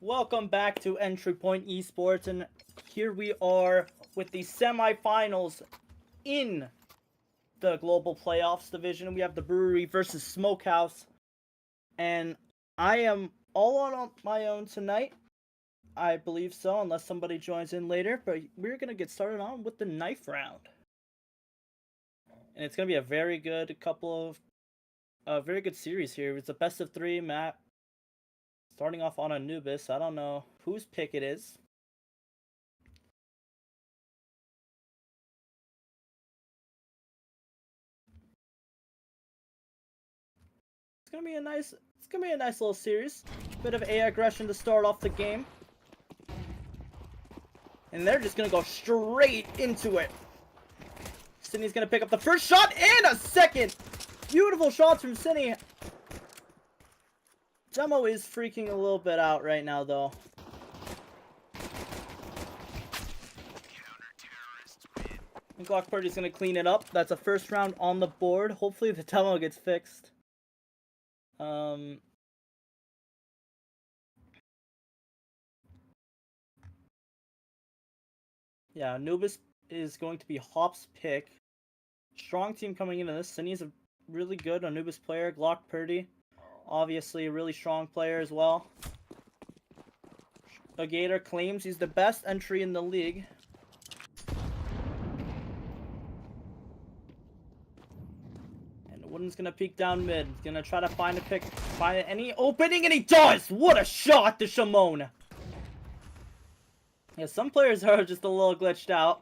Welcome back to Entry Point Esports, and here we are with the semifinals in the Global Playoffs division. We have the Brewery versus Smokehouse, and I am all on my own tonight. I believe so, unless somebody joins in later, but we're going to get started on with the knife round. And it's going to be a very good very good series here. It's a best of 3 map. Starting off on Anubis. I don't know whose pick it is. It's gonna be a nice little series. Bit of A aggression to start off the game. And they're just gonna go straight into it. Sydney's gonna pick up the first shot and a second. Beautiful shots from Sydney. Demo is freaking a little bit out right now, though. And Glock Purdy's gonna clean it up. That's a first round on the board. Hopefully the demo gets fixed. Yeah, Anubis is going to be Hop's pick. Strong team coming into this. Sydney's a really good Anubis player. Glock Purdy, obviously a really strong player as well. A Gator claims he's the best entry in the league. And Wooden's gonna peek down mid. He's gonna try to find any opening, and he does! What a shot to Shimon! Yeah, some players are just a little glitched out.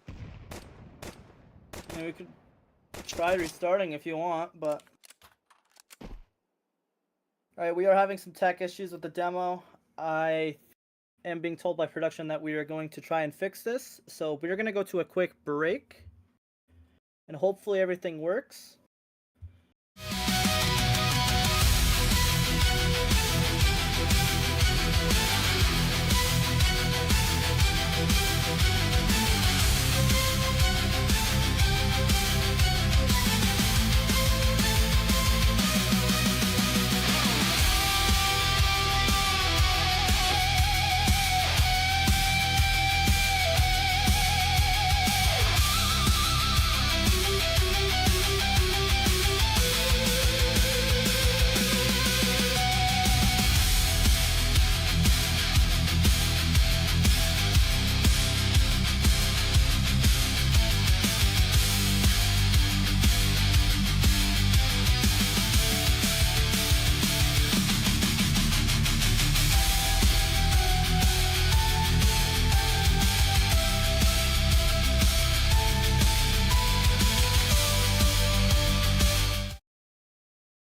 I mean, we could try restarting if you want, but... Alright, we are having some tech issues with the demo. I am being told by production that we are going to try and fix this. So we're going to go to a quick break. And hopefully everything works.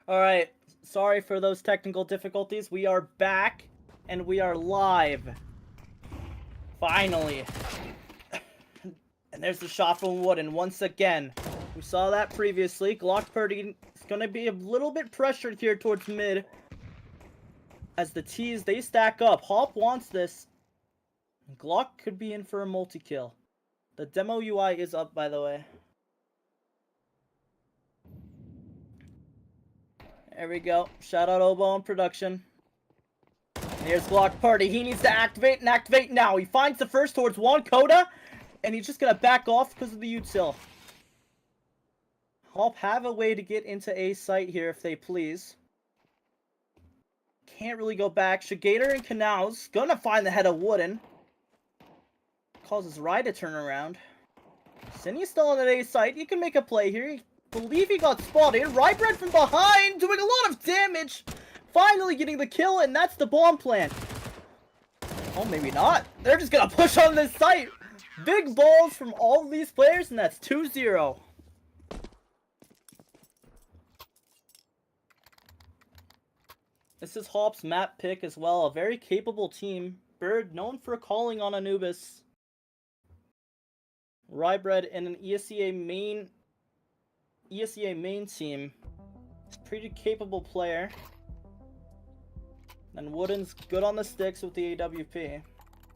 Alright, sorry for those technical difficulties. We are back, and we are live. Finally. And there's the shot from Wooden once again. We saw that previously. Glock Purdy is going to be a little bit pressured here towards mid. As the T's, they stack up. Hop wants this. Glock could be in for a multi-kill. The demo UI is up, by the way. There we go. Shout out Obo on production. Here's Glock Party. He needs to activate and activate now. He finds the first towards one Coda, and he's just gonna back off because of the util. Hop have a way to get into A site here if they please. Can't really go back. Shigator and Canals gonna find the head of Wooden. Causes Rye to turn around. Cindy's still on that A site. He can make a play here. I believe he got spotted. Rybread from behind doing a lot of damage. Finally getting the kill, and that's the bomb plant. Oh, maybe not. They're just gonna push on this site. Big balls from all of these players, and that's 2-0. This is Hop's map pick as well. A very capable team. Bird known for calling on Anubis. Rybread in an ESEA main team. He's a pretty capable player. And Wooden's good on the sticks with the AWP.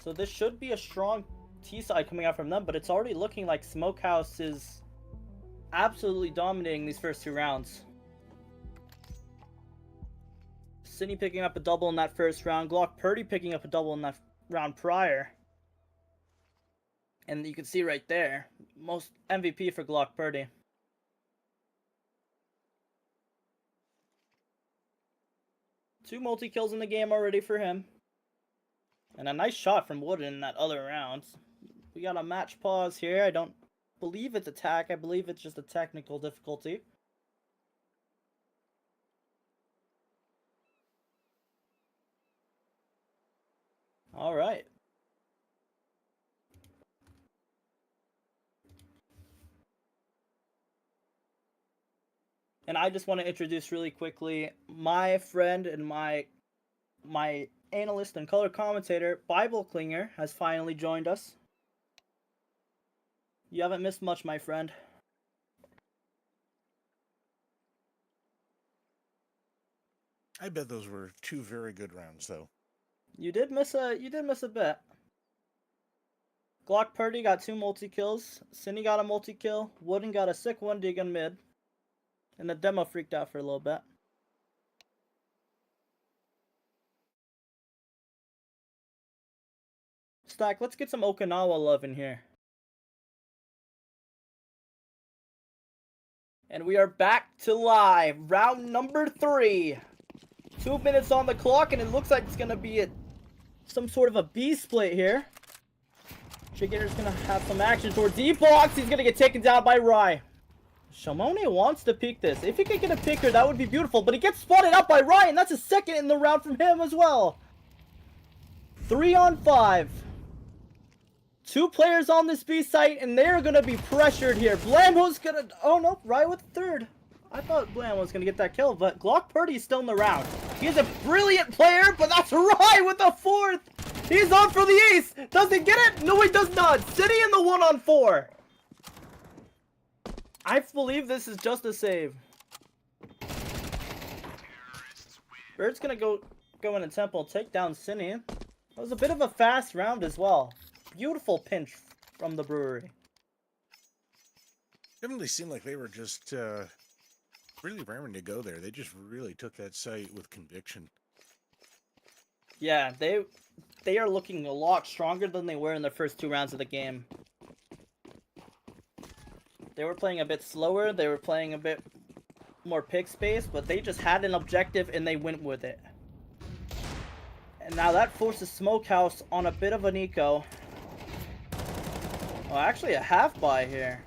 So this should be a strong T-side coming out from them, but it's already looking like Smokehouse is absolutely dominating these first two rounds. Sydney picking up a double in that first round. Glock Purdy picking up a double in that round prior. And you can see right there, most MVP for Glock Purdy. Two multi-kills in the game already for him. And a nice shot from Wooden in that other round. We got a match pause here. I don't believe it's attack. I believe it's just a technical difficulty. All right. And I just want to introduce really quickly my friend and my analyst and color commentator, Bible Klinger, has finally joined us. You haven't missed much, my friend. I bet those were two very good rounds, though. You did miss a bit. Glock Purdy got 2 multi-kills. Cindy got a multi-kill. Wooden got a sick one digging mid. And the demo freaked out for a little bit. Stack, let's get some Okinawa love in here. And we are back to live. Round number 3. 2 minutes on the clock, and it looks like it's going to be some sort of a B split here. Shigator's going to have some action towards E-Box. He's going to get taken down by Rye. Shamone wants to peek this. If he could get a picker, that would be beautiful. But he gets spotted up by Ryan. That's a second in the round from him as well. 3 on 5. 2 players on this B site, and they're going to be pressured here. Blambo's going to... Oh, no. Ryan with the third. I thought Blam was going to get that kill, but Glock Purdy's still in the round. He's a brilliant player, but that's Rye with the 4th. He's on for the ace. Does he get it? No, he does not. City in the 1 on 4. I believe this is just a save. Bird's gonna go in a temple, take down Cine. That was a bit of a fast round as well. Beautiful pinch from the Brewery. Definitely seemed like they were just really raring to go there. They just really took that site with conviction. Yeah, they are looking a lot stronger than they were in the first 2 rounds of the game. They were playing a bit slower, they were playing a bit more pick space, but they just had an objective and they went with it. And now that forces Smokehouse on a bit of an eco. Well, actually a half buy here.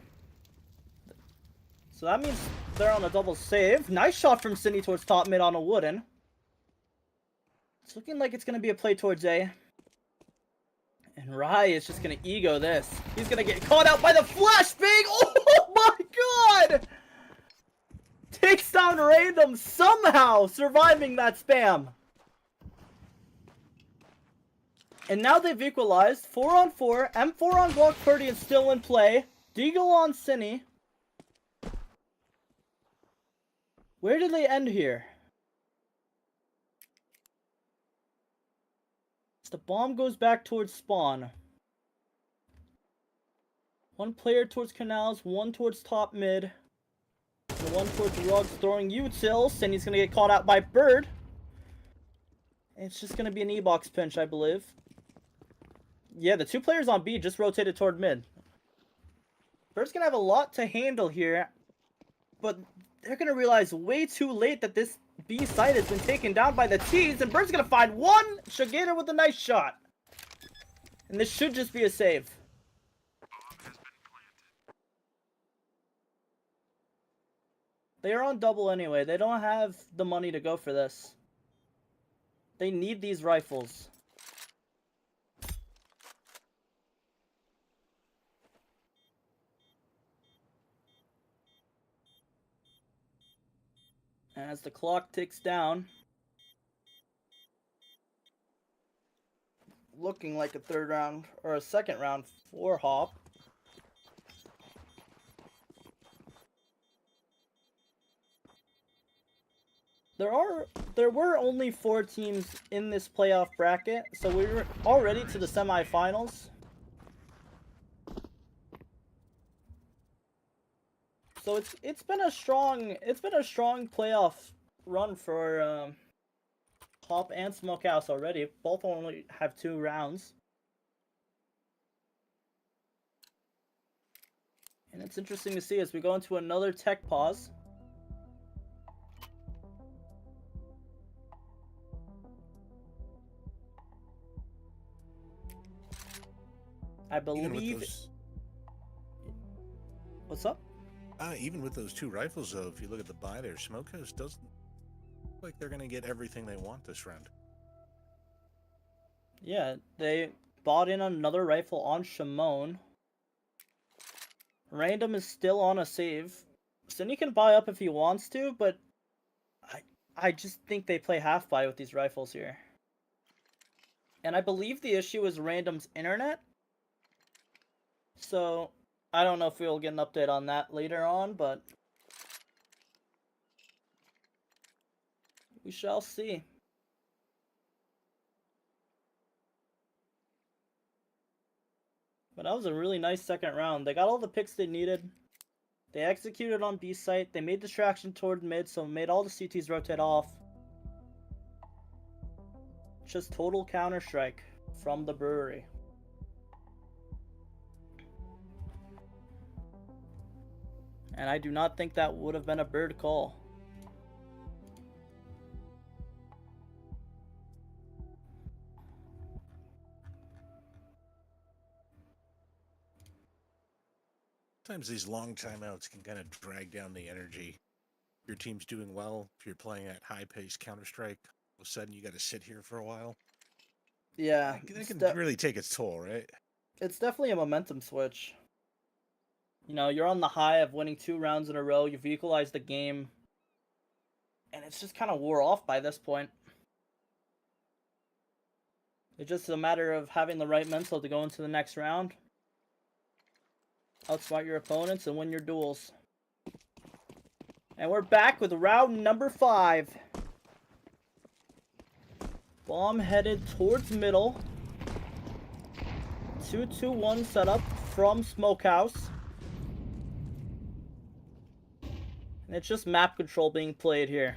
So that means they're on a double save. Nice shot from Cindy towards top mid on a Wooden. It's looking like it's going to be a play towards A. And Rye is just going to ego this. He's going to get caught out by the flashbang. Oh my god! Takes down Random somehow, surviving that spam. And now they've equalized. 4 on 4. M4 on Glock Purdy is still in play. Deagle on Cine. Where did they end here? The bomb goes back towards spawn. 1 player towards canals, 1 towards top mid. The one towards Ruggs throwing utils, and he's gonna get caught out by Bird. It's just gonna be an E-box pinch, I believe. Yeah, the two players on B just rotated toward mid. Bird's gonna have a lot to handle here, but they're gonna realize way too late that this B site has been taken down by the T's, and Bird's gonna find one! Shigeru with a nice shot. And this should just be a save. They are on double anyway. They don't have the money to go for this. They need these rifles. As the clock ticks down, looking like a third round or a second round for Hop. There were only 4 teams in this playoff bracket, so we were already to the semifinals. So it's been a strong playoff run for Hop and Smokehouse already. Both only have 2 rounds. And it's interesting to see as we go into another tech pause. I believe. What's up? Even with those 2 rifles, though, if you look at the buy there, Smokehouse doesn't look like they're going to get everything they want this round. Yeah, they bought in another rifle on Shimon. Random is still on a save. Cindy can buy up if he wants to, but I just think they play half buy with these rifles here. And I believe the issue is Random's internet. So, I don't know if we'll get an update on that later on, but we shall see. But that was a really nice second round. They got all the picks they needed. They executed on B site. They made distraction toward mid, so made all the CTs rotate off. Just total counter-strike from the brewery. And I do not think that would have been a Bird call. Sometimes these long timeouts can kind of drag down the energy. Your team's doing well. If you're playing at high-paced Counter-Strike, all of a sudden you got to sit here for a while. Yeah. That can really take its toll, right? It's definitely a momentum switch. You know, you're on the high of winning 2 rounds in a row. You've equalized the game. And it's just kind of wore off by this point. It's just a matter of having the right mental to go into the next round. Outsmart your opponents and win your duels. And we're back with round number 5. Bomb headed towards middle. 2-2-1 setup from Smokehouse. And it's just map control being played here.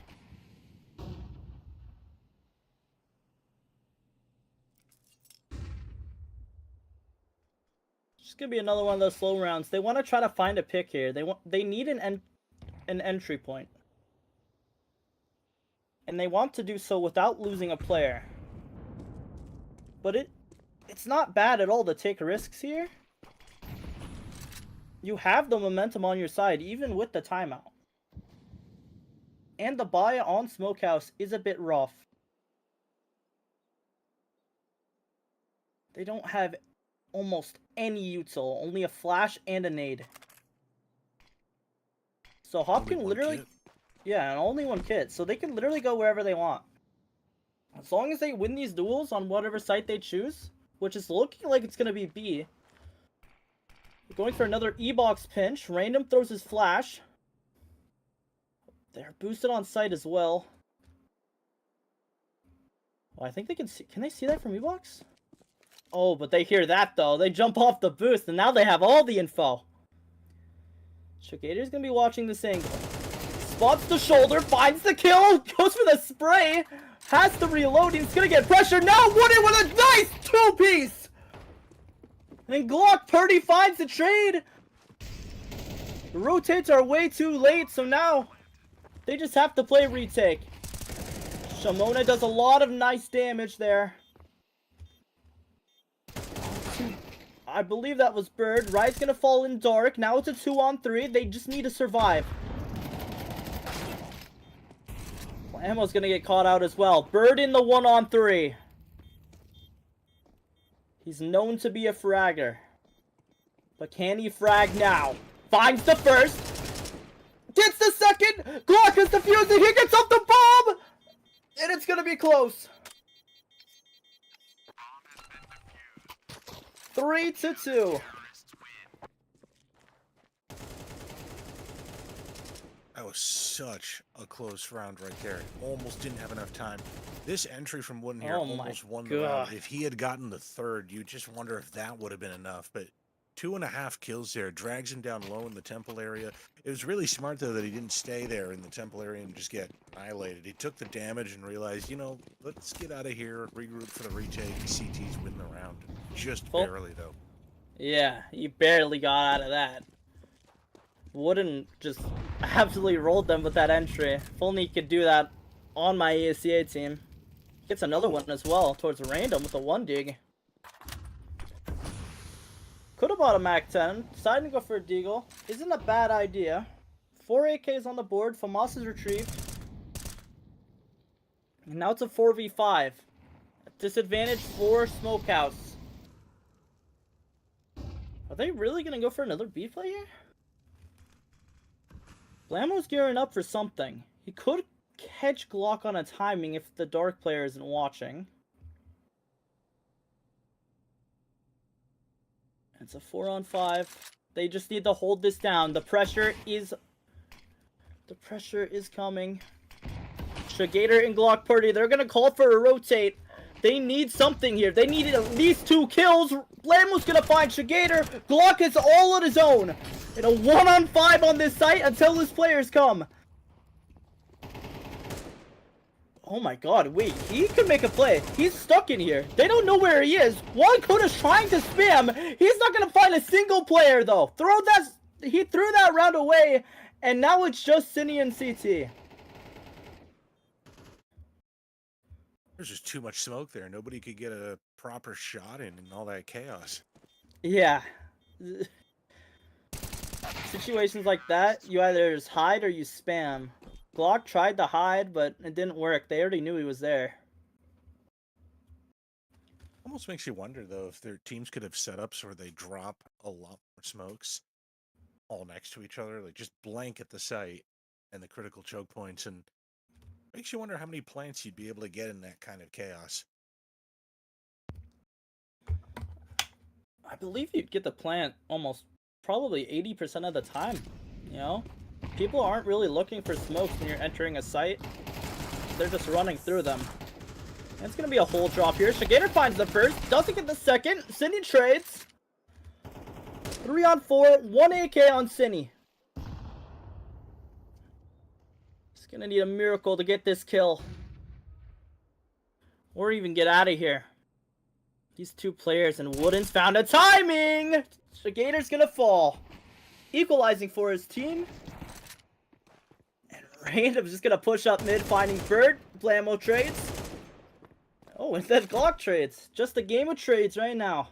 It's gonna be another one of those slow rounds. They want to try to find a pick here. They need an entry point. And they want to do so without losing a player. But it's not bad at all to take risks here. You have the momentum on your side, even with the timeout. And the buy on Smokehouse is a bit rough. They don't have almost any util, only a flash and a nade. So Hop can literally... Yeah, and only 1 kit, so they can literally go wherever they want. As long as they win these duels on whatever site they choose, which is looking like it's going to be B. Going for another E-box pinch. Random throws his flash. They're boosted on site as well. Oh, I think they can see... Can they see that from E-box? Oh, but they hear that, though. They jump off the boost, and now they have all the info. Shigeru's going to be watching this angle. Spots the shoulder, finds the kill, goes for the spray, has to reload, he's gonna get pressure now, Wooden with a nice two-piece! And Glock Purdy finds the trade! The rotates are way too late, so now they just have to play retake. Shamona does a lot of nice damage there. I believe that was Bird. Riot's gonna fall in dark. Now it's a 2-on-3. They just need to survive. Ammo's gonna get caught out as well. Bird in the 1-on-3. He's known to be a fragger. But can he frag now? Finds the first. Gets the second. Glock is defusing. He gets off the bomb. And it's gonna be close. 3-2. That was such a close round right there. Almost didn't have enough time. This entry from Wooden here almost won the round. If he had gotten the third, you just wonder if that would have been enough. But 2.5 kills there. Drags him down low in the temple area. It was really smart, though, that he didn't stay there in the temple area and just get annihilated. He took the damage and realized, you know, let's get out of here, regroup for the retake. CT's win the round. Just barely, though. Yeah, he barely got out of that. Wooden just absolutely rolled them with that entry. If only he could do that on my ESCA team. Gets another one as well towards random with a 1 dig. Could have bought a Mac 10. Decided to go for a Deagle. Isn't a bad idea. 4 AKs on the board. FAMAS is retrieved. And now it's a 4v5. Disadvantage for Smokehouse. Are they really going to go for another B play here? Blamo's gearing up for something. He could catch Glock on a timing if the Dark player isn't watching. It's a 4-on-5. They just need to hold this down. The pressure is coming. Shigator and Glock Purdy, they're gonna call for a rotate. They need something here. They needed at least 2 kills. Blamo's gonna find Shigator. Glock is all on his own. In a 1-on-5 on this site until his players come. Oh my god, wait, he could make a play. He's stuck in here. They don't know where he is. Kuda's trying to spam. He's not gonna find a single player though. He threw that round away, and now it's just Cine and CT. There's just too much smoke there. Nobody could get a proper shot in all that chaos. Yeah. Situations like that, you either just hide or you spam. Glock tried to hide, but it didn't work. They already knew he was there. Almost makes you wonder, though, if their teams could have setups where they drop a lot more smokes all next to each other, like just blanket the site and the critical choke points, and makes you wonder how many plants you'd be able to get in that kind of chaos. I believe you'd get the plant almost probably 80% of the time, you know? People aren't really looking for smokes when you're entering a site. They're just running through them. And it's going to be a hole drop here. Shigator finds the first, doesn't get the second. Cine trades. 3-on-4, 1 AK on Cine. He's going to need a miracle to get this kill. Or even get out of here. These 2 players, and Wooden's found a timing! Shigator's going to fall. Equalizing for his team. Random's just gonna push up mid, finding Bird. Blamo trades. Oh, and then Glock trades. Just a game of trades right now.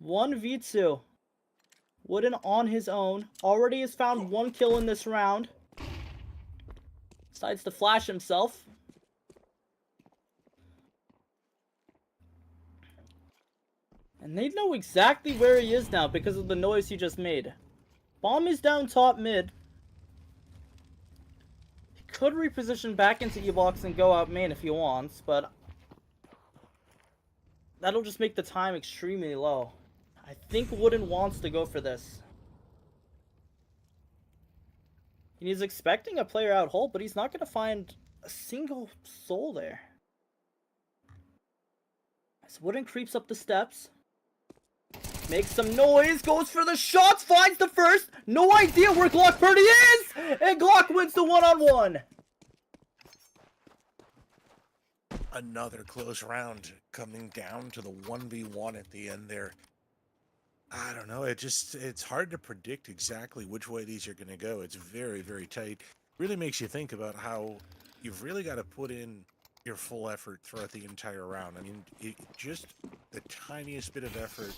1v2. Wooden on his own. Already has found 1 kill in this round. Decides to flash himself. And they know exactly where he is now because of the noise he just made. Bomb is down top mid. Could reposition back into E-box and go out main if he wants, but that'll just make the time extremely low. I think Wooden wants to go for this. He's expecting a player out hole, but he's not going to find a single soul there. As Wooden creeps up the steps. Makes some noise, goes for the shots, finds the first. No idea where Glock Purdy is! And Glock wins the one-on-one. Another close round coming down to the 1v1 at the end there. I don't know. It's hard to predict exactly which way these are going to go. It's very, very tight. Really makes you think about how you've really got to put in your full effort throughout the entire round. I mean, just the tiniest bit of effort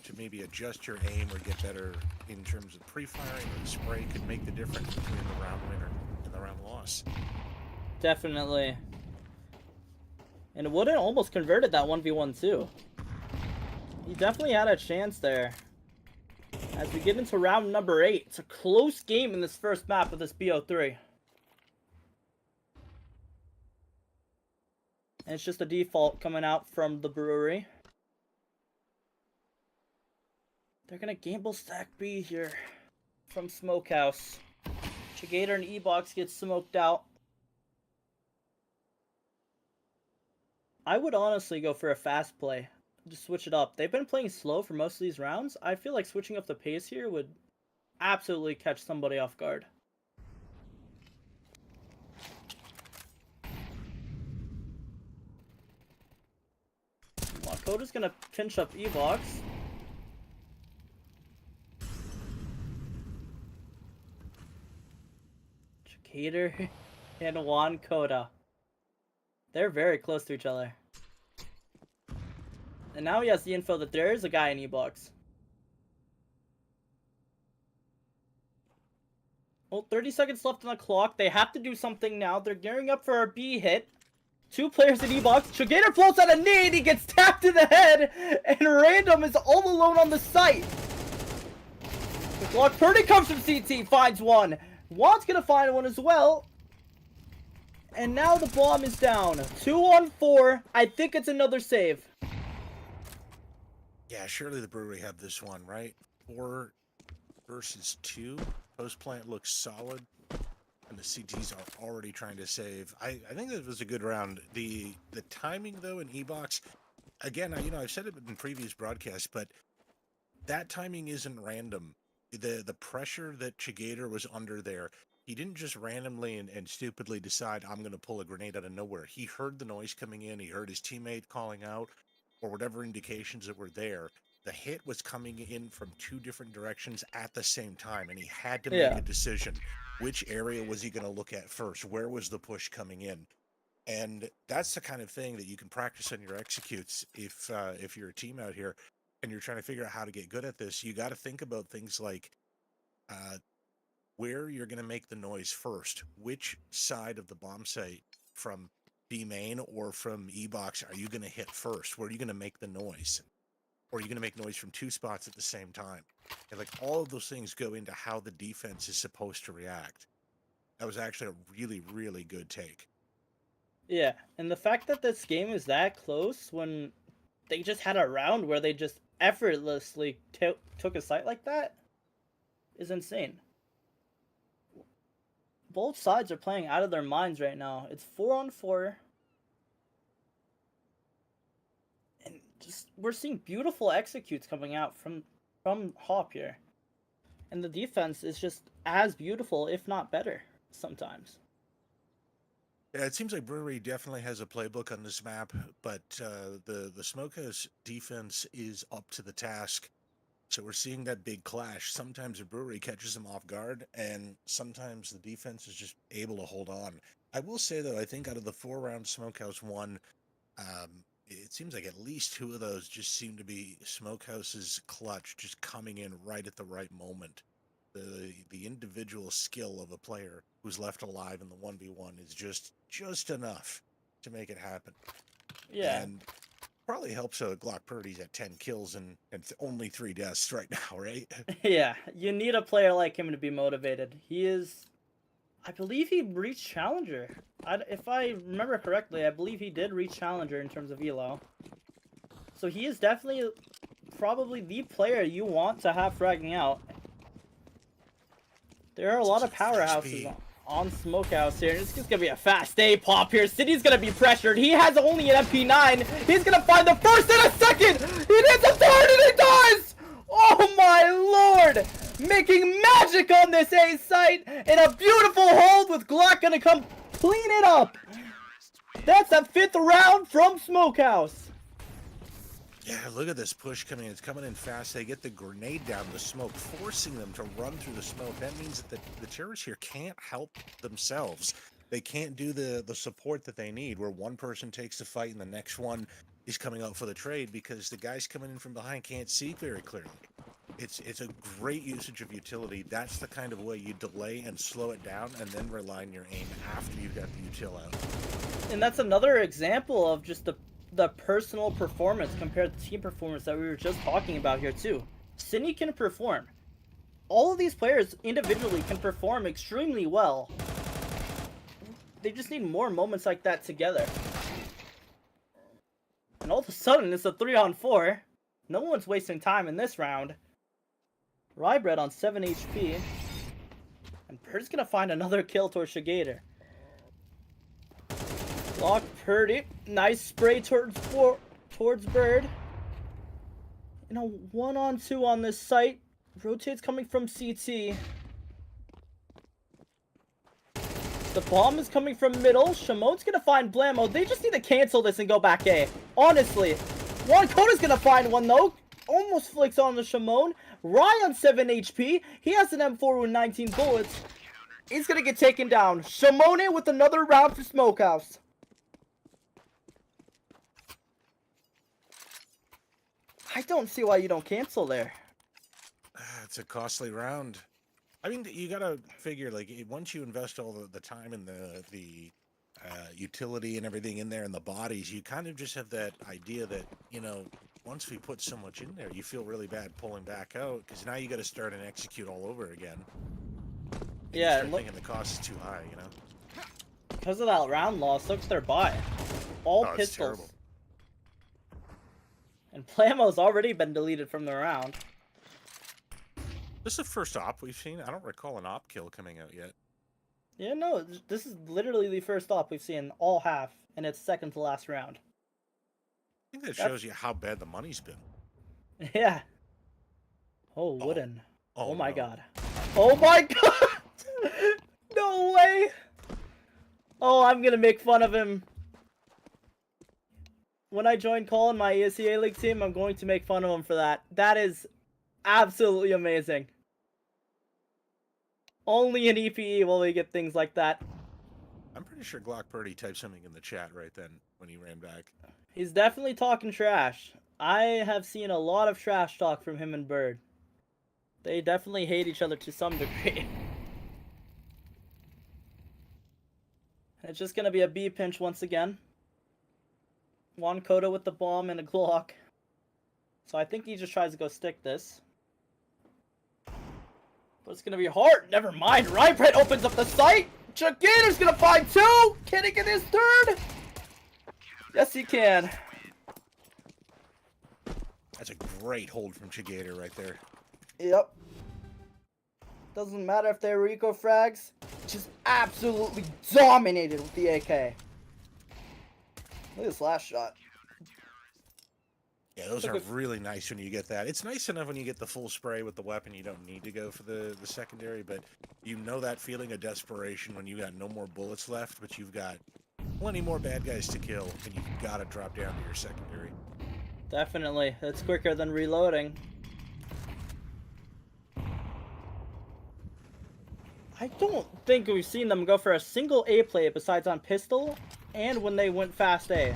to maybe adjust your aim or get better in terms of pre-firing or spray could make the difference between the round winner and the round loss. Definitely. And Wooden almost converted that 1v1 too. He definitely had a chance there. As we get into round number 8, it's a close game in this first map of this BO3. And it's just a default coming out from the brewery. They're gonna gamble stack B here from Smokehouse. Chigator and E-Box get smoked out. I would honestly go for a fast play. Just switch it up. They've been playing slow for most of these rounds. I feel like switching up the pace here would absolutely catch somebody off guard. Wakoda's gonna pinch up E-Box. Chigator and Juan Coda. They're very close to each other. And now he has the info that there is a guy in E-Box. Well, 30 seconds left on the clock. They have to do something now. They're gearing up for a B hit. 2 players in E-Box. Chigator floats out a nade. He gets tapped in the head. And Random is all alone on the site. The Glock Purdy comes from CT. Finds one. Juan's gonna find one as well. And now the bomb is down. 2 on 4. I think it's another save. Yeah, surely the brewery have this one, right? 4 versus 2. Post plant looks solid, and the CTs are already trying to save. I think that was a good round. The timing though in E-Box, again, I've said it in previous broadcasts, but that timing isn't random. The pressure that Chigator was under there. He didn't just randomly and stupidly decide, I'm going to pull a grenade out of nowhere. He heard the noise coming in. He heard his teammate calling out, or whatever indications that were there. The hit was coming in from 2 different directions at the same time, and he had to make a decision. Which area was he going to look at first? Where was the push coming in? And that's the kind of thing that you can practice on your executes if you're a team out here and you're trying to figure out how to get good at this. You got to think about things like where you're going to make the noise first. Which side of the bomb site from B main or from E-Box are you going to hit first? Where are you going to make the noise? Or are you going to make noise from 2 spots at the same time? And like all of those things go into how the defense is supposed to react. That was actually a really, really good take. Yeah, and the fact that this game is that close when they just had a round where they just effortlessly took a site like that is insane. Both sides are playing out of their minds right now. It's 4 on 4. And just we're seeing beautiful executes coming out from Hop here. And the defense is just as beautiful, if not better, sometimes. Yeah, it seems like Brewery definitely has a playbook on this map, but the Smokehouse defense is up to the task. So we're seeing that big clash. Sometimes the Brewery catches them off guard, and sometimes the defense is just able to hold on. I will say, though, I think out of the 4 rounds Smokehouse won, it seems like at least 2 of those just seem to be Smokehouse's clutch, just coming in right at the right moment. The individual skill of a player who's left alive in the 1v1 is just enough to make it happen. Yeah. And probably helps Glock Purdy's at 10 kills and only 3 deaths right now, right? Yeah, you need a player like him to be motivated. He is, I believe he reached Challenger. If I remember correctly, I believe he did reach Challenger in terms of elo. So he is definitely probably the player you want to have fragging out. There are a lot of powerhouses on Smokehouse here. It's just going to be a fast A pop here. City's going to be pressured. He has only an MP9. He's going to find the first and a second. He needs a third and he does. Oh my lord! Making magic on this A site, and a beautiful hold with Glock gonna come clean it up. That's a 5th round from Smokehouse. Yeah, look at this push coming in. It's coming in fast. They get the grenade down the smoke, forcing them to run through the smoke. That means that the terrorists here can't help themselves. They can't do the support that they need, where one person takes the fight and the next one is coming out for the trade, because the guys coming in from behind can't see very clearly. It's a great usage of utility. That's the kind of way you delay and slow it down and then rely on your aim after you've got the util out. And that's another example of just the personal performance compared to team performance that we were just talking about here too. Sydney can perform. All of these players individually can perform extremely well. They just need more moments like that together. And all of a sudden, it's a 3-on-4. No one's wasting time in this round. Rybread on 7 HP. And Bird's gonna find another kill towards Shigator. Lock Purdy. Nice spray towards Bird. You know, 1-on-2 on this site. Rotates coming from CT. The bomb is coming from middle. Shamon's gonna find Blammo. They just need to cancel this and go back A. Honestly. Koda's gonna find one though. Almost flicks on the Shamon. Rye on 7 HP. He has an M4 with 19 bullets. He's gonna get taken down. Shamone with another round for Smokehouse. I don't see why you don't cancel there. It's a costly round. I mean, you gotta figure, like, once you invest all the time and the utility and everything in there and the bodies, you kind of just have that idea that, you know, once we put so much in there, you feel really bad pulling back out, because now you got to start and execute all over again. Yeah, and thinking the cost is too high, you know. Because of that round loss, look at their buy. All pistols. Terrible. And Plamo's already been deleted from the round. This is the first op we've seen. I don't recall an op kill coming out yet. Yeah, no, this is literally the first op we've seen all half, and it's second to last round. I think that shows you how bad the money's been. Yeah. Oh, wooden. Oh my no. god. Oh my god! No way! Oh, I'm gonna make fun of him. When I join Call in my ESEA League team, I'm going to make fun of him for that. That is absolutely amazing. Only in EPE will we get things like that. I'm pretty sure Glock Purdy typed something in the chat right then when he ran back. He's definitely talking trash. I have seen a lot of trash talk from him and Bird. They definitely hate each other to some degree. It's just gonna be a B pinch once again. Koda with the bomb and a Glock. So I think he just tries to go stick this. But it's gonna be hard. Never mind. Rybread opens up the site. Shigator's gonna find 2. Can he get his 3rd? Yes, he can. That's a great hold from Shigator right there. Yep. Doesn't matter if they're Rico frags. Just absolutely dominated with the AK. Look at this last shot. Yeah, those are really nice when you get that. It's nice enough when you get the full spray with the weapon. You don't need to go for the secondary, but you know that feeling of desperation when you got no more bullets left, but you've got plenty more bad guys to kill, and you've got to drop down to your secondary. Definitely. It's quicker than reloading. I don't think we've seen them go for a single A play besides on pistol and when they went fast A.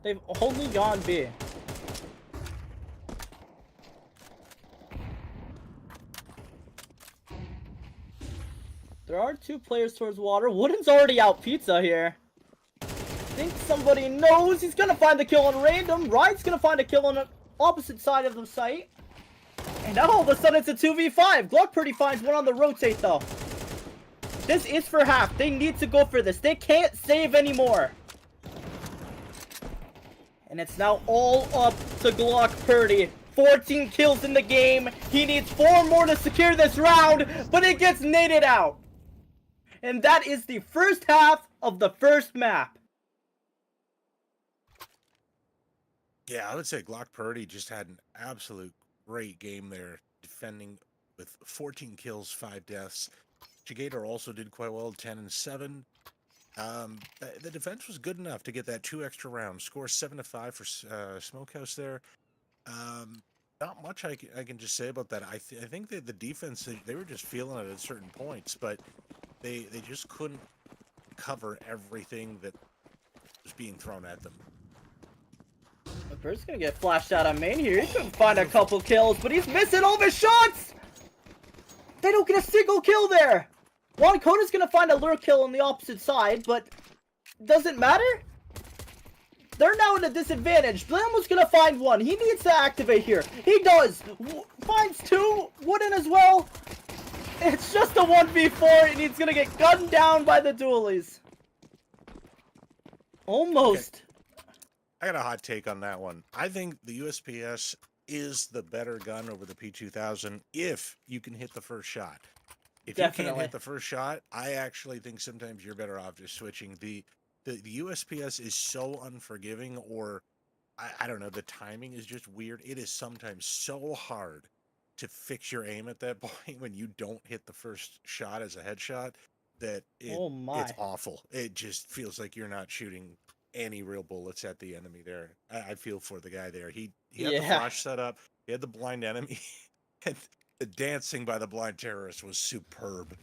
They've only gone B. There are 2 players towards water. Wooden's already out pizza here. I think somebody knows he's gonna find the kill on random. Ryan's gonna find a kill on the opposite side of the site. And now all of a sudden it's a 2v5. Glock Purdy finds one on the rotate though. This is for half. They need to go for this. They can't save anymore. And it's now all up to Glock Purdy. 14 kills in the game. He needs 4 more to secure this round, but it gets naded out. And that is the first half of the first map. Yeah, I would say Glock Purdy just had an absolute great game there, defending with 14 kills, 5 deaths. Shigator also did quite well, 10 and 7. The defense was good enough to get that 2 extra rounds. Score 7-5 for Smokehouse there. Not much I can just say about that. I think that the defense, they were just feeling it at certain points, but they just couldn't cover everything that was being thrown at them. The bird's gonna get flashed out on main here. He couldn't find a couple kills, but he's missing all of his shots! They don't get a single kill there! Juan Coda's gonna find a lure kill on the opposite side, but doesn't matter? They're now at a disadvantage. Blamo's gonna find one. He needs to activate here. He does. Finds two. Wooden as well. It's just a 1v4, and he's gonna get gunned down by the dualies. Almost. Okay. I got a hot take on that one. I think the USPS is the better gun over the P2000 if you can hit the first shot. If you can't hit the first shot, I actually think sometimes you're better off just switching. The USPS is so unforgiving, or I don't know, the timing is just weird. It is sometimes so hard to fix your aim at that point when you don't hit the first shot as a headshot that it's awful. It just feels like you're not shooting any real bullets at the enemy there. I feel for the guy there. He had the flash set up. He had the blind enemy. And the dancing by the blind terrorist was superb.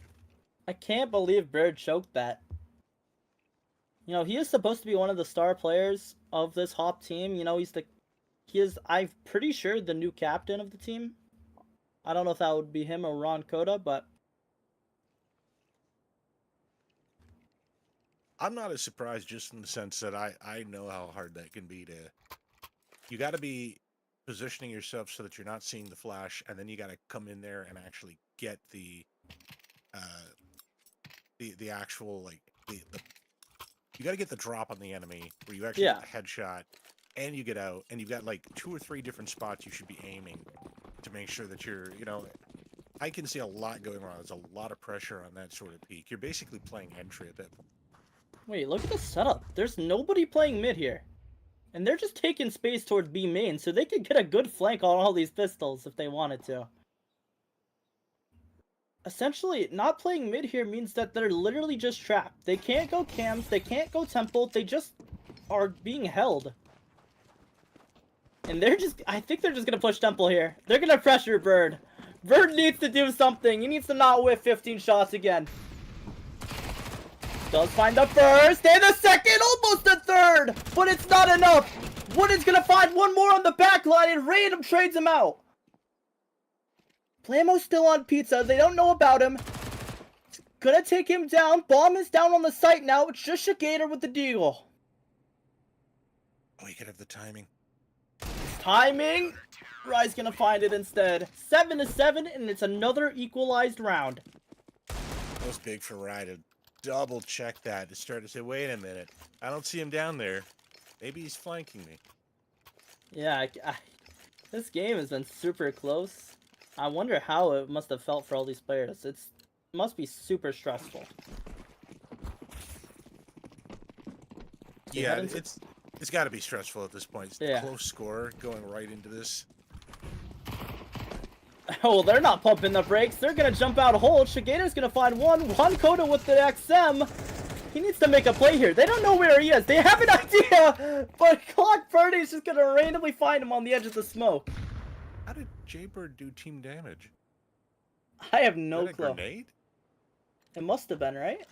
I can't believe Bird choked that. You know, he is supposed to be one of the star players of this Hop team. You know, he is, I'm pretty sure, the new captain of the team. I don't know if that would be him or Ron Coda, but I'm not as surprised, just in the sense that I know how hard that can be to... You got to be positioning yourself so that you're not seeing the flash, and then you got to come in there and actually get the actual, like, you got to get the drop on the enemy where you actually get the headshot, and you get out, and you've got like 2 or 3 different spots you should be aiming to make sure that you're, you know, I can see a lot going wrong. There's a lot of pressure on that sort of peak. You're basically playing entry at that point. Wait, look at the setup. There's nobody playing mid here. And they're just taking space towards B main, so they could get a good flank on all these pistols if they wanted to. Essentially, not playing mid here means that they're literally just trapped. They can't go cams, they can't go temple, they just are being held. And they're just, I think they're just gonna push temple here. They're gonna pressure Bird. Bird needs to do something. He needs to not whiff 15 shots again. Does find the first and the second, almost the third, but it's not enough. Wooden's gonna find one more on the back line and random trades him out. Blamo's still on pizza. They don't know about him. Gonna take him down. Bomb is down on the site now. It's just Shigator with the deagle. Oh, you could have the timing. Timing. Rye's gonna find it instead. 7-7, and it's another equalized round. That was big for Rye to double check that, to start to say, wait a minute, I don't see him down there. Maybe he's flanking me. Yeah, this game has been super close. I wonder how it must have felt for all these players. It must be super stressful. Yeah, it's got to be stressful at this point. It's a close score going right into this. Oh, they're not pumping the brakes. They're going to jump out a hole. Shigator's going to find one. Juan Coda with the XM. He needs to make a play here. They don't know where he is. They have an idea, but Glock Purdy's just going to randomly find him on the edge of the smoke. How did Jaybird do team damage? I have no clue. Grenade? It must have been, right?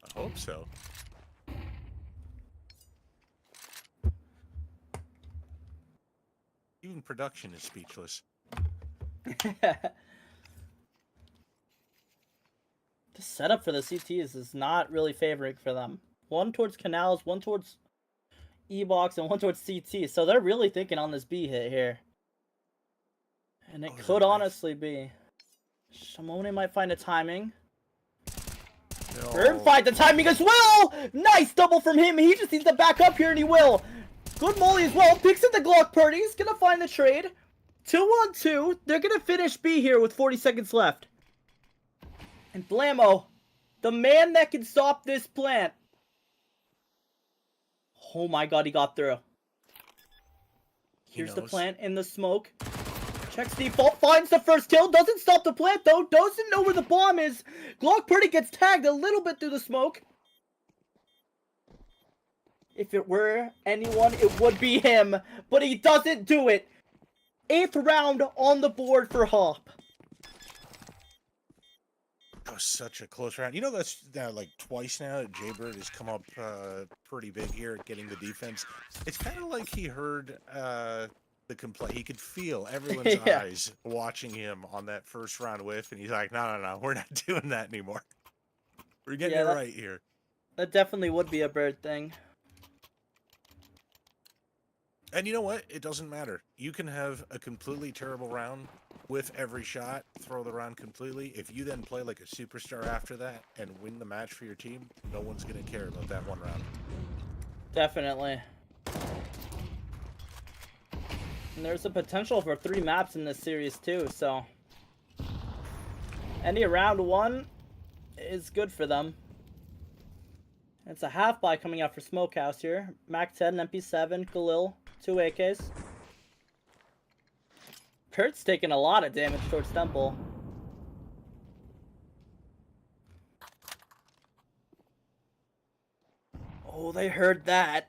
I hope so. Even production is speechless. The setup for the CTs is not really favoring for them. One towards canals, one towards E-box, and one towards CT. So they're really thinking on this B hit here. And it could honestly be. Shimone might find a timing. No. Bird find the timing as well! Nice double from him. He just needs to back up here, and he will. Good molly as well. Picks up the Glock Purdy. He's gonna find the trade. 2-on-2. They're gonna finish B here with 40 seconds left. And Blamo, the man that can stop this plant. Oh my god, he got through. Here's the plant in the smoke. Checks default, finds the first kill, doesn't stop the plant though, doesn't know where the bomb is. Glock Purdy gets tagged a little bit through the smoke. If it were anyone, it would be him, but he doesn't do it. 8th round on the board for Hop. That was such a close round. You know, that's like twice now that Jaybird has come up pretty big here at getting the defense. It's kind of like he heard the complaint. He could feel everyone's eyes watching him on that first round whiff, and he's like, no, we're not doing that anymore. We're getting it right here. That definitely would be a Bird thing. And you know what? It doesn't matter. You can have a completely terrible round with every shot, throw the round completely. If you then play like a superstar after that and win the match for your team, no one's going to care about that one round. Definitely. And there's a potential for 3 maps in this series too, so any round 1 is good for them. It's a half buy coming out for Smokehouse here. Mac 10, MP7, Khalil, 2 AKs. Kurt's taking a lot of damage towards Temple. Oh, they heard that.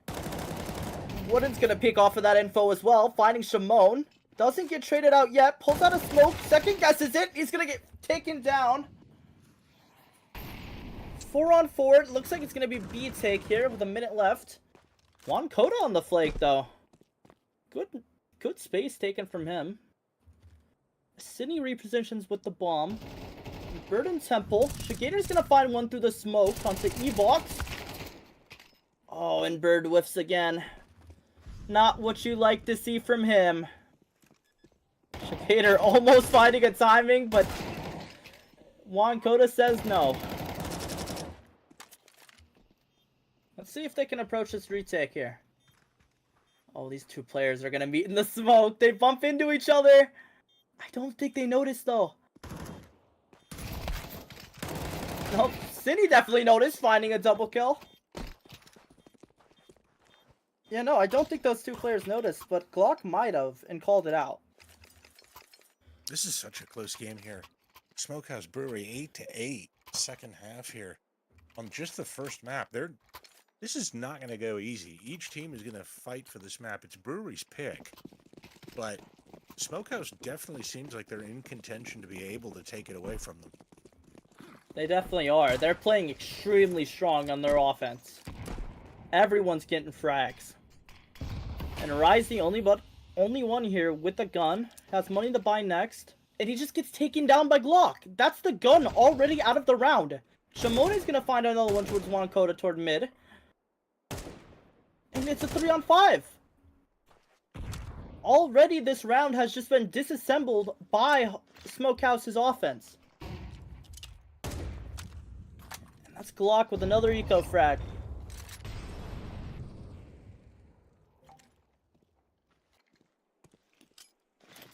Wooden's gonna peek off of that info as well, finding Shimon. Doesn't get traded out yet, pulls out a smoke, second guesses it, he's gonna get taken down. 4 on 4, it looks like it's gonna be B take here with a minute left. Juan Cota on the flake though. Good space taken from him. Sydney repositions with the bomb. Bird and Temple. Shigator's gonna find one through the smoke onto E-Box. Oh, and Bird whiffs again. Not what you like to see from him. Shigator almost finding a timing, but Juan Cota says no. Let's see if they can approach this retake here. Oh, these 2 players are gonna meet in the smoke. They bump into each other. I don't think they noticed though. Nope, Cindy definitely noticed finding a double kill. Yeah, no, I don't think those 2 players noticed, but Glock might have and called it out. This is such a close game here. Smokehouse Brewery 8-8, second half here. On just the first map, this is not going to go easy. Each team is going to fight for this map. It's Brewery's pick, but Smokehouse definitely seems like they're in contention to be able to take it away from them. They definitely are. They're playing extremely strong on their offense. Everyone's getting frags. And Rise, the only one here with a gun, has money to buy next, and he just gets taken down by Glock. That's the gun already out of the round. Shimone's gonna find another one towards Juan Cota toward mid. And it's a 3 on 5. Already this round has just been disassembled by Smokehouse's offense. And that's Glock with another eco frag.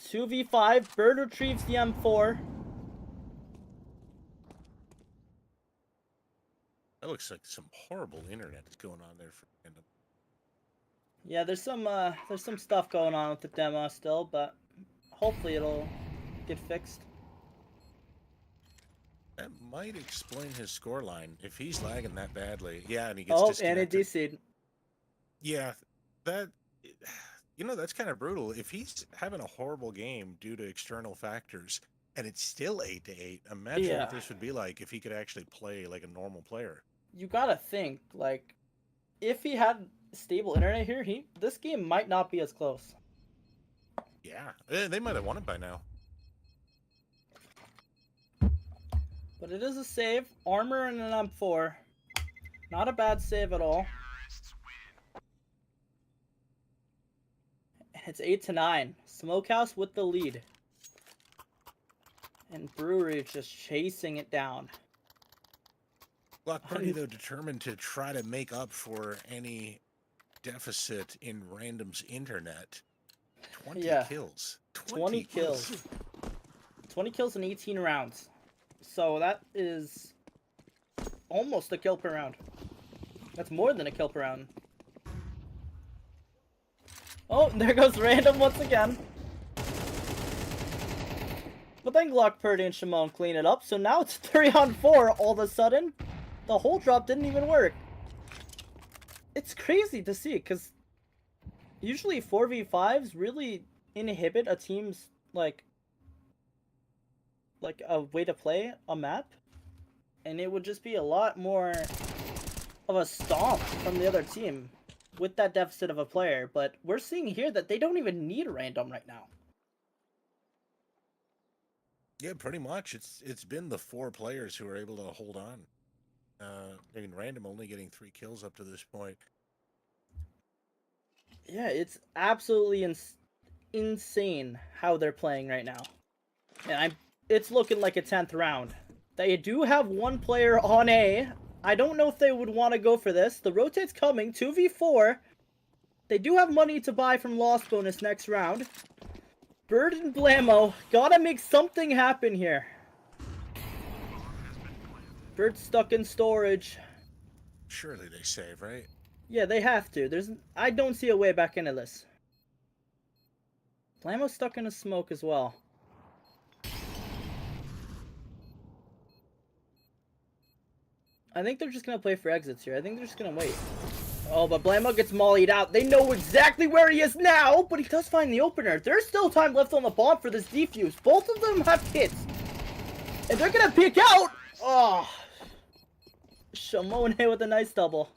Two v5, Bird retrieves the M4. That looks like some horrible internet is going on there for random. Yeah, there's some stuff going on with the demo still, but hopefully it'll get fixed. That might explain his scoreline if he's lagging that badly. Yeah, and he gets disconnected. And it DC'd. Yeah, that's kind of brutal. If he's having a horrible game due to external factors, and it's still 8-8, imagine what this would be like if he could actually play like a normal player. You gotta think, like, if he had stable internet here, this game might not be as close. Yeah, they might have won it by now. But it is a save. Armor and an M4. Not a bad save at all. It's 8-9. Smokehouse with the lead. And Brewery just chasing it down. Glock Purdy, though, determined to try to make up for any deficit in Random's internet. 20 kills. 20 kills. 20 kills in 18 rounds. So that is almost a kill per round. That's more than a kill per round. Oh, there goes Random once again. But then Glock, Purdy, and Shimon clean it up, so now it's 3-on-4 all of a sudden. The whole drop didn't even work. It's crazy to see, because usually 4v5s really inhibit a team's, like a way to play a map. And it would just be a lot more of a stomp from the other team with that deficit of a player. But we're seeing here that they don't even need Random right now. Yeah, pretty much. It's been the 4 players who are able to hold on. I mean, Random only getting 3 kills up to this point. Yeah, it's absolutely insane how they're playing right now. And it's looking like a 10th round. They do have one player on A. I don't know if they would want to go for this. The rotate's coming, 2v4. They do have money to buy from loss bonus next round. Bird and Blammo gotta make something happen here. Bird's stuck in storage. Surely they save, right? Yeah, they have to. I don't see a way back into this. Blammo's stuck in a smoke as well. I think they're just gonna play for exits here. I think they're just gonna wait. Oh, but Blammo gets mollied out. They know exactly where he is now, but he does find the opener. There's still time left on the bomb for this defuse. Both of them have hits. And they're gonna pick out! Oh. Shimon with a nice double.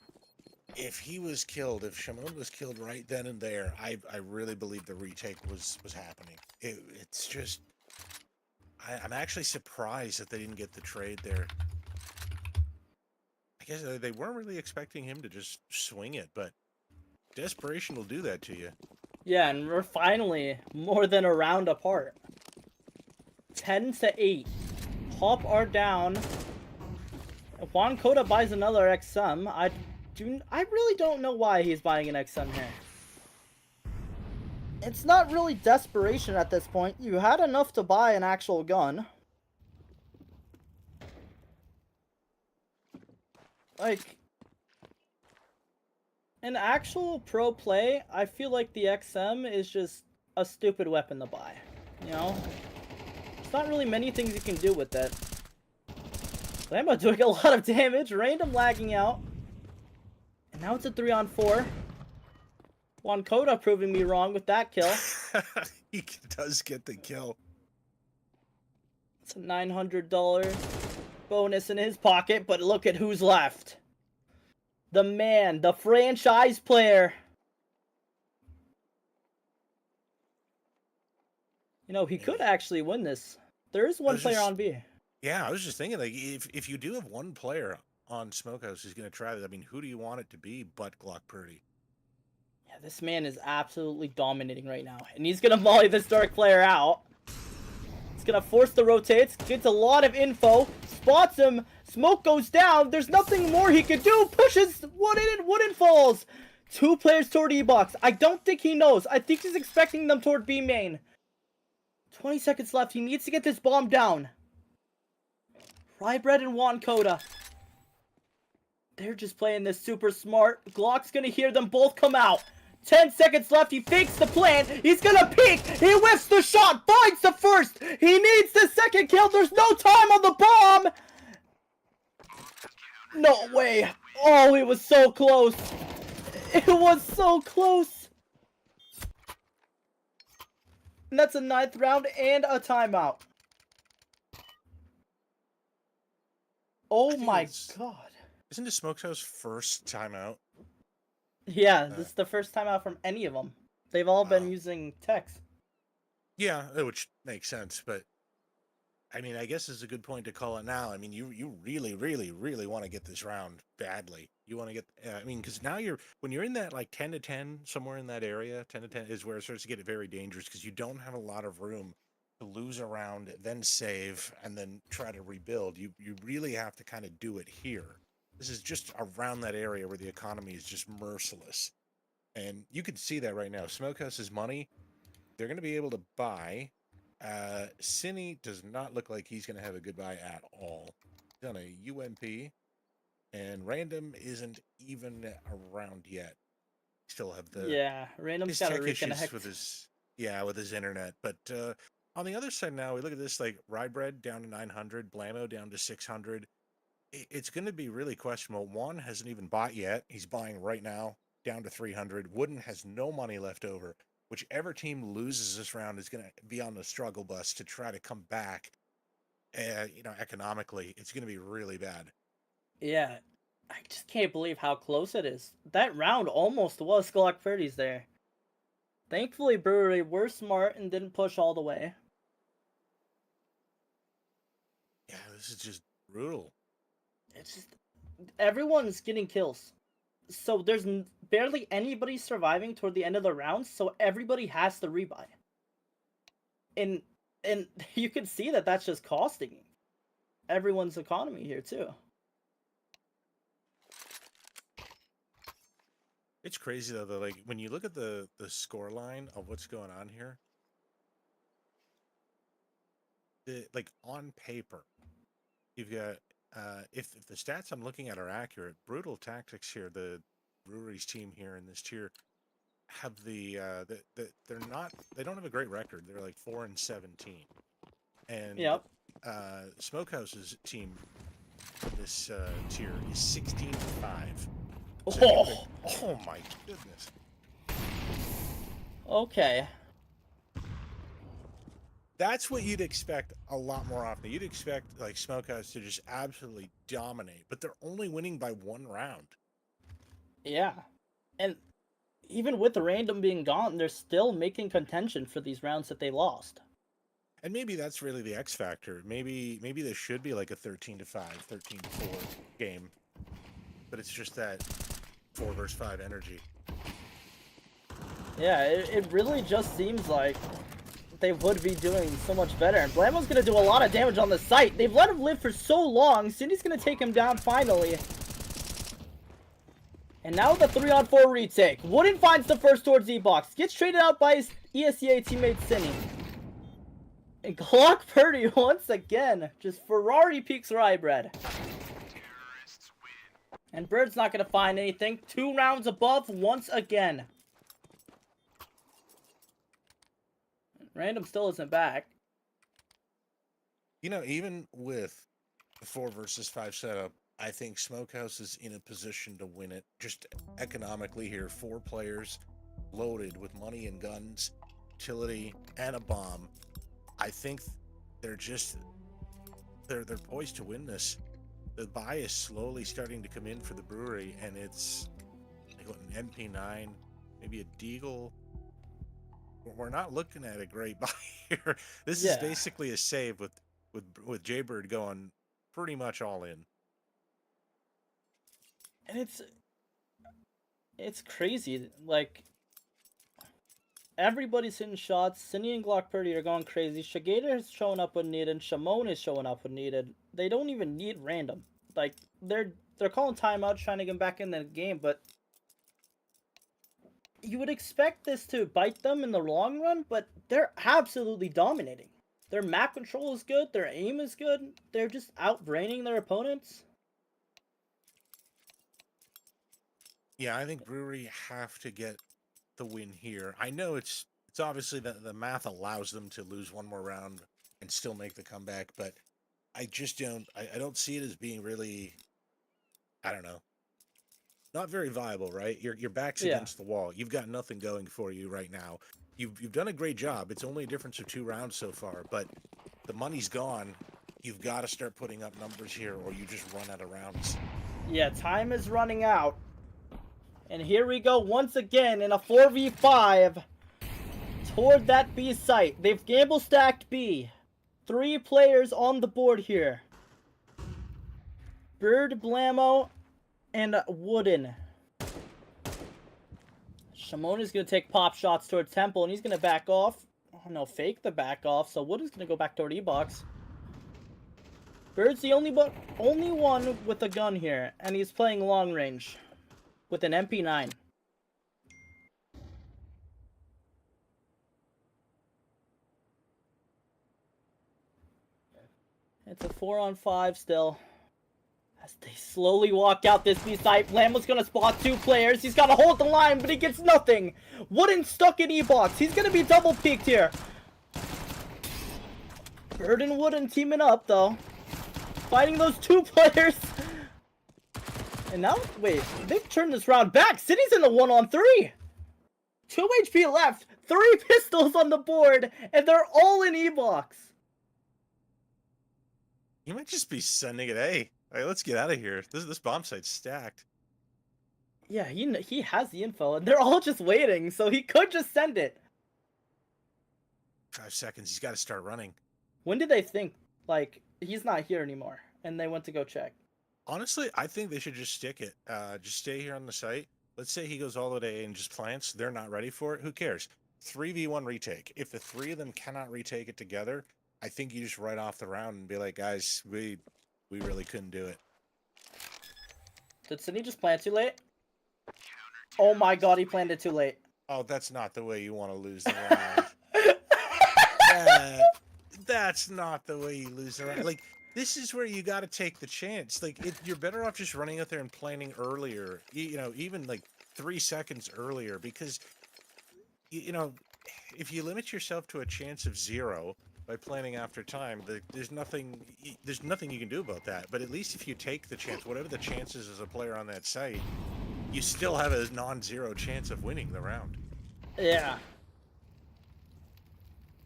If he was killed, if Shimon was killed right then and there, I really believe the retake was happening. It's just... I'm actually surprised that they didn't get the trade there. I guess they weren't really expecting him to just swing it, but desperation will do that to you. Yeah, and we're finally more than a round apart. 10-8. Top are down. Juan Cota buys another XM. I really don't know why he's buying an XM here. It's not really desperation at this point. You had enough to buy an actual gun. Like, an actual pro play, I feel like the XM is just a stupid weapon to buy. You know? There's not really many things you can do with it. Lambo doing a lot of damage. Random lagging out. And now it's a 3-on-4. Juan Cota proving me wrong with that kill. He does get the kill. It's a $900 bonus in his pocket, but look at who's left. The man, the franchise player. You know, he could actually win this. There is one player on B. Yeah, I was just thinking, like, if you do have one player on Smokehouse who's going to try that, I mean, who do you want it to be but Glock Purdy? Yeah, this man is absolutely dominating right now. And he's going to volley this Dark player out. He's going to force the rotates. Gets a lot of info. Spots him. Smoke goes down. There's nothing more he could do. Pushes. Wooden falls. 2 players toward E-box. I don't think he knows. I think he's expecting them toward B main. 20 seconds left. He needs to get this bomb down. Rybread and Juan Cota. They're just playing this super smart. Glock's gonna hear them both come out. 10 seconds left. He fakes the plan. He's gonna peek. He whiffs the shot. Finds the first. He needs the second kill. There's no time on the bomb. No way. Oh, it was so close. It was so close. And that's a 9th round and a timeout. Oh my god. Isn't this Smokehouse first timeout? Yeah, this is the first timeout from any of them. They've all been using text. Yeah, which makes sense, but I mean, I guess it's a good point to call it now. I mean, you really, really, really want to get this round badly. You want to get, I mean, because now when you're in that like 10-10, somewhere in that area, 10-10 is where it starts to get very dangerous because you don't have a lot of room to lose a round, then save, and then try to rebuild. You really have to kind of do it here. This is just around that area where the economy is just merciless. And you can see that right now. Smokehouse's money, they're going to be able to buy. Cine does not look like he's going to have a good buy at all. He's on a UMP. And Random isn't even around yet. still have Random's his got to tech issues reconnect. with his internet. But on the other side now, we look at this like Rybread down to 900, Blammo down to 600. It's going to be really questionable. Juan hasn't even bought yet. He's buying right now, down to 300. Wooden has no money left over. Whichever team loses this round is going to be on the struggle bus to try to come back. Economically, it's going to be really bad. Yeah, I just can't believe how close it is. That round almost was Glock 30s there. Thankfully, Brewery were smart and didn't push all the way. Yeah, this is just brutal. It's just everyone's getting kills. So there's barely anybody surviving toward the end of the round, so everybody has to rebuy. And you can see that that's just costing everyone's economy here too. It's crazy though, like when you look at the score line of what's going on here, like on paper, you've got if the stats I'm looking at are accurate, Brutal Tactics here, the Brewery's team here in this tier, have they don't have a great record. They're like 4-17, and Yep. Smokehouse's team in this tier is 16-5. So oh my goodness. Okay. That's what you'd expect a lot more often. You'd expect like Smokehouse to just absolutely dominate, but they're only winning by one round. Yeah. And even with the random being gone, they're still making contention for these rounds that they lost. And maybe that's really the X factor. Maybe this should be like a 13-5, 13-4 game. But it's just that 4 versus 5 energy. Yeah, it really just seems like they would be doing so much better. And Blammo's going to do a lot of damage on the site. They've let him live for so long. Cindy's going to take him down finally. And now the 3-on-4 retake. Wooden finds the first towards E-Box. Gets traded out by his ESEA teammate Cindy. And Glock Purdy once again just Ferrari peaks Rybread. And Bird's not going to find anything. 2 rounds above once again. Random still isn't back. Even with the 4 versus 5 setup, I think Smokehouse is in a position to win it. Just economically here, 4 players loaded with money and guns, utility, and a bomb. I think they're poised to win this. The buy is slowly starting to come in for the Brewery, and it's like an MP9, maybe a Deagle. We're not looking at a great buy here. This is basically a save with Jaybird going pretty much all in. And it's crazy. Like, everybody's hitting shots. Cindy and Glock Purdy are going crazy. Shagator is showing up when needed. Shimon is showing up when needed. They don't even need random. Like, they're calling timeout, trying to get back in the game, but you would expect this to bite them in the long run, but they're absolutely dominating. Their map control is good. Their aim is good. They're just outbraining their opponents. Yeah, I think Brewery have to get the win here. I know it's obviously that the math allows them to lose one more round and still make the comeback, but I just don't see it as being really, I don't know, not very viable, right? Your back's against the wall. You've got nothing going for you right now. You've done a great job. It's only a difference of 2 rounds so far, but the money's gone. You've got to start putting up numbers here, or you just run out of rounds. Yeah, time is running out. And here we go once again in a 4v5 toward that B site. They've gamble stacked B. 3 players on the board here. Bird, Blammo, and Wooden. Shimon is going to take pop shots toward Temple, and he's going to back off. Oh no, fake the back off, so Wooden's going to go back toward E-Box. Bird's the only one with a gun here, and he's playing long range with an MP9. It's a 4-on-5 still. As they slowly walk out this B site, Lambo's gonna spot 2 players. He's gotta hold the line, but he gets nothing. Wooden stuck in E-box. He's gonna be double peeked here. Bird and Wooden teaming up though. Fighting those 2 players. And now, wait, they've turned this round back. City's in the 1-on-3. 2 HP left, 3 pistols on the board, and they're all in E-box. You might just be sending it, hey, let's get out of here. This bomb site's stacked. Yeah, he has the info, and they're all just waiting, so he could just send it. 5 seconds, he's got to start running. When did they think, like, he's not here anymore, and they went to go check? Honestly, I think they should just stick it. Just stay here on the site. Let's say he goes all the way to A and just plants. They're not ready for it. Who cares? 3v1 retake. If the 3 of them cannot retake it together, I think you just write off the round and be like, guys, we really couldn't do it. Did Sydney just plant too late? Oh my god, he planted too late. Oh, that's not the way you want to lose the round. That's not the way you lose the round. Like, this is where you got to take the chance. Like, you're better off just running out there and planning earlier. You know, even like 3 seconds earlier, because you know, if you limit yourself to a chance of 0 by planning after time, there's nothing you can do about that. But at least if you take the chance, whatever the chances as a player on that site, you still have a non-zero chance of winning the round. Yeah.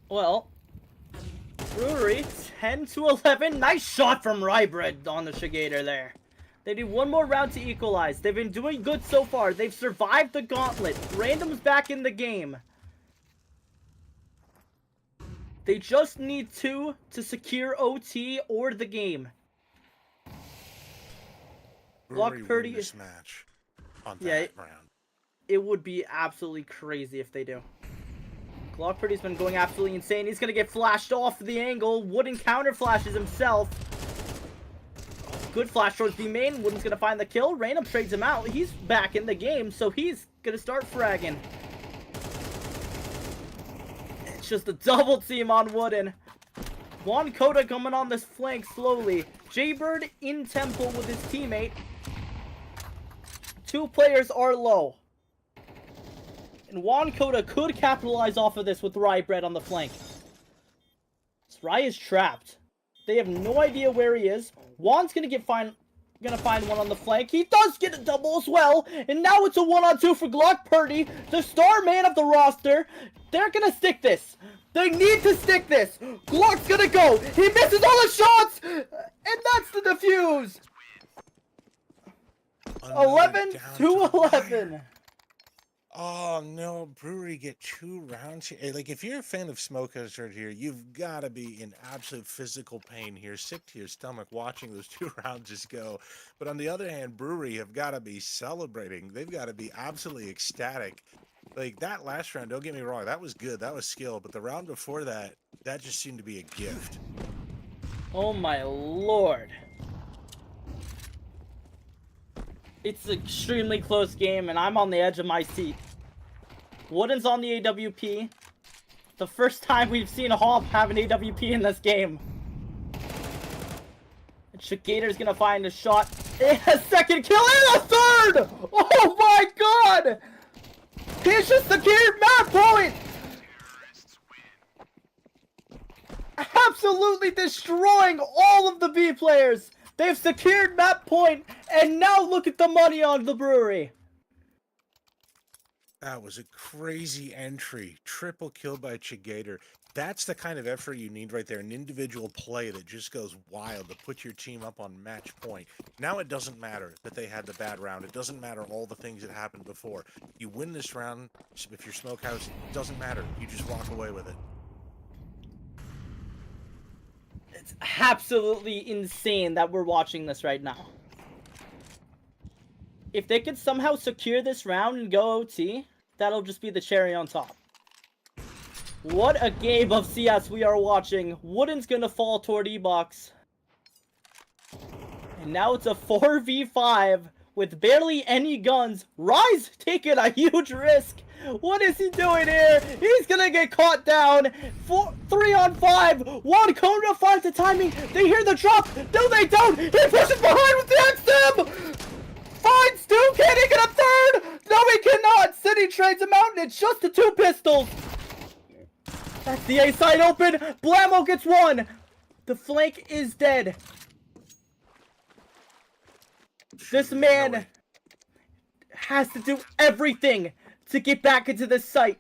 Well, Brewery 10-11. Nice shot from Rybread on the Shigator there. They need 1 more round to equalize. They've been doing good so far. They've survived the gauntlet. Random's back in the game. They just need 2 to secure OT or the game. Block Purdy this match on that round. It would be absolutely crazy if they do. Glock Purdy's been going absolutely insane. He's going to get flashed off the angle. Wooden counter flashes himself. Good flash towards B main. Wooden's going to find the kill. Random trades him out. He's back in the game, so he's going to start fragging. It's just a double team on Wooden. Juan Coda coming on this flank slowly. Jaybird in tempo with his teammate. 2 players are low. And Juan Coda could capitalize off of this with Rybread on the flank. Rye is trapped. They have no idea where he is. Juan's gonna find one on the flank. He does get a double as well. And now it's a 1-on-2 for Glock Purdy, the star man of the roster. They're gonna stick this. They need to stick this. Glock's gonna go. He misses all the shots. And that's the defuse. 11-11. Oh no, Brewery get 2 rounds here. Like, if you're a fan of Smokehouse right here, you've got to be in absolute physical pain here, sick to your stomach watching those 2 rounds just go. But on the other hand, Brewery have got to be celebrating. They've got to be absolutely ecstatic. Like, that last round, don't get me wrong, that was good, that was skill. But the round before that, that just seemed to be a gift. Oh my lord. It's an extremely close game, and I'm on the edge of my seat. Wooden's on the AWP. The first time we've seen Hop have an AWP in this game. And Shigator's gonna find a shot. And a second kill, and a third! Oh my god! He's just secured map point! Absolutely destroying all of the B players! They've secured map point, and now look at the money on the Brewery. That was a crazy entry. Triple kill by Shigator. That's the kind of effort you need right there. An individual play that just goes wild to put your team up on match point. Now it doesn't matter that they had the bad round. It doesn't matter all the things that happened before. You win this round, if you're Smokehouse, it doesn't matter. You just walk away with it. It's absolutely insane that we're watching this right now. If they could somehow secure this round and go OT, that'll just be the cherry on top. What a game of CS we are watching. Wooden's gonna fall toward E-box. And now it's a 4v5 with barely any guns. Rise taking a huge risk What is he doing here? He's gonna get caught down. 3 on 5. One Kona finds the timing. They hear the drop. No, they don't. He pushes behind with the X-Stab. Finds 2. Can he get a third? No, he cannot. City trades him out, and it's just the 2 pistols. That's the A side open. Blammo gets 1. The flank is dead. This man has to do everything to get back into this site.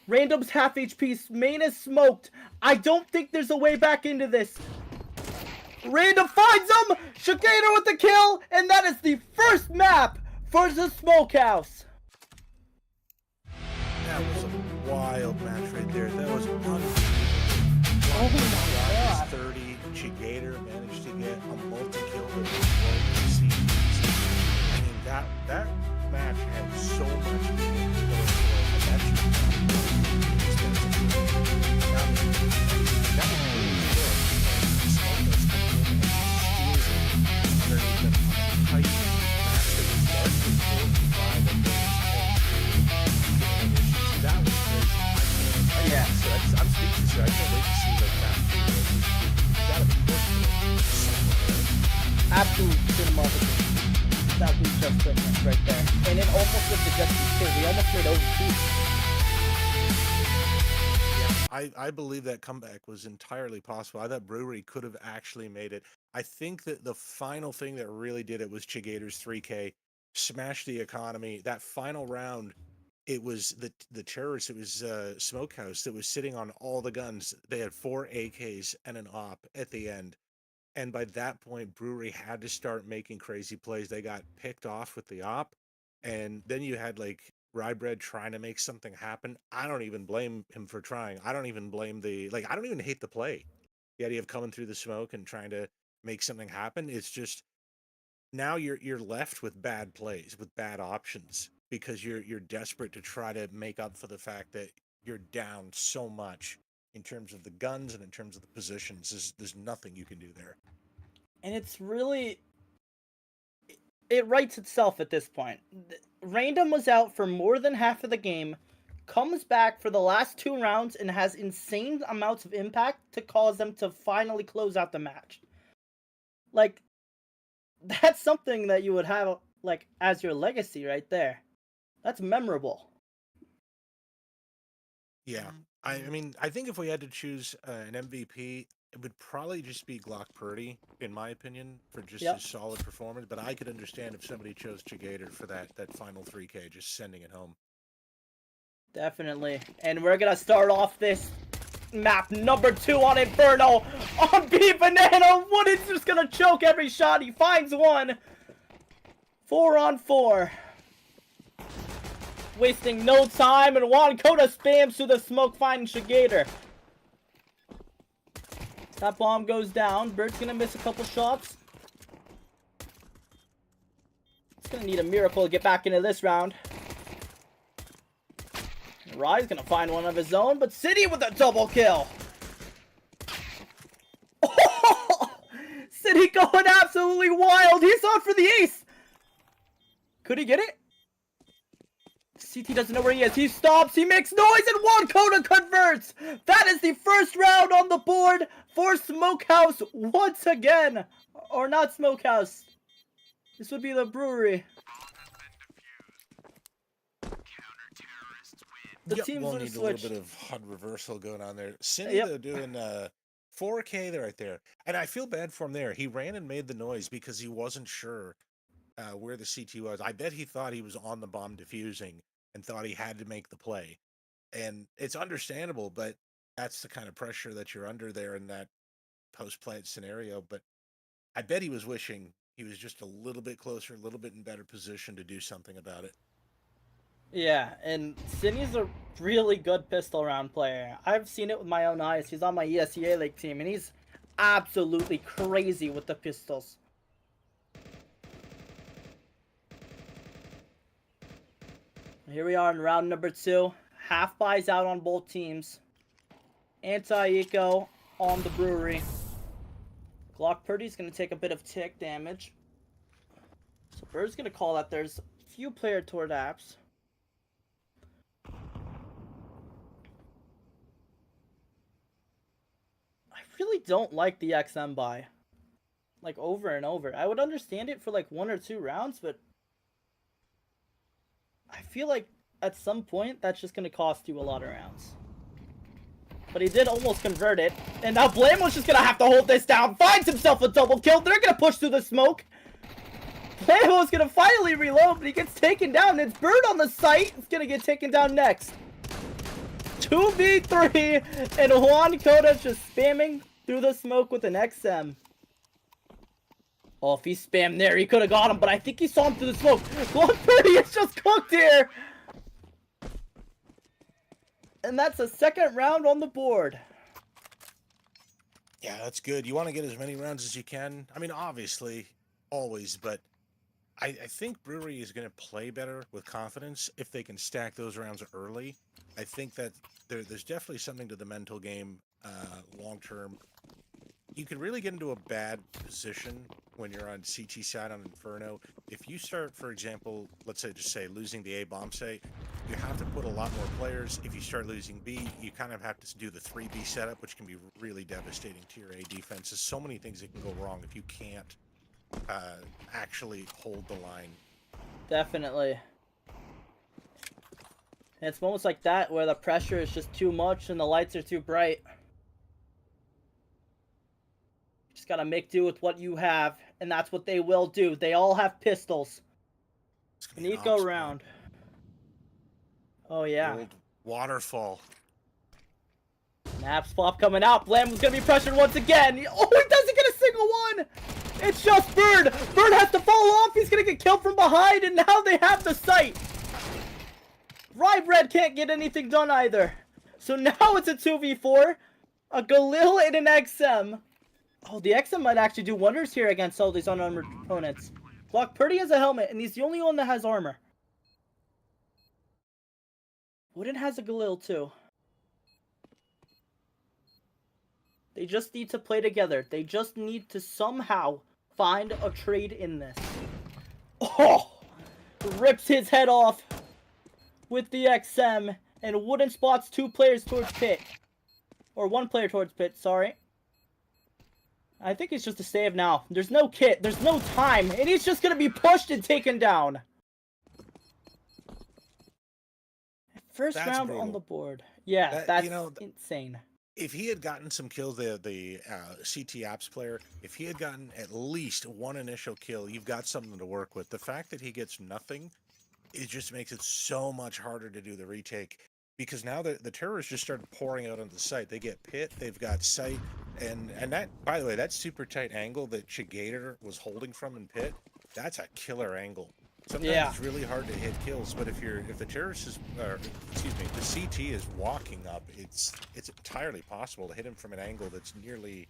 Random's half HP. Main is smoked. I don't think there's a way back into this. Random finds him. Shigator with the kill. And that is the first map for the Smokehouse. That was a wild match right there. That was unbelievable. Oh my god. 30. Shigator managed to get a multi-kill. That match had so much meaning going for it. That should Yeah. I'm speechless here. I can't wait to see like that. Gotta be Absolute cinematography. That was just goodness right there. And it almost was the Justice too. We almost made over 2. I believe that comeback was entirely possible. I thought Brewery could have actually made it. I think that the final thing that really did it was Chigator's 3K, smashed the economy. That final round, it was the terrorists, it was Smokehouse that was sitting on all the guns. They had 4 AKs and an op at the end. And by that point, Brewery had to start making crazy plays. They got picked off with the op. And then you had like Rybread trying to make something happen. I don't even blame him for trying. I don't even blame I don't even hate the play. The idea of coming through the smoke and trying to make something happen. It's just now you're left with bad plays, with bad options, because you're desperate to try to make up for the fact that you're down so much in terms of the guns and in terms of the positions. There's nothing you can do there. And it's really... It writes itself at this point. Random was out for more than half of the game, comes back for the last 2 rounds, and has insane amounts of impact to cause them to finally close out the match. Like, that's something that you would have, like, as your legacy right there. That's memorable. Yeah. I mean, I think if we had to choose an MVP, it would probably just be Glock Purdy, in my opinion, for just his solid performance. But I could understand if somebody chose Chigator for that final 3K, just sending it home. Definitely. And we're going to start off this map number 2 on Inferno on B Banana. Wooden's just going to choke every shot. He finds one. 4 on 4. Wasting no time, and Juan Coda spams through the smoke, finding Shigator. That bomb goes down. Bird's gonna miss a couple shots. He's gonna need a miracle to get back into this round. Rye's gonna find one of his own, but City with a double kill. City going absolutely wild. He's on for the ace. Could he get it? CT doesn't know where he is. He stops. He makes noise, and Juan Coda converts. That is the first round on the board for Smokehouse once again. Or not Smokehouse. This would be the Brewery. The teams we'll would need have a switched. little bit of HUD reversal going on there. Cindy, they're doing 4K there right there. And I feel bad for him there. He ran and made the noise because he wasn't sure where the CT was. I bet he thought he was on the bomb defusing and thought he had to make the play. And it's understandable, but that's the kind of pressure that you're under there in that post-plant scenario. But I bet he was wishing he was just a little bit closer, a little bit in better position to do something about it. Yeah, and Cindy's a really good pistol round player. I've seen it with my own eyes. He's on my ESEA League team, and he's absolutely crazy with the pistols. Here we are in round number 2. Half buys out on both teams. Anti-eco on the Brewery. Glock Purdy's going to take a bit of tick damage. So Bird's going to call that there's a few player toward apps. really don't like the XM buy. Like, over and over. I would understand it for, like, 1 or 2 rounds, but I feel like at some point, that's just going to cost you a lot of rounds. But he did almost convert it. And now Blamo's just going to have to hold this down. Finds himself a double kill. They're going to push through the smoke. Blamo's going to finally reload, but he gets taken down. It's Bird on the site. It's going to get taken down next. 2v3. And Juan Coda's just spamming through the smoke with an XM. Oh, if he spammed there, he could have got him, but I think he saw him through the smoke. Block 30 is just cooked here. And that's a second round on the board. Yeah, that's good. You want to get as many rounds as you can. I mean, obviously, always, but I think Brewery is going to play better with confidence if they can stack those rounds early. I think that there's definitely something to the mental game long term. You can really get into a bad position when you're on CT side on Inferno. If you start, for example, let's say, just say, losing the A bomb site, you have to put a lot more players. If you start losing B, you kind of have to do the 3B setup, which can be really devastating to your A defense. There's so many things that can go wrong if you can't actually hold the line. Definitely. And it's moments like that where the pressure is just too much and the lights are too bright. Just gotta make do with what you have, and that's what they will do. They all have pistols. Nico round. Oh yeah. Old waterfall. Naps flop coming out. Blam was gonna be pressured once again. Oh, he doesn't get a single one. It's just Bird. Bird has to fall off. He's gonna get killed from behind, and now they have the sight. Rybread can't get anything done either. So now it's a 2v4. A Galil and an XM. Oh, the XM might actually do wonders here against all these unarmored opponents. Block Purdy has a helmet, and he's the only one that has armor. Wooden has a Galil too. They just need to play together. They just need to somehow find a trade in this. Oh! Rips his head off with the XM, and Wooden spots 2 players towards pit. Or 1 player towards pit, sorry. I think it's just a save now. There's no kit. There's no time. And he's just going to be pushed and taken down. First round brutal on the board. Yeah, that's insane. If he had gotten some kills, the CT Apps player, if he had gotten at least 1 initial kill, you've got something to work with. The fact that he gets nothing, it just makes it so much harder to do the retake. Because now the terrorists just started pouring out on the site. They get pit, they've got sight, and that, by the way, that super tight angle that Chigator was holding from in pit, that's a killer angle. Sometimes it's really hard to hit kills, but if the terrorist is, or excuse me, the CT is walking up, it's entirely possible to hit him from an angle that's nearly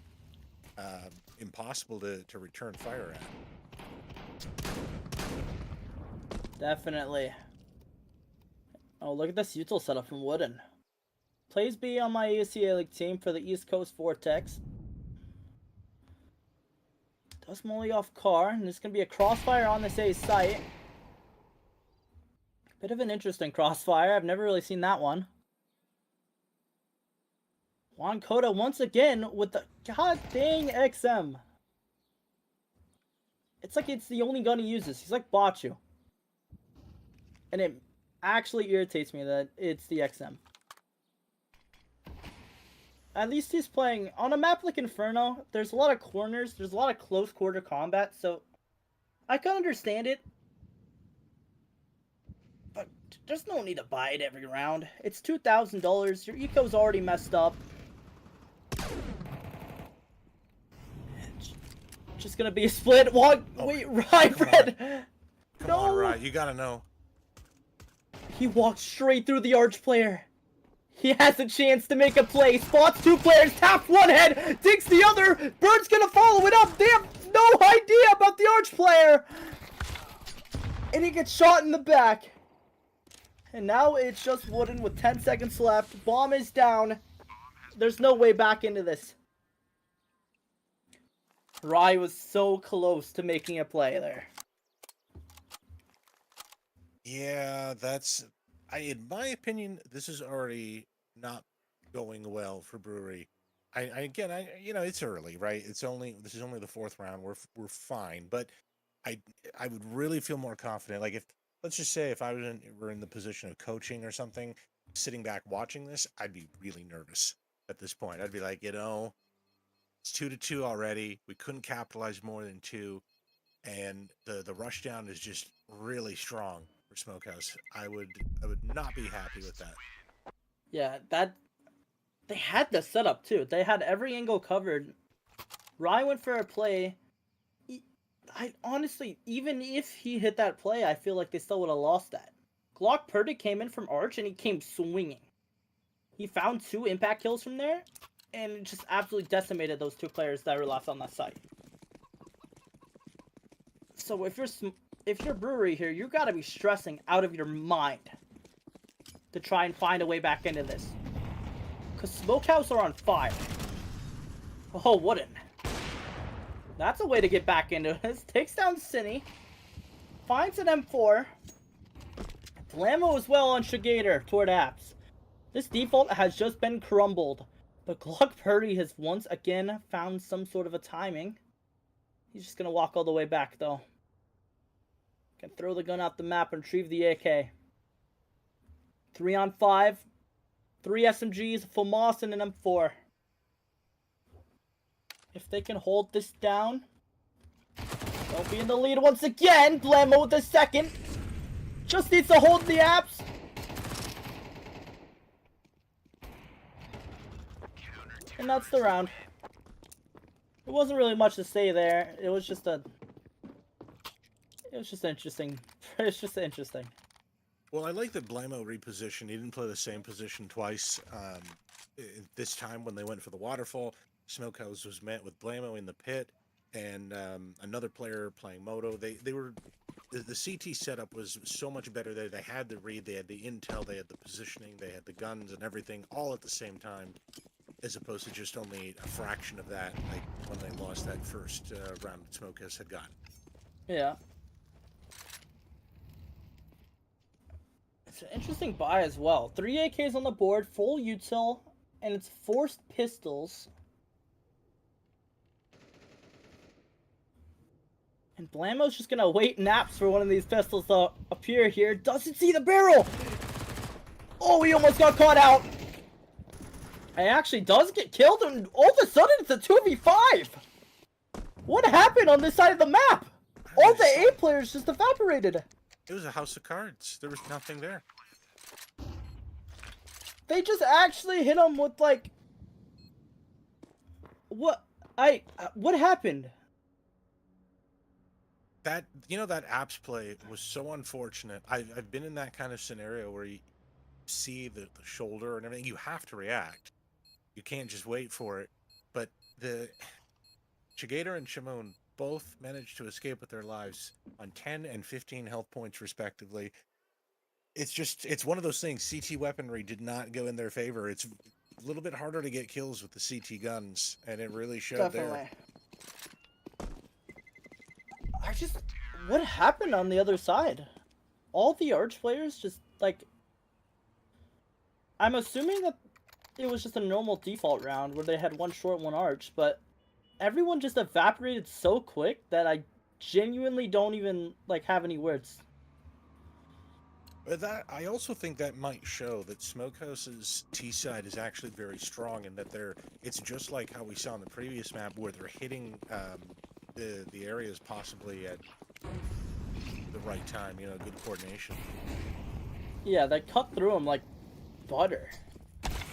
impossible to return fire at. Definitely. Oh, look at this util setup from Wooden. Plays B on my ECA League team for the East Coast Vortex. Does molly off car, and there's going to be a crossfire on this A site. Bit of an interesting crossfire. I've never really seen that one. Juan Coda once again with the god dang XM. It's like it's the only gun he uses. He's like Bachu. And it actually irritates me that it's the XM. At least he's playing on a map like Inferno. There's a lot of corners. There's a lot of close quarter combat. So I can understand it. But there's no need to buy it every round. It's $2,000. Your eco's already messed up. Just gonna be a split. Wait, Rybread. Come on, Rye. You gotta know. He walks straight through the arch player. He has a chance to make a play. Spots 2 players, taps 1 head, digs the other. Bird's gonna follow it up. They have no idea about the arch player. And he gets shot in the back. And now it's just Wooden with 10 seconds left. Bomb is down. There's no way back into this. Rye was so close to making a play there. Yeah, in my opinion, this is already not going well for Brewery. again, you know, it's early, right? This is only the fourth round. We're fine, but I I would really feel more confident. Like if let's just say if were in the position of coaching or something, sitting back watching this, I'd be really nervous at this point. I'd be like, you know, it's 2-2 already. We couldn't capitalize more than two, and the rush down is just really strong for Smokehouse. I would not be happy with that. Yeah, they had the setup too. They had every angle covered. Ryan went for a play. I honestly, even if he hit that play, I feel like they still would have lost that. Glock Purdy came in from Arch and he came swinging. He found 2 impact kills from there, and it just absolutely decimated those 2 players that were left on that site. So if you're Brewery here, you gotta be stressing out of your mind to try and find a way back into this. Because Smokehouse are on fire. Oh, wouldn't. That's a way to get back into this. Takes down Cine. Finds an M4. Blammo as well on Shigator toward Apps. This default has just been crumbled. But Glock Purdy has once again found some sort of a timing. He's just going to walk all the way back though. Can throw the gun out the map and retrieve the AK. 3 on 5. 3 SMGs, a FAMAS, and an M4. If they can hold this down, they'll be in the lead once again. Blammo with the second. Just needs to hold the Apps. And that's the round. There wasn't really much to say there. It was just interesting. It's just interesting. Well, I like that Blammo repositioned. He didn't play the same position twice. This time when they went for the waterfall, Smokehouse was met with Blammo in the pit, and another player playing Moto. They were the CT setup was so much better there. They had the read, they had the intel, they had the positioning, they had the guns and everything all at the same time, as opposed to just only a fraction of that, like when they lost that first round that Smokehouse had gotten. Yeah. It's an interesting buy as well. 3 AKs on the board, full util, and it's forced pistols. And Blammo's just gonna wait naps for one of these pistols to appear here. Doesn't see the barrel! Oh, he almost got caught out! He actually does get killed, and all of a sudden it's a 2v5! What happened on this side of the map? All the A players just evaporated. It was a house of cards. There was nothing there. They just actually hit him with like... What happened? That, you know, that Apps play was so unfortunate. I've been in that kind of scenario where you see the shoulder and everything. You have to react. You can't just wait for it. But the Shigator and Shimon both managed to escape with their lives on 10 and 15 health points respectively. It's one of those things. CT weaponry did not go in their favor. It's a little bit harder to get kills with the CT guns, and it really showed. Definitely. There. What happened on the other side? All the Arch players just, like... I'm assuming that it was just a normal default round where they had one short, one Arch, but everyone just evaporated so quick that I genuinely don't even, like, have any words. But I also think that might show that Smokehouse's T side is actually very strong, and that it's just like how we saw in the previous map where they're hitting the areas possibly at the right time, you know, good coordination. Yeah, they cut through them like butter.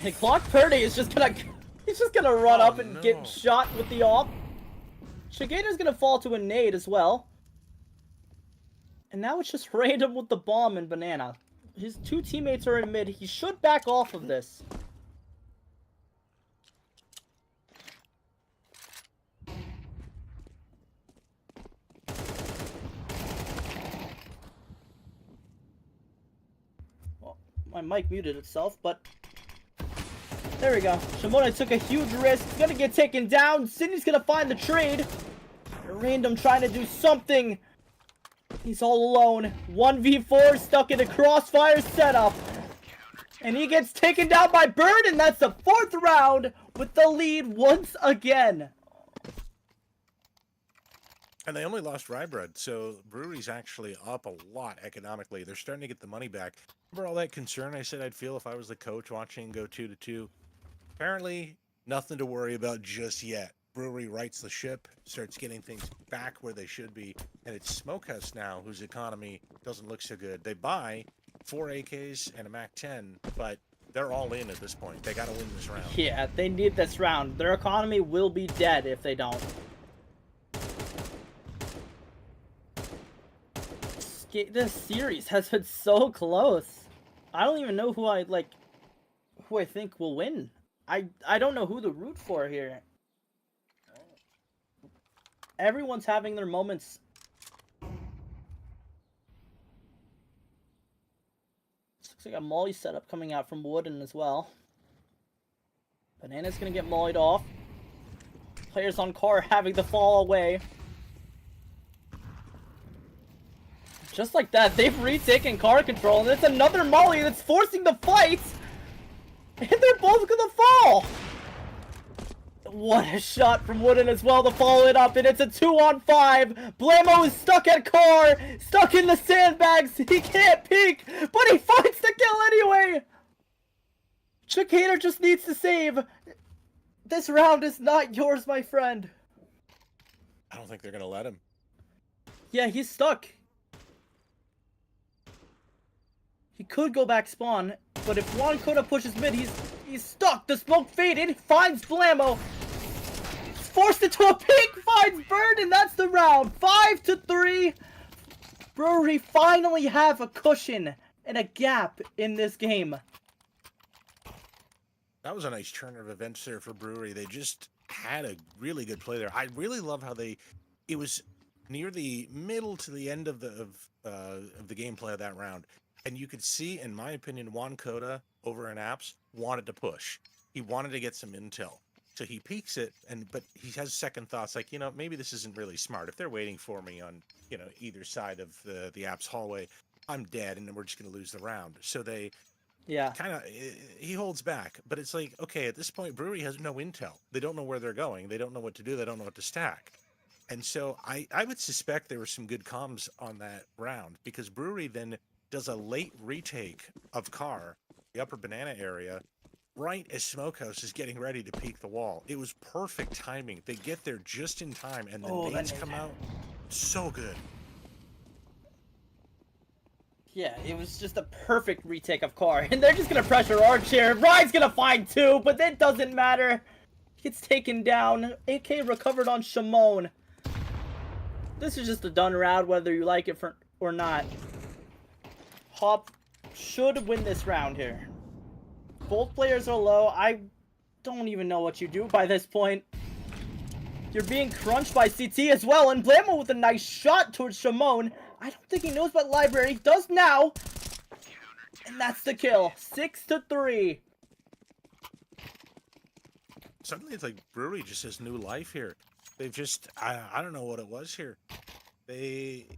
And Glock Purdy is just gonna run up and get shot with the AWP. Shigator's gonna fall to a nade as well. And now it's just random with the bomb and Banana. His 2 teammates are in mid. He should back off of this. Well, my mic muted itself, but... There we go. Shimona took a huge risk. He's gonna get taken down. Sydney's gonna find the trade. Random trying to do something. He's all alone. 1v4 stuck in a crossfire setup. And he gets taken down by Bird, and that's the 4th round. with the lead once again. And they only lost Rybread, so Brewery's actually up a lot economically. They're starting to get the money back. Remember all that concern I said I'd feel if I was the coach watching go 2-2? Apparently, nothing to worry about just yet. Brewery rights the ship, starts getting things back where they should be, and it's Smokehouse now, whose economy doesn't look so good. They buy 4 AKs and a MAC-10, but they're all in at this point. They got to win this round. Yeah, they need this round. Their economy will be dead if they don't. This series has been so close. I don't even know who I think will win. I don't know who to root for here. Everyone's having their moments. Looks like a molly setup coming out from Wooden as well. Banana's gonna get mollied off. Players on car having to fall away. Just like that, they've retaken car control, and it's another molly that's forcing the fight! And they're both gonna fall! What a shot from Wooden as well to follow it up, and it's a 2-on-5! Blamo is stuck at car, stuck in the sandbags, he can't peek, but he fights the kill anyway! Chicaner just needs to save. This round is not yours, my friend. I don't think they're gonna let him. Yeah, he's stuck. He could go back spawn, but if Juan Coda pushes mid, he's stuck. The smoke faded, finds Blamo. Forced into a pick, finds Bird, and that's the round. 5-3. Brewery finally have a cushion and a gap in this game. That was a nice turn of events there for Brewery. They just had a really good play there. I really love how it was near the middle to the end of the gameplay of that round. And you could see, in my opinion, Juan Coda over in Apps wanted to push. He wanted to get some intel. So he peeks it, but he has second thoughts like, maybe this isn't really smart. If they're waiting for me on, either side of the Apps hallway, I'm dead, and then we're just going to lose the round. So he holds back. But it's like, okay, at this point, Brewery has no intel. They don't know where they're going. They don't know what to do. They don't know what to stack. And so I would suspect there were some good comms on that round, because Brewery then does a late retake of car, the upper banana area, right as Smokehouse is getting ready to peek the wall. It was perfect timing. They get there just in time, and the nades come out so good. Yeah, it was just a perfect retake of car, and they're just gonna pressure Arch here. Ryan's gonna find two, but that doesn't matter. He gets taken down. AK recovered on Shimon. This is just a done round, whether you like it or not. Hop should win this round here. Both players are low. I don't even know what you do by this point. You're being crunched by CT as well, and Blamo with a nice shot towards Shimon. I don't think he knows about library. He does now. And that's the kill. 6-3. Suddenly it's like Brewery just has new life here. They've just, I don't know what it was here. They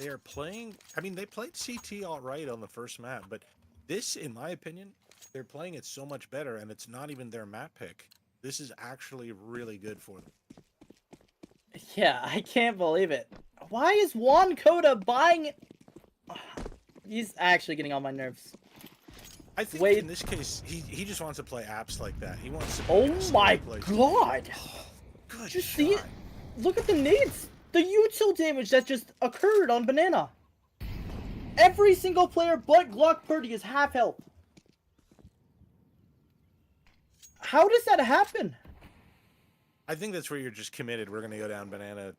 are playing, they played CT all right on the first map, but this, in my opinion, they're playing it so much better, and it's not even their map pick. This is actually really good for them. Yeah, I can't believe it. Why is Juan Coda buying... He's actually getting on my nerves. I think in this case, he just wants to play apps like that. He wants to Oh my god! Oh, good Did you shot. see it? Look at the nades! The util damage that just occurred on Banana. Every single player but Glock Purdy is half health. How does that happen? I think that's where you're just committed. We're going to go down Banana,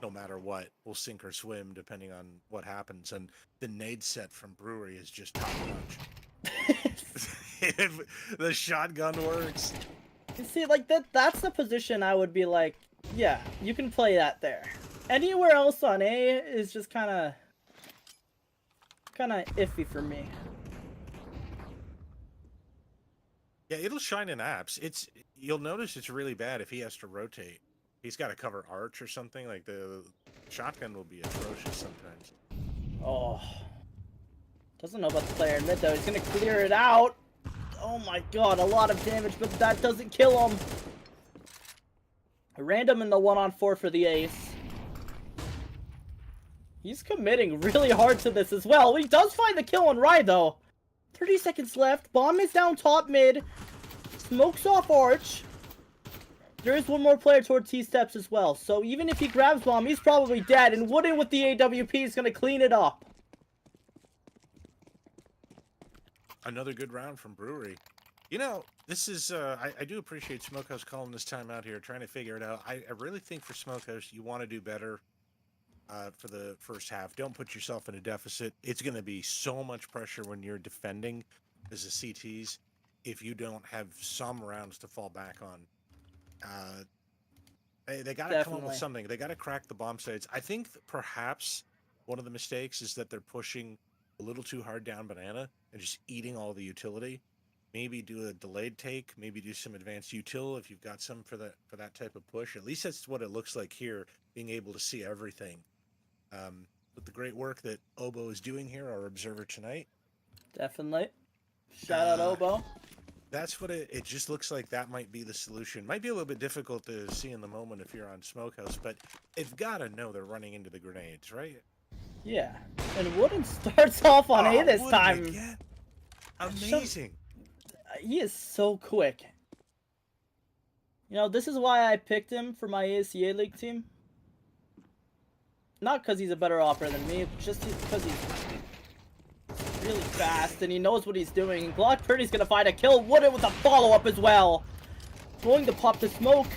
no matter what. We'll sink or swim depending on what happens. And the nade set from Brewery is just top notch. The shotgun works. You see, that's the position I would be like, yeah, you can play that there. Anywhere else on A is just kind of iffy for me. Yeah, it'll shine in apps. You'll notice it's really bad if he has to rotate. He's got to cover arch or something. Like the shotgun will be atrocious sometimes. Oh, doesn't know about the player in mid though. He's gonna clear it out. Oh my god, a lot of damage, but that doesn't kill him. Random in the 1-on-4 for the ace. He's committing really hard to this as well. He does find the kill on Rye, though. 30 seconds left. Bomb is down top mid. Smokes off Arch. There is one more player towards T-steps as well. So even if he grabs Bomb, he's probably dead. And Wooden with the AWP is going to clean it up. Another good round from Brewery. You know, this is, I do appreciate Smokehouse calling this time out here, trying to figure it out. I really think for Smokehouse, you want to do better for the first half. Don't put yourself in a deficit. It's going to be so much pressure when you're defending as a CTs if you don't have some rounds to fall back on. They got to come up with something. They got to crack the bomb sites. I think perhaps one of the mistakes is that they're pushing a little too hard down banana and just eating all the utility. Maybe do a delayed take, maybe do some advanced util if you've got some for that type of push. At least that's what it looks like here, being able to see everything. With the great work that Obo is doing here, our observer tonight. Definitely. Shout out Obo. That's what it just looks like. That might be the solution. Might be a little bit difficult to see in the moment if you're on Smokehouse, but they've got to know they're running into the grenades, right? Yeah. And Wooden starts off on A this time. Again. Amazing. He is so quick. You know, this is why I picked him for my ASEA League team. Not because he's a better operator than me, just because he's really fast and he knows what he's doing. And Glock Purdy's gonna find a kill. Wooden with a follow-up as well. Going to pop the smoke.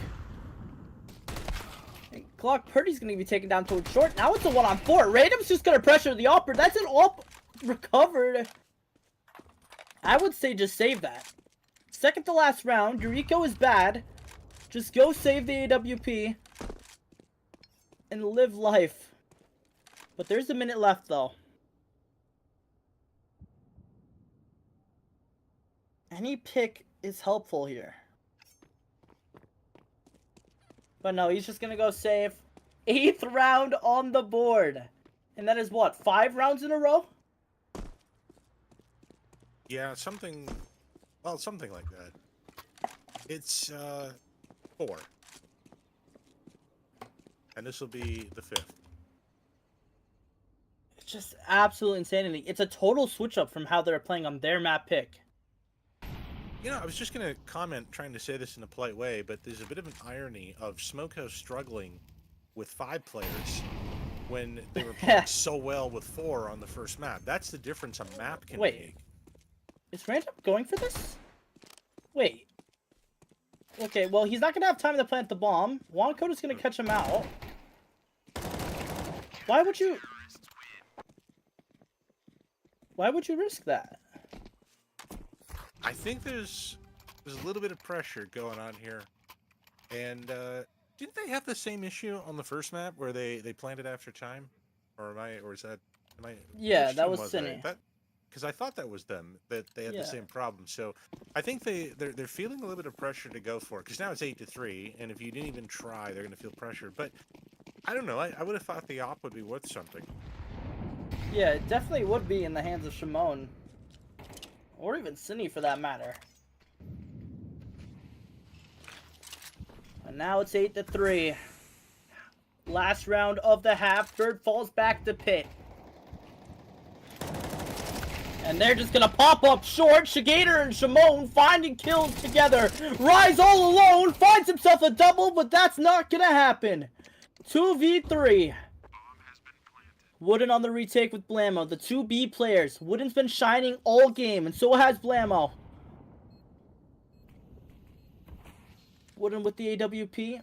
And Glock Purdy's gonna be taken down towards short. Now it's a 1-on-4. Random's just gonna pressure the operator. That's an op recovered. I would say just save that. Second to last round. Yuriko is bad. Just go save the AWP. And live life. But there's a minute left, though. Any pick is helpful here. But no, he's just gonna go save. 8th round on the board. And that is what, 5 rounds in a row? Yeah, something like that. It's 4. And this will be the 5th. It's just absolute insanity. It's a total switch up from how they're playing on their map pick. You know, I was just going to comment, trying to say this in a polite way, but there's a bit of an irony of Smokehouse struggling with 5 players when they were playing so well with 4 on the first map. That's the difference a map can make. Is Random going for this? Wait. Okay, well, he's not going to have time to plant the bomb. Wankoda's going to catch him out. Why would you risk that? I think there's a little bit of pressure going on here. And didn't they have the same issue on the first map where they planted after time? Yeah, that was Cine. Because I thought that was them, that they had the same problem. So I think they're feeling a little bit of pressure to go for it. Because now it's 8-3, and if you didn't even try, they're going to feel pressure. But I don't know. I would have thought the op would be worth something. Yeah, it definitely would be in the hands of Shimon. Or even Cine for that matter. And now it's 8-3. Last round of the half. Bird falls back to pit. And they're just gonna pop up short. Shigator and Shimon finding kills together. Rise all alone. Finds himself a double, but that's not gonna happen. 2v3. Wooden on the retake with Blammo. The 2B players. Wooden's been shining all game, and so has Blammo. Wooden with the AWP.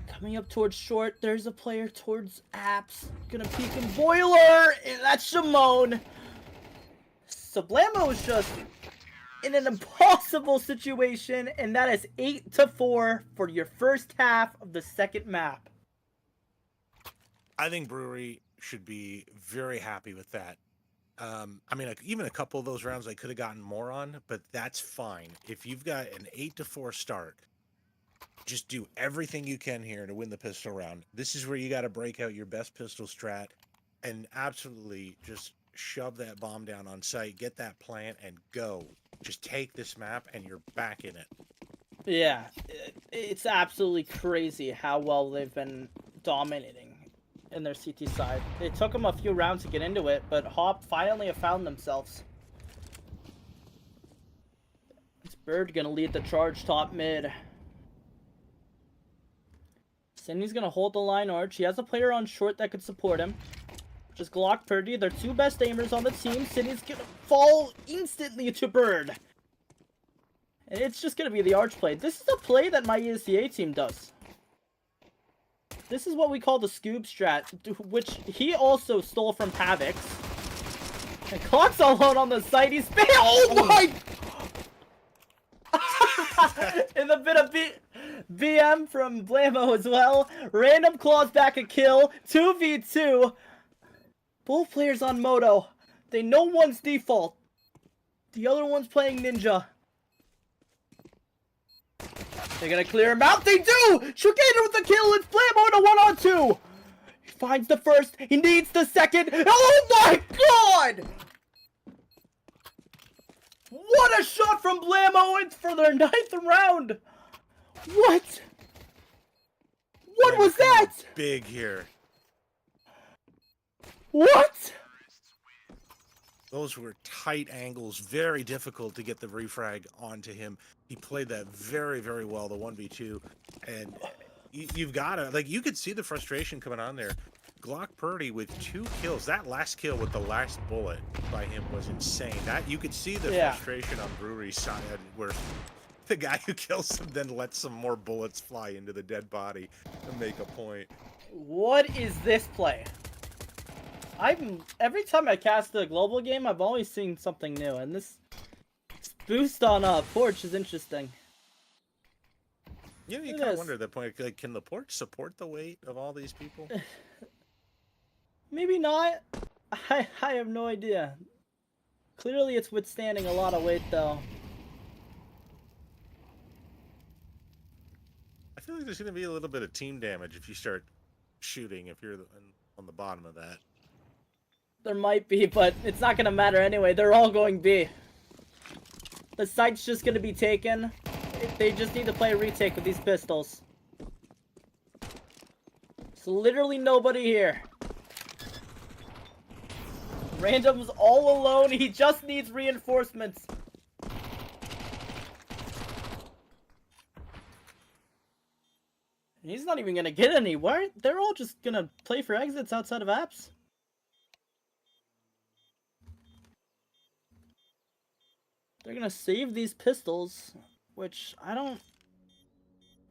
Coming up towards short. There's a player towards apps. Gonna peek him. Boiler! And that's Shimon. So Blammo is just in an impossible situation, and that is 8-4 for your first half of the second map. I think Brewery should be very happy with that. I mean, like, even a couple of those rounds they could have gotten more on, but that's fine. If you've got an 8-4 start, just do everything you can here to win the pistol round. This is where you got to break out your best pistol strat and absolutely just shove that bomb down on site, get that plant, and go. Just take this map, and you're back in it. Yeah, it's absolutely crazy how well they've been dominating in their CT side. It took them a few rounds to get into it, but Hop finally have found themselves. It's Bird gonna lead the charge top mid. Cindy's gonna hold the line arch. He has a player on short that could support him. Just Glock Purdy, they're two best aimers on the team. Cindy's gonna fall instantly to Bird. And it's just gonna be the arch play. This is a play that my ESCA team does. This is what we call the Scoob strat, which he also stole from Havix. And Clock's alone on the site. He's oh my! And a bit of BM from Blammo as well. Random claws back a kill. 2v2. Both players on Moto. They know one's default. The other one's playing Ninja. They're gonna clear him out. They do! Shukator with the kill. It's Blammo in a 1-on-2. He finds the first. He needs the second. Oh my god! What a shot from Blammo! It's for their 9th round. What? What was that? Big here. What? Those were tight angles, very difficult to get the refrag onto him. He played that very, very well, the 1v2. And you've got to, like, you could see the frustration coming on there. Glock Purdy with 2 kills. That last kill with the last bullet by him was insane. That you could see the frustration on Brewery's side, where the guy who kills him then lets some more bullets fly into the dead body to make a point. What is this play? Every time I cast a global game, I've always seen something new, and this boost on Porch is interesting. Yeah, you kind of wonder at that point, like, can the Porch support the weight of all these people? Maybe not. I have no idea. Clearly it's withstanding a lot of weight, though. I feel like there's going to be a little bit of team damage if you start shooting, if you're on the bottom of that. There might be, but it's not going to matter anyway. They're all going B. The site's just going to be taken. They just need to play a retake with these pistols. So literally nobody here. Random's all alone. He just needs reinforcements. He's not even going to get anywhere. They're all just going to play for exits outside of apps. They're going to save these pistols, which I don't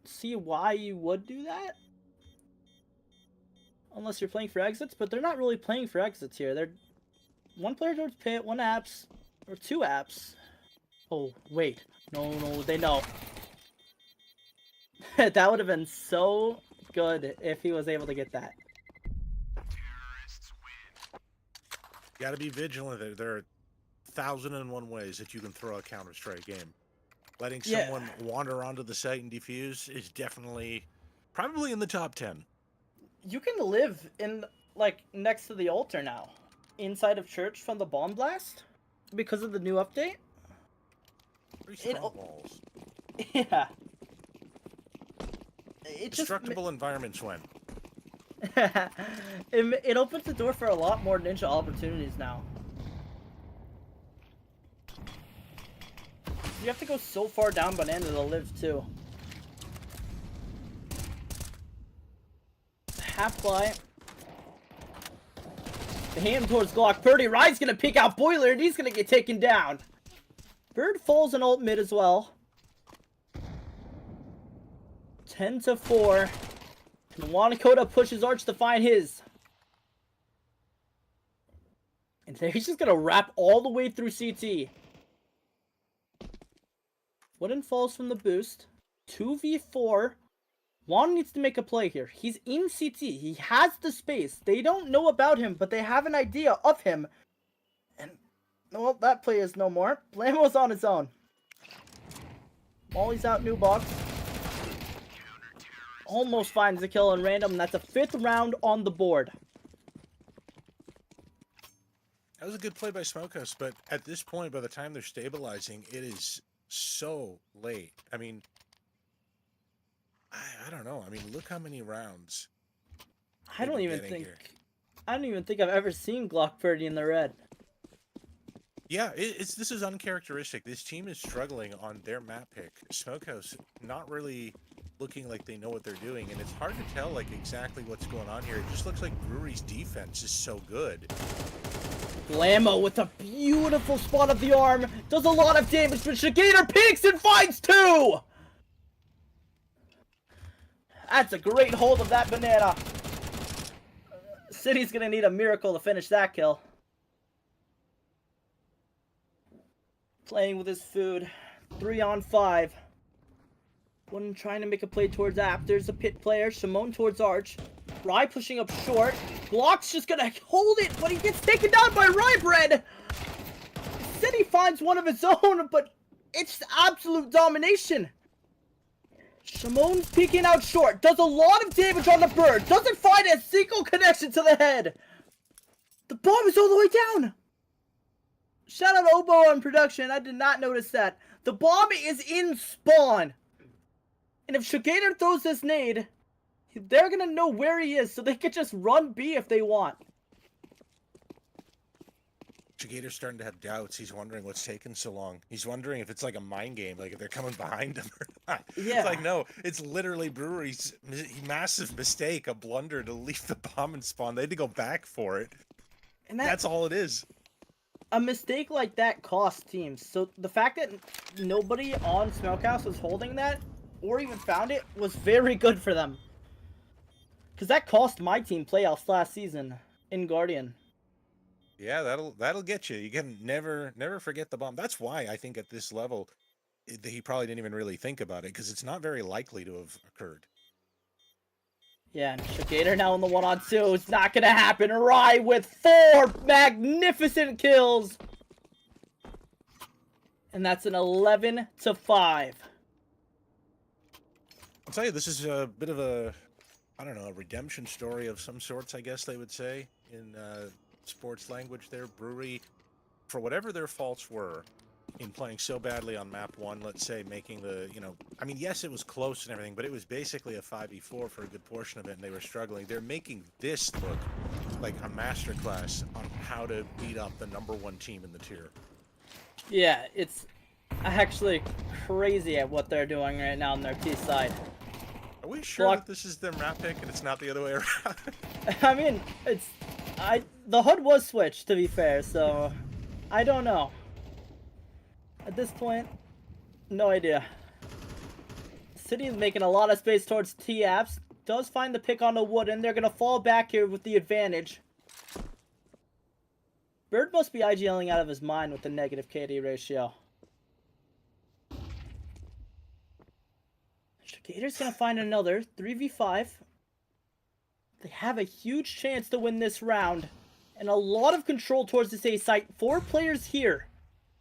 see why you would do that. Unless you're playing for exits, but they're not really playing for exits here. They're one player towards pit, 1 apps, or 2 apps. Oh, wait. No, they know. That would have been so good if he was able to get that. You gotta be vigilant. There are 1,001 ways that you can throw a Counter-Strike game. Letting someone wander onto the site and defuse is definitely, probably in the top 10. You can live in, like, next to the altar now. Inside of church from the bomb blast. Because of the new update. Pretty strong balls. Yeah. Destructible environments when. It opens the door for a lot more ninja opportunities now. You have to go so far down banana to live too. Half fly. Hand towards Glock. Purdy. Rye's gonna pick out Boiler and he's gonna get taken down. Bird falls in ult mid as well. 10-4. And Wanakota pushes Arch to find his. And then he's just gonna wrap all the way through CT. Wooden falls from the boost. 2v4. Juan needs to make a play here. He's in CT. He has the space. They don't know about him, but they have an idea of him. And, well, that play is no more. Blammo's on his own. Molly's out, new box. Almost finds the kill on Random, and that's a 5th round on the board. That was a good play by Smokehouse, but at this point, by the time they're stabilizing, it is so late. I mean, I don't know. I mean, look how many rounds I don't even think I've ever seen Glock Birdie in the red. Yeah, this is uncharacteristic. This team is struggling on their map pick. Smokehouse not really looking like they know what they're doing, and it's hard to tell like exactly what's going on here. It just looks like Brewery's defense is so good. Lambo with a beautiful spot of the arm does a lot of damage, but Shigator peeks and finds 2. That's a great hold of that banana. City's gonna need a miracle to finish that kill. Playing with his food. 3 on 5. One trying to make a play towards App. There's a pit player. Shimon towards Arch. Rye pushing up short. Glock's just gonna hold it, but he gets taken down by Rybread. City finds one of his own, but it's absolute domination. Shimon's peeking out short. Does a lot of damage on the bird. Doesn't find a single connection to the head. The bomb is all the way down. Shout out Obo on production. I did not notice that. The bomb is in spawn. And if Shigator throws this nade, they're going to know where he is, so they could just run B if they want. Shigator's starting to have doubts. He's wondering what's taking so long. He's wondering if it's like a mind game, like if they're coming behind him or not. Yeah. It's like, no, it's literally Brewery's massive mistake, a blunder to leave the bomb in spawn. They had to go back for it. And that's all it is. A mistake like that costs teams. So the fact that nobody on Smokehouse was holding that or even found it was very good for them. Because that cost my team playoffs last season in Guardian. Yeah, that'll get you. You can never forget the bomb. That's why I think at this level he probably didn't even really think about it, because it's not very likely to have occurred. Yeah, and Shigator now in the 1-on-2. It's not gonna happen. Rye with 4 magnificent kills. And that's an 11-5. I'll tell you, this is a bit of a, I don't know, a redemption story of some sorts, I guess they would say, in sports language there. Brewery, for whatever their faults were in playing so badly on map 1, let's say, making the, I mean, yes, it was close and everything, but it was basically a 5v4 for a good portion of it, and they were struggling. They're making this look like a masterclass on how to beat up the #1 team in the tier. Yeah, it's actually crazy at what they're doing right now on their T side. Are we sure that this is their map pick and it's not the other way around? I mean, the HUD was switched, to be fair, so I don't know. At this point, no idea. City is making a lot of space towards T-Apps. Does find the pick on the wood, and they're going to fall back here with the advantage. Bird must be IGLing out of his mind with the negative KD ratio. Shigator's going to find another 3v5. They have a huge chance to win this round. And a lot of control towards this A site. 4 players here.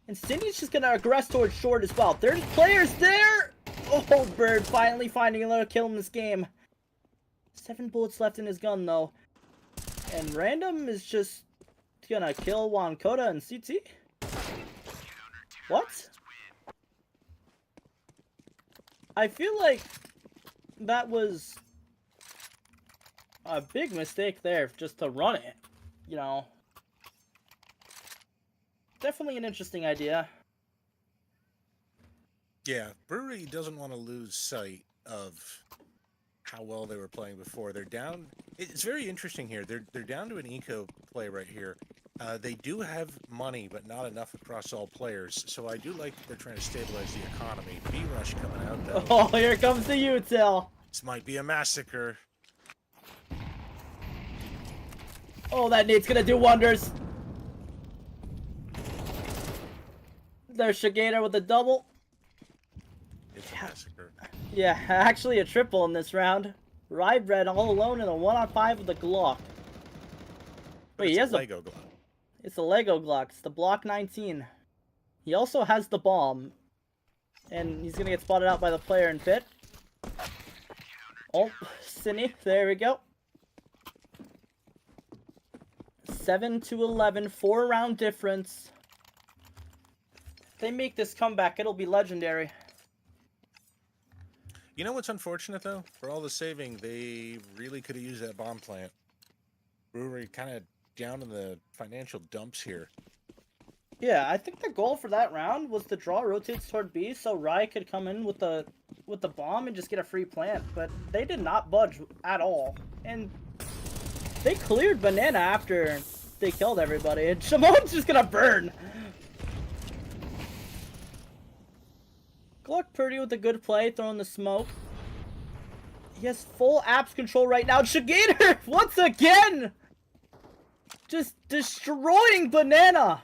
And Cindy's just going to aggress towards short as well. There's players there! Oh, Bird finally finding another kill in this game. 7 bullets left in his gun, though. And Random is just going to kill Wankota and CT? What? I feel like that was a big mistake there just to run it, Definitely an interesting idea. Yeah, Brewery doesn't want to lose sight of how well they were playing before. They're down. It's very interesting here. They're down to an eco play right here. They do have money, but not enough across all players. So I do like that they're trying to stabilize the economy. B-Rush coming out, though. Oh, here comes the util. This might be a massacre. Oh, that nade's gonna do wonders. There's Shigator with a double. It's a massacre. Yeah, actually a triple in this round. Rybread all alone in a 1-on-5 with a Glock. Wait, he has a Lego Glock. It's a Lego Glock. It's the Block 19. He also has the bomb. And he's gonna get spotted out by the player in pit. Oh, Cine, there we go. 7-11, 4-round difference. If they make this comeback, it'll be legendary. You know what's unfortunate, though? For all the saving, they really could have used that bomb plant. Brewery kind of down in the financial dumps here. Yeah, I think the goal for that round was the draw rotates toward B, so Rye could come in with the bomb and just get a free plant, but they did not budge at all. And they cleared Banana after they killed everybody, and Shimon's just gonna burn. Gluck Purdy with a good play, throwing the smoke. He has full apps control right now. Shigator, once again! Just destroying Banana!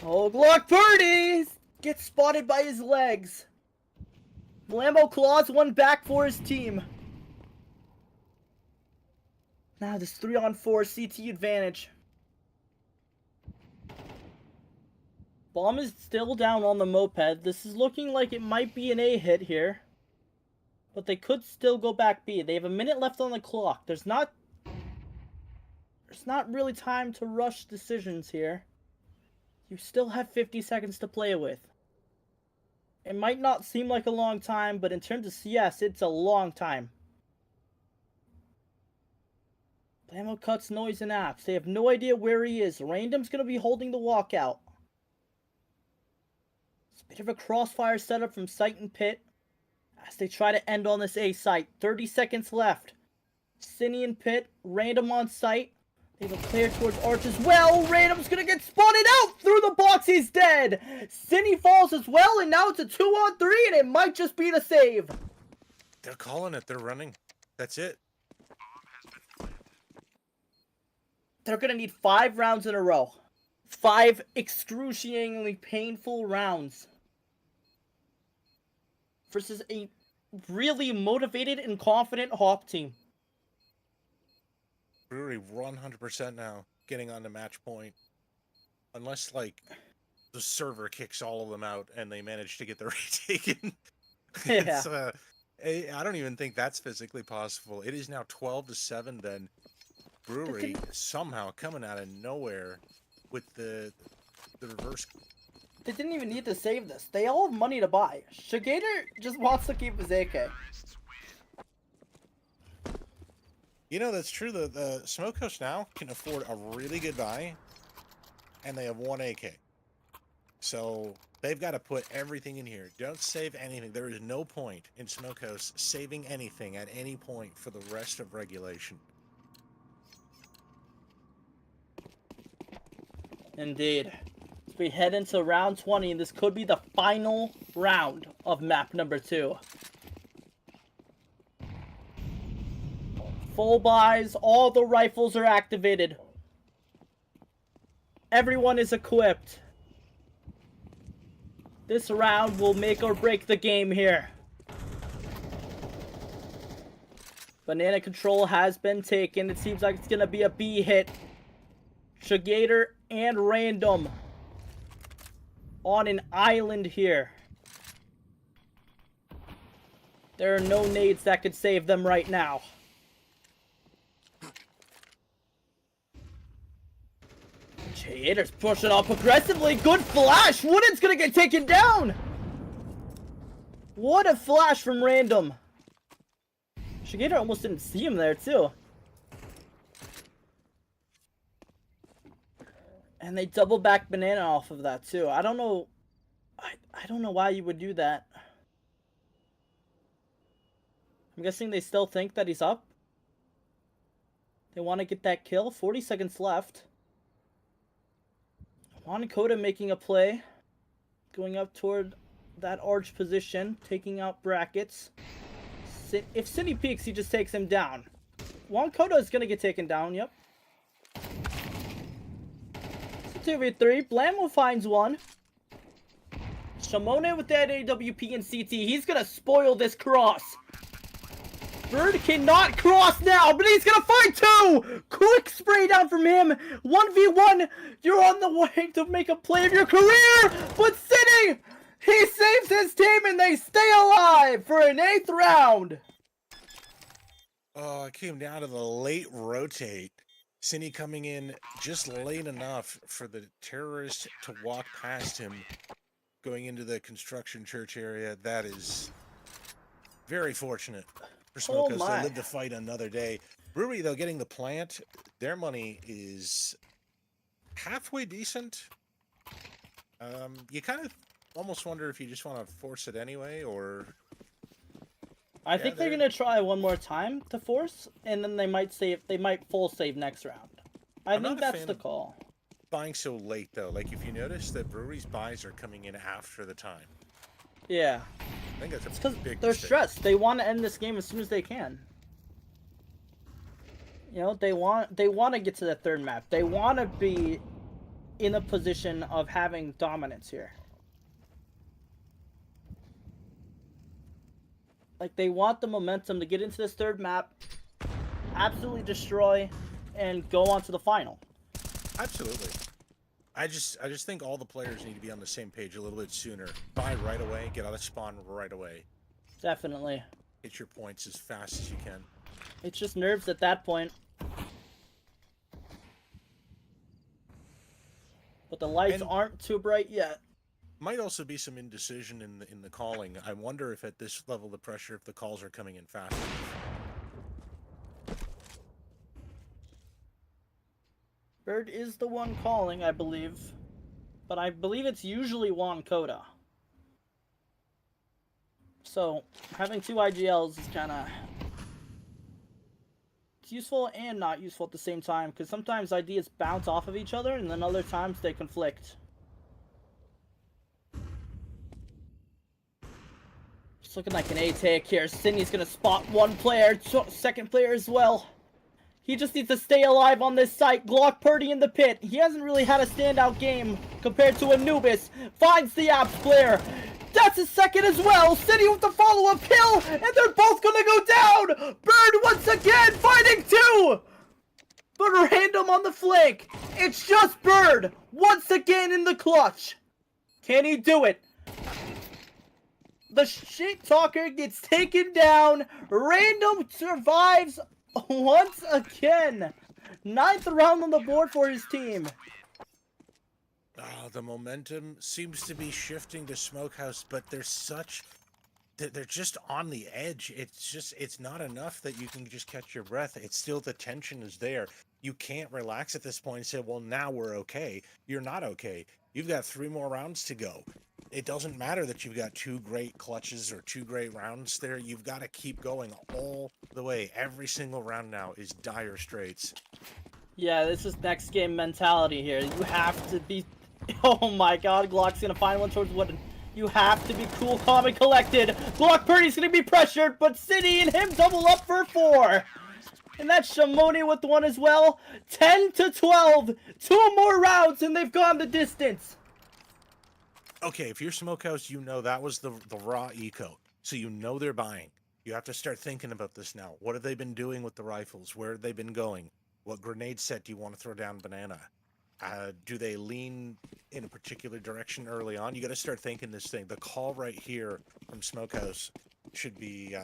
Oh, Gluck Purdy gets spotted by his legs. Lambo claws one back for his team. Now this 3-on-4 CT advantage. Bomb is still down on the moped. This is looking like it might be an A hit here. But they could still go back B. They have a minute left on the clock. There's not really time to rush decisions here. You still have 50 seconds to play with. It might not seem like a long time, but in terms of CS, it's a long time. Blammo cuts noise and apps. They have no idea where he is. Random's going to be holding the walkout. It's a bit of a crossfire setup from Sight and Pit as they try to end on this A site. 30 seconds left. Cine and Pit, Random on site. They have a player towards Arch as well. Random's gonna get spotted out through the box. He's dead. Cine falls as well, and now it's a 2-on-3, and it might just be the save. They're calling it. They're running. That's it. They're gonna need 5 rounds in a row. 5 excruciatingly painful rounds. Versus a really motivated and confident Hawk team. Brewery 100% now getting on the match point. Unless, like, the server kicks all of them out and they manage to get the retaken. Yeah. I don't even think that's physically possible. It is now 12-7 then. Brewery somehow coming out of nowhere with the reverse. They didn't even need to save this. They all have money to buy. Shigator just wants to keep his AK. You know, that's true. The Smokehouse now can afford a really good buy, and they have 1 AK. So they've got to put everything in here. Don't save anything. There is no point in Smokehouse saving anything at any point for the rest of regulation. Indeed. As we head into round 20, and this could be the final round of map number 2. Full buys, all the rifles are activated. Everyone is equipped. This round will make or break the game here. Banana control has been taken. It seems like it's going to be a B hit. Shigator and Random on an island here. There are no nades that could save them right now. Shigator's pushing up aggressively. Good flash. Wooden's gonna get taken down. What a flash from Random. Shigator almost didn't see him there too. And they double back Banana off of that too. I don't know. I don't know why you would do that. I'm guessing they still think that he's up. They want to get that kill. 40 seconds left. Juan Coda making a play. Going up toward that arch position. Taking out brackets. If City peeks, he just takes him down. Juan Coda is going to get taken down. Yep. 2v3. Blammo finds one. Shimone with that AWP and CT. He's gonna spoil this cross. Bird cannot cross now, but he's gonna find 2! Quick spray down from him. 1v1. You're on the way to make a play of your career. But City, he saves his team and they stay alive for an 8th round. Oh, it came down to the late rotate. Cine coming in just late enough for the terrorist to walk past him, going into the construction church area. That is very fortunate for Oh Smokehouse. They my. live to fight another day. Brewery, though, getting the plant, their money is halfway decent. You kind of almost wonder if you just want to force it anyway, or... I think they're gonna try one more time to force, and then they might save. They might full save next round. I think that's the call. Buying so late though, like if you notice that Brewery's buys are coming in after the time. Yeah. I think that's because big they're mistake. stressed. They want to end this game as soon as they can. You know, they want to get to the third map. They want to be in a position of having dominance here. Like, they want the momentum to get into this third map, absolutely destroy, and go on to the final. Absolutely. I just think all the players need to be on the same page a little bit sooner. Buy right away, get out of spawn right away. Definitely. Hit your points as fast as you can. It's just nerves at that point. But the lights aren't too bright yet. Might also be some indecision in the calling. I wonder if at this level of pressure, if the calls are coming in fast enough. Bird is the one calling, I believe. But I believe it's usually Juan Coda. So, having two IGLs is kind of... It's useful and not useful at the same time, because sometimes ideas bounce off of each other, and then other times they conflict. It's looking like an A-take here. Sydney's gonna spot one player, second player as well. He just needs to stay alive on this site. Glock Purdy in the pit. He hasn't really had a standout game compared to Anubis. Finds the Apps player. That's his second as well. City with the follow-up kill, and they're both gonna go down. Bird once again finding two, but random on the flank. It's just Bird once again in the clutch. Can he do it? The shit talker gets taken down. Random survives once again. 9th round on the board for his team. The momentum seems to be shifting to Smokehouse, but they're just on the edge. It's not enough that you can just catch your breath. It's still, the tension is there. You can't relax at this point and say, well, now we're okay. You're not okay. You've got 3 more rounds to go. It doesn't matter that you've got 2 great clutches or 2 great rounds there. You've got to keep going all the way. Every single round now is dire straits. Yeah, this is next game mentality here. You have to be... Oh my god, Glock's gonna find one towards Wooden. You have to be cool, calm, and collected. Glock Purdy's gonna be pressured, but City and him double up for 4. And that's Shamoni with 1 as well. 10-12. 2 more rounds and they've gone the distance. Okay, if you're Smokehouse, you know that was the raw eco. So you know they're buying. You have to start thinking about this now. What have they been doing with the rifles? Where have they been going? What grenade set do you want to throw down Banana? Do they lean in a particular direction early on? You got to start thinking this thing. The call right here from Smokehouse should be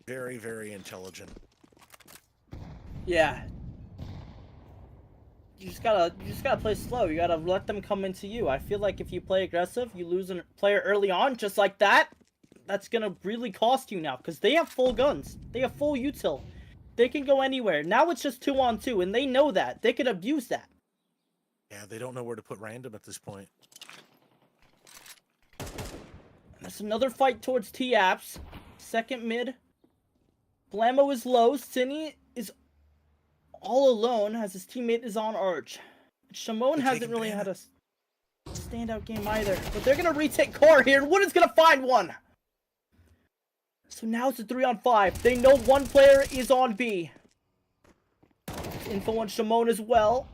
very, very intelligent. Yeah. You just gotta play slow. You gotta let them come into you. I feel like if you play aggressive, you lose a player early on, just like that. That's gonna really cost you now, because they have full guns. They have full util. They can go anywhere. Now it's just 2-on-2, and they know that. They could abuse that. Yeah, they don't know where to put random at this point. That's another fight towards T-Apps. Second mid. Blammo is low. Cine is all alone as his teammate is on Arch. Shimon hasn't really had a standout game either. But they're going to retake core here. Wooden's going to find one. So now it's a 3-on-5. They know one player is on B. Info on Shimon as well.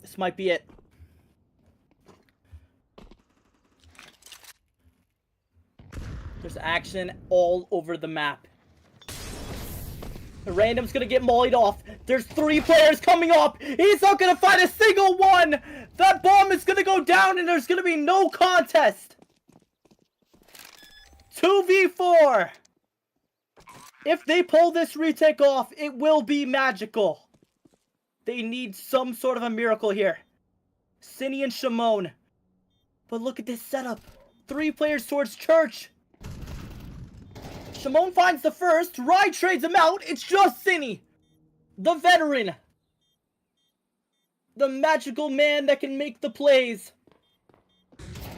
This might be it. There's action all over the map. The random's gonna get mollied off. There's 3 players coming up. He's not gonna find a single one. That bomb is gonna go down and there's gonna be no contest. 2v4. If they pull this retake off, it will be magical. They need some sort of a miracle here. Cinny and Shimon. But look at this setup. 3 players towards Church. Shimon finds the first. Rai trades him out. It's just Cinny. The veteran. The magical man that can make the plays.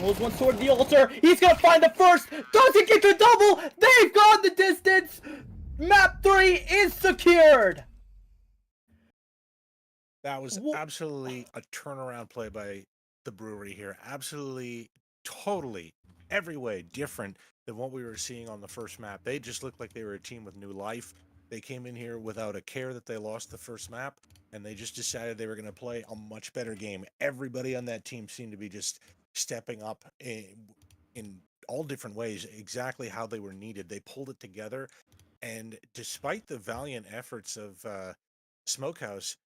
Rolls one toward the altar. He's gonna find the first. Doesn't get the double. They've gone the distance. Map 3 is secured. That was absolutely a turnaround play by the Brewery here. Absolutely, totally, every way different than what we were seeing on the first map. They just looked like they were a team with new life. They came in here without a care that they lost the first map, and they just decided they were going to play a much better game. Everybody on that team seemed to be just stepping up in all different ways, exactly how they were needed. They pulled it together, and despite the valiant efforts of Smokehouse,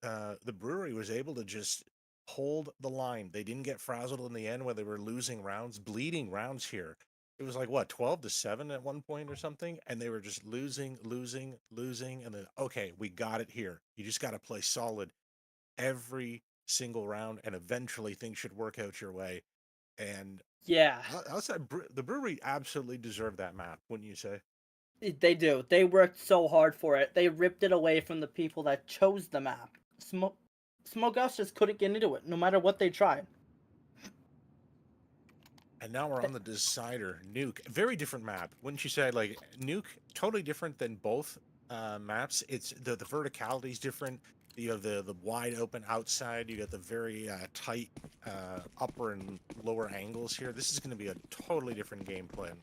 the Brewery was able to just hold the line. They didn't get frazzled in the end where they were losing rounds, bleeding rounds here. It was like, what, 12-7 at one point or something? And they were just losing. And then, okay, we got it here. You just got to play solid every single round, and eventually things should work out your way. And yeah, outside, the Brewery absolutely deserved that map, wouldn't you say? They do. They worked so hard for it. They ripped it away from the people that chose the map. Smokehouse just couldn't get into it, no matter what they tried. And now we're on the decider. Nuke, very different map, wouldn't you say? Like Nuke, totally different than both maps. It's the verticality is different. You have the wide open outside. You got the very tight upper and lower angles here. This is going to be a totally different game plan.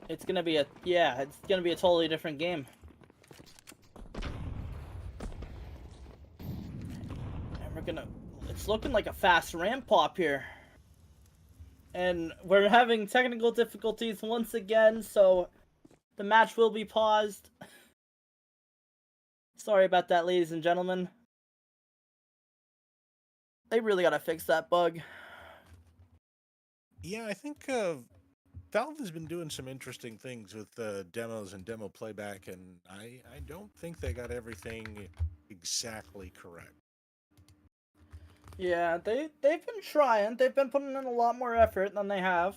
It's gonna be it's gonna be a totally different game. And it's looking like a fast ramp pop here. And we're having technical difficulties once again, so the match will be paused. Sorry about that, ladies and gentlemen. They really gotta fix that bug. Yeah, I think Valve has been doing some interesting things with demos and demo playback, and I don't think they got everything exactly correct. Yeah, they've been trying. They've been putting in a lot more effort than they have.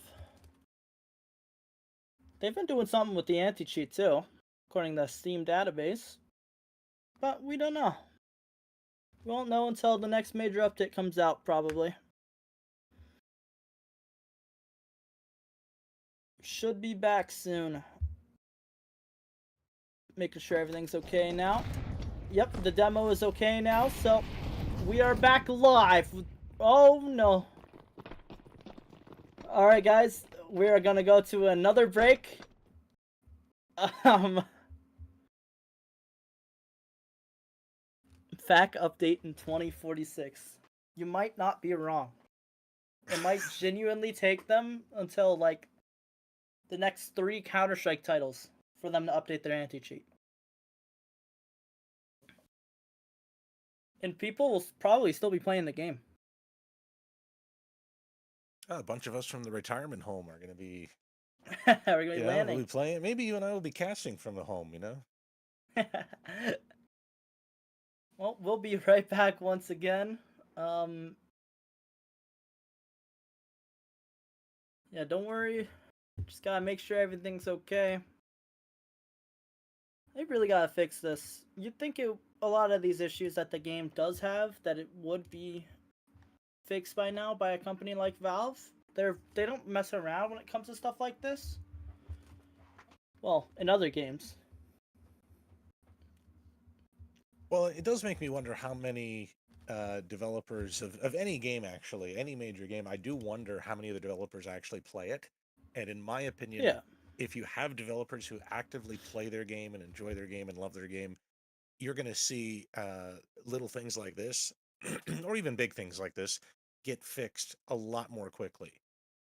They've been doing something with the anti-cheat too, according to the Steam database. But we don't know. We won't know until the next major update comes out, probably. Should be back soon. Making sure everything's okay now. Yep, the demo is okay now, so we are back live. Oh no. Alright guys, we are gonna go to another break. FAQ update in 2046. You might not be wrong. It might genuinely take them until like the next 3 Counter-Strike titles for them to update their anti-cheat. And people will probably still be playing the game. A bunch of us from the retirement home are going to be. We're going to be landing. We'll be playing. Maybe you and I will be casting from the home, you know? Well, we'll be right back once again. Yeah, don't worry. Just gotta make sure everything's okay. They really gotta fix this. You'd think a lot of these issues that the game does have, that it would be fixed by now by a company like Valve. They don't mess around when it comes to stuff like this. Well, in other games. Well, it does make me wonder how many developers of any game, actually, any major game, I do wonder how many of the developers actually play it. And in my opinion, if you have developers who actively play their game and enjoy their game and love their game, you're going to see little things like this, or even big things like this, get fixed a lot more quickly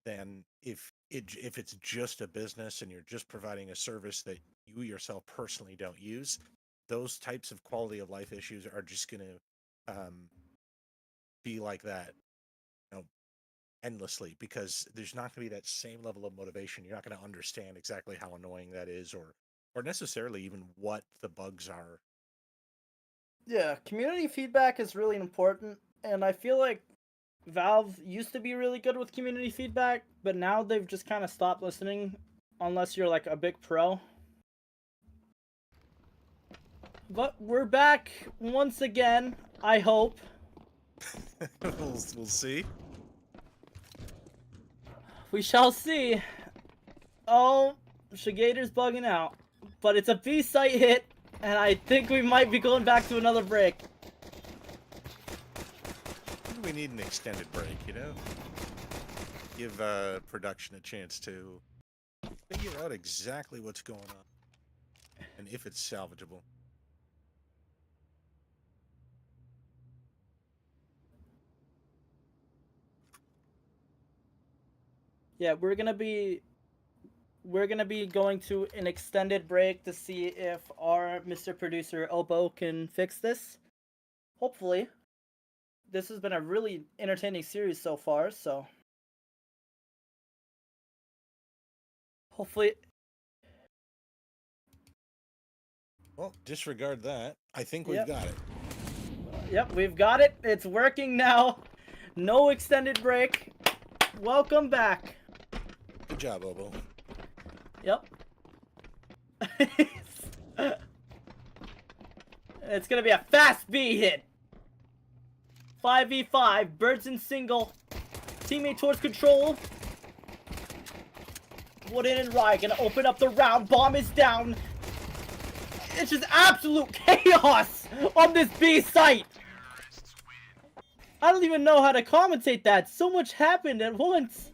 than if it's just a business and you're just providing a service that you yourself personally don't use. Those types of quality of life issues are just going to be like that, you know, endlessly, because there's not going to be that same level of motivation. You're not going to understand exactly how annoying that is, or necessarily even what the bugs are. Yeah, community feedback is really important, and I feel like Valve used to be really good with community feedback, but now they've just kind of stopped listening unless you're like a big pro. But we're back once again, I hope. we'll see. We shall see. Oh, Shigator's bugging out. But it's a B site hit, and I think we might be going back to another break. We need an extended break, you know? Give production a chance to figure out exactly what's going on and if it's salvageable. Yeah, we're gonna be going to an extended break to see if our Mr. Producer Obo can fix this. Hopefully. This has been a really entertaining series so far, so hopefully. Well, disregard that. I think we've got it. Yep, we've got it. It's working now. No extended break. Welcome back. Good job, Obo. Yep. It's gonna be a fast B hit. 5v5, Birds in single. Teammate towards control. Wooden and Rye gonna open up the round. Bomb is down. It's just absolute chaos on this B site. I don't even know how to commentate that. So much happened at once.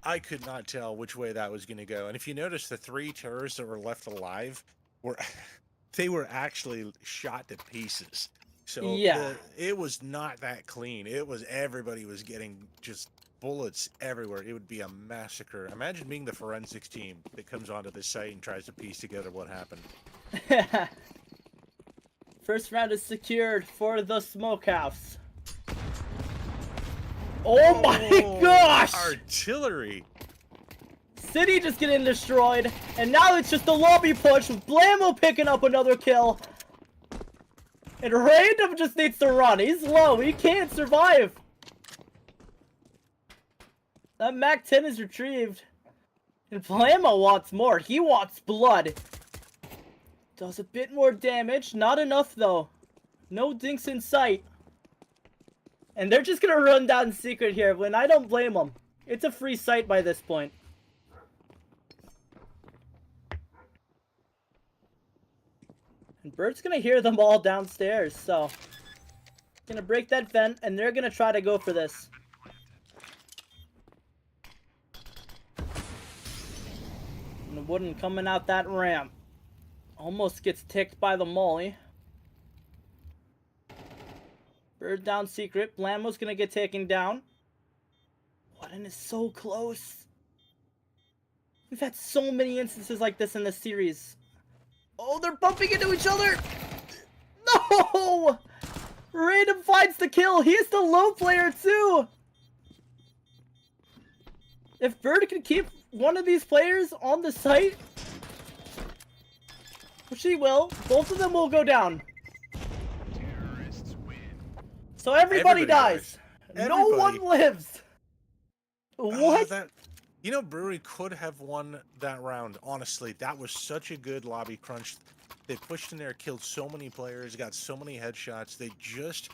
I could not tell which way that was going to go. And if you notice, the 3 terrorists that were left alive were they were actually shot to pieces. So yeah, it was not that clean. It was everybody was getting just bullets everywhere. It would be a massacre. Imagine being the forensics team that comes onto this site and tries to piece together what happened. First round is secured for the smokehouse. Oh my gosh! Artillery! City just getting destroyed, and now it's just a lobby push with Blammo picking up another kill. And Random just needs to run. He's low. He can't survive. That MAC-10 is retrieved. And Blammo wants more. He wants blood. Does a bit more damage. Not enough, though. No dinks in sight. And they're just gonna run down secret here, when I don't blame them. It's a free site by this point. And Bert's gonna hear them all downstairs, so... Gonna break that vent, and they're gonna try to go for this. And Wooden coming out that ramp. Almost gets ticked by the molly. Bird down secret. Blammo's gonna get taken down. Wooden is so close. We've had so many instances like this in this series. Oh, they're bumping into each other! No! Random finds the kill. He's the low player too. If Bird can keep one of these players on the site, which he will, both of them will go down. So everybody dies. No one lives. What? You know, Brewery could have won that round. Honestly, that was such a good lobby crunch. They pushed in there, killed so many players, got so many headshots. They just,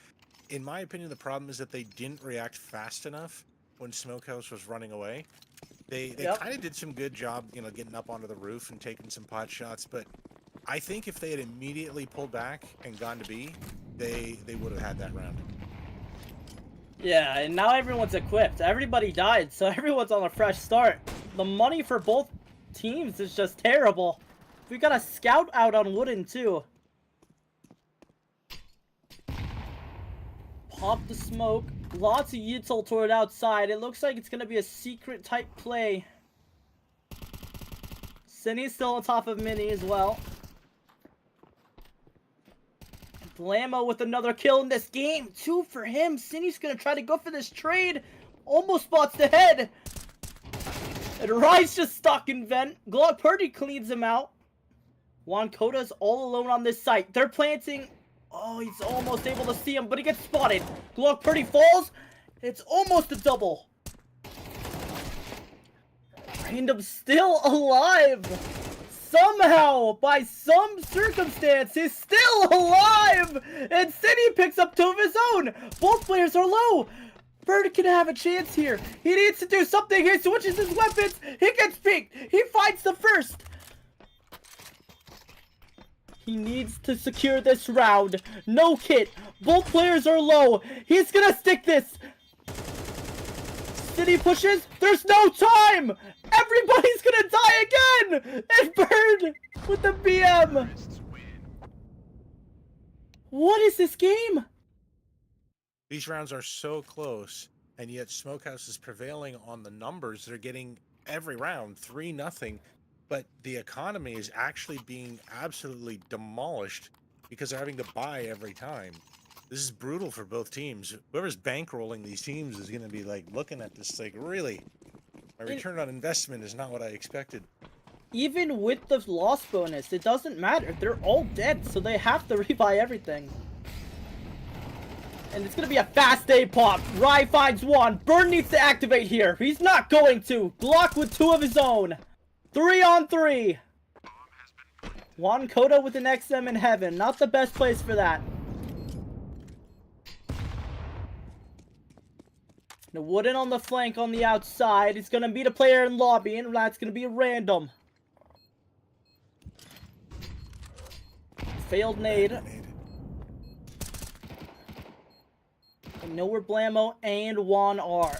in my opinion, the problem is that they didn't react fast enough when Smokehouse was running away. They kind of did some good job, you know, getting up onto the roof and taking some pot shots. But I think if they had immediately pulled back and gone to B, they would have had that round. Yeah, and now everyone's equipped. Everybody died, so everyone's on a fresh start. The money for both teams is just terrible. We got a scout out on Wooden, too. Pop the smoke. Lots of util toward outside. It looks like it's going to be a secret type play. Cindy's still on top of Mini as well. Blammo with another kill in this game. 2 for him. Cindy's going to try to go for this trade. Almost spots the head. And Rye's just stuck in vent. Glock Purdy cleans him out. Juan Coda's all alone on this site. They're planting. Oh, he's almost able to see him, but he gets spotted. Glock Purdy falls. It's almost a double. Random still alive. Somehow, by some circumstance, he's still alive. And City picks up two of his own. Both players are low. Bird can have a chance here. He needs to do something. He switches his weapons. He gets peeked. He finds the first. He needs to secure this round. No kit. Both players are low. He's gonna stick this. City pushes. There's no time. Everybody's gonna die again. And Bird with the BM. What is this game? These rounds are so close, and yet Smokehouse is prevailing on the numbers. They're getting every round 3-0, but the economy is actually being absolutely demolished because they're having to buy every time. This is brutal for both teams. Whoever's bankrolling these teams is going to be like looking at this like, really? My return on investment is not what I expected. Even with the loss bonus, it doesn't matter. They're all dead, so they have to rebuy everything. And it's going to be a fast A pop. Rye finds one. Burn needs to activate here. He's not going to. Glock with two of his own. 3-on-3. Juan Cota with an XM in heaven. Not the best place for that. Now Wooden on the flank on the outside. He's going to beat a player in lobby, and that's going to be random. Failed nade. I know where Blammo and Juan are.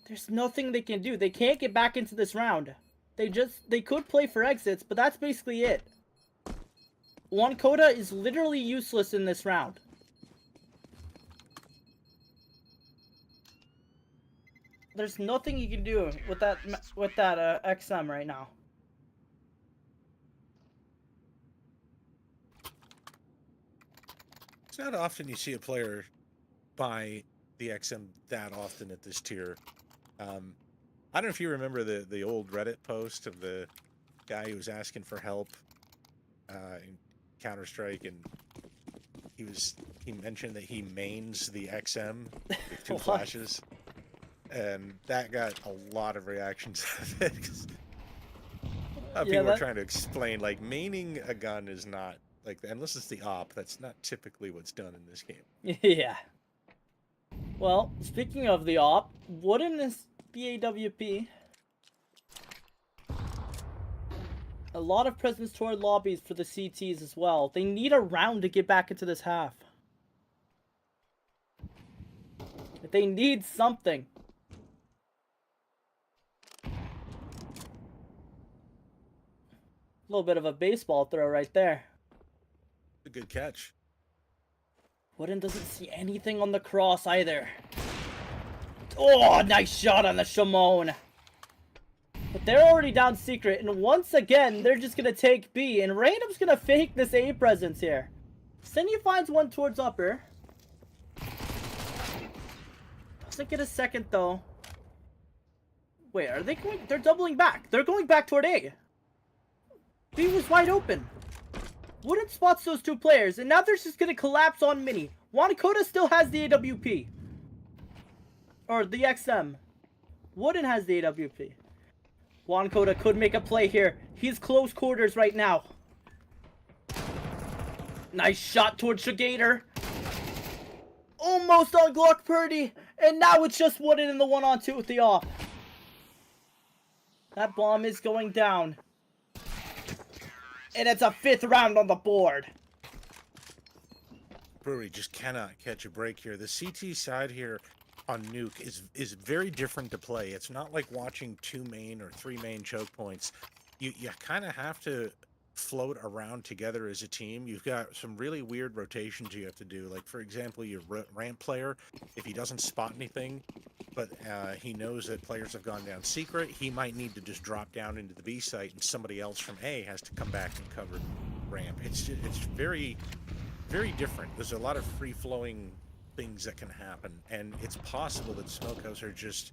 There's nothing they can do. They can't get back into this round. They could play for exits, but that's basically it. Juan Cota is literally useless in this round. There's nothing you can do with that XM right now. It's not often you see a player buy the XM that often at this tier. I don't know if you remember the old Reddit post of the guy who was asking for help in Counter-Strike, and he mentioned that he mains the XM with 2 flashes, and that got a lot of reactions out of it. 'Cause people were trying to explain, like, maining a gun is not, like, unless it's the op, that's not typically what's done in this game. Yeah. Well, speaking of the op, Wooden is BAWP. A lot of presence toward lobbies for the CTs as well. They need a round to get back into this half. They need something. A little bit of a baseball throw right there. A good catch. Wooden doesn't see anything on the cross either. Oh, nice shot on the Shimon. But they're already down secret, and once again, they're just going to take B, and Random's going to fake this A presence here. Senyu finds one towards upper. Doesn't get a second, though. Wait, are they going? They're doubling back. They're going back toward A. B was wide open. Wooden spots those two players, and now they're just going to collapse on Mini. Juan Cota still has the AWP. Or the XM. Wooden has the AWP. Juan Cota could make a play here. He's close quarters right now. Nice shot towards Shigator. Almost on Glock Purdy. And now it's just Wooden in the 1-on-2 with the off. That bomb is going down. And it's a 5th round on the board. Brewery just cannot catch a break here. The CT side here on Nuke is very different to play. It's not like watching 2 main or 3 main choke points. You kind of have to float around together as a team. You've got some really weird rotations you have to do. Like, for example, your ramp player, if he doesn't spot anything, but he knows that players have gone down secret, he might need to just drop down into the B site, and somebody else from A has to come back and cover ramp. It's very, very different. There's a lot of free-flowing things that can happen, and it's possible that Smokehouse are just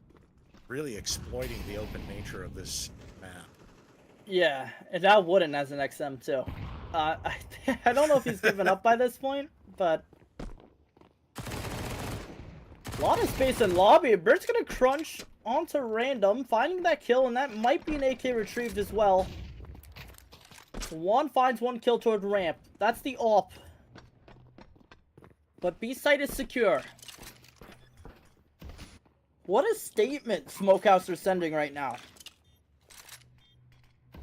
really exploiting the open nature of this map. Yeah, and now Wooden has an XM too. I don't know if he's given up by this point, but a lot of space in lobby. Bird's gonna crunch onto random, finding that kill, and that might be an AK retrieved as well. One finds one kill toward ramp. That's the op. But B site is secure. What a statement Smokehouse are sending right now.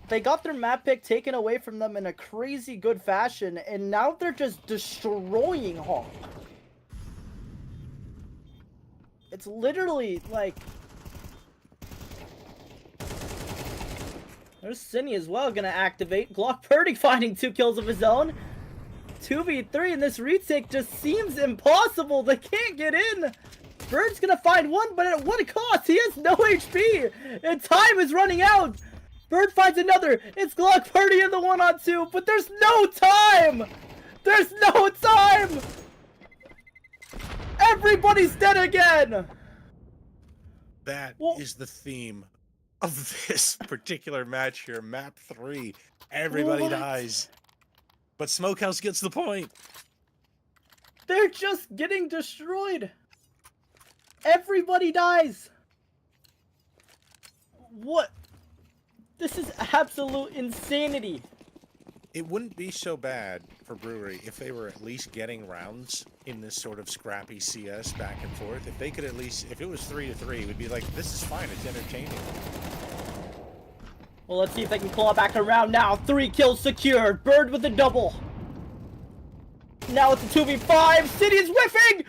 They got their map pick taken away from them in a crazy good fashion, and now they're just destroying Hawk. It's literally like... There's Cine as well gonna activate. Glock Purdy finding 2 kills of his own. 2v3, and this retake just seems impossible. They can't get in. Bird's gonna find one, but at what cost? He has no HP, and time is running out. Bird finds another. It's Glock Purdy in the 1-on-2, but there's no time. There's no time. Everybody's dead again. That is the theme of this particular match here. Map 3. Everybody dies. But Smokehouse gets the point. They're just getting destroyed. Everybody dies. What? This is absolute insanity. It wouldn't be so bad for Brewery if they were at least getting rounds in this sort of scrappy CS back and forth. If they could at least, if it was 3-3, it would be like, this is fine, it's entertaining. Well, let's see if they can claw back around now. 3 kills secured. Bird with a double. Now it's a 2v5. City is whiffing!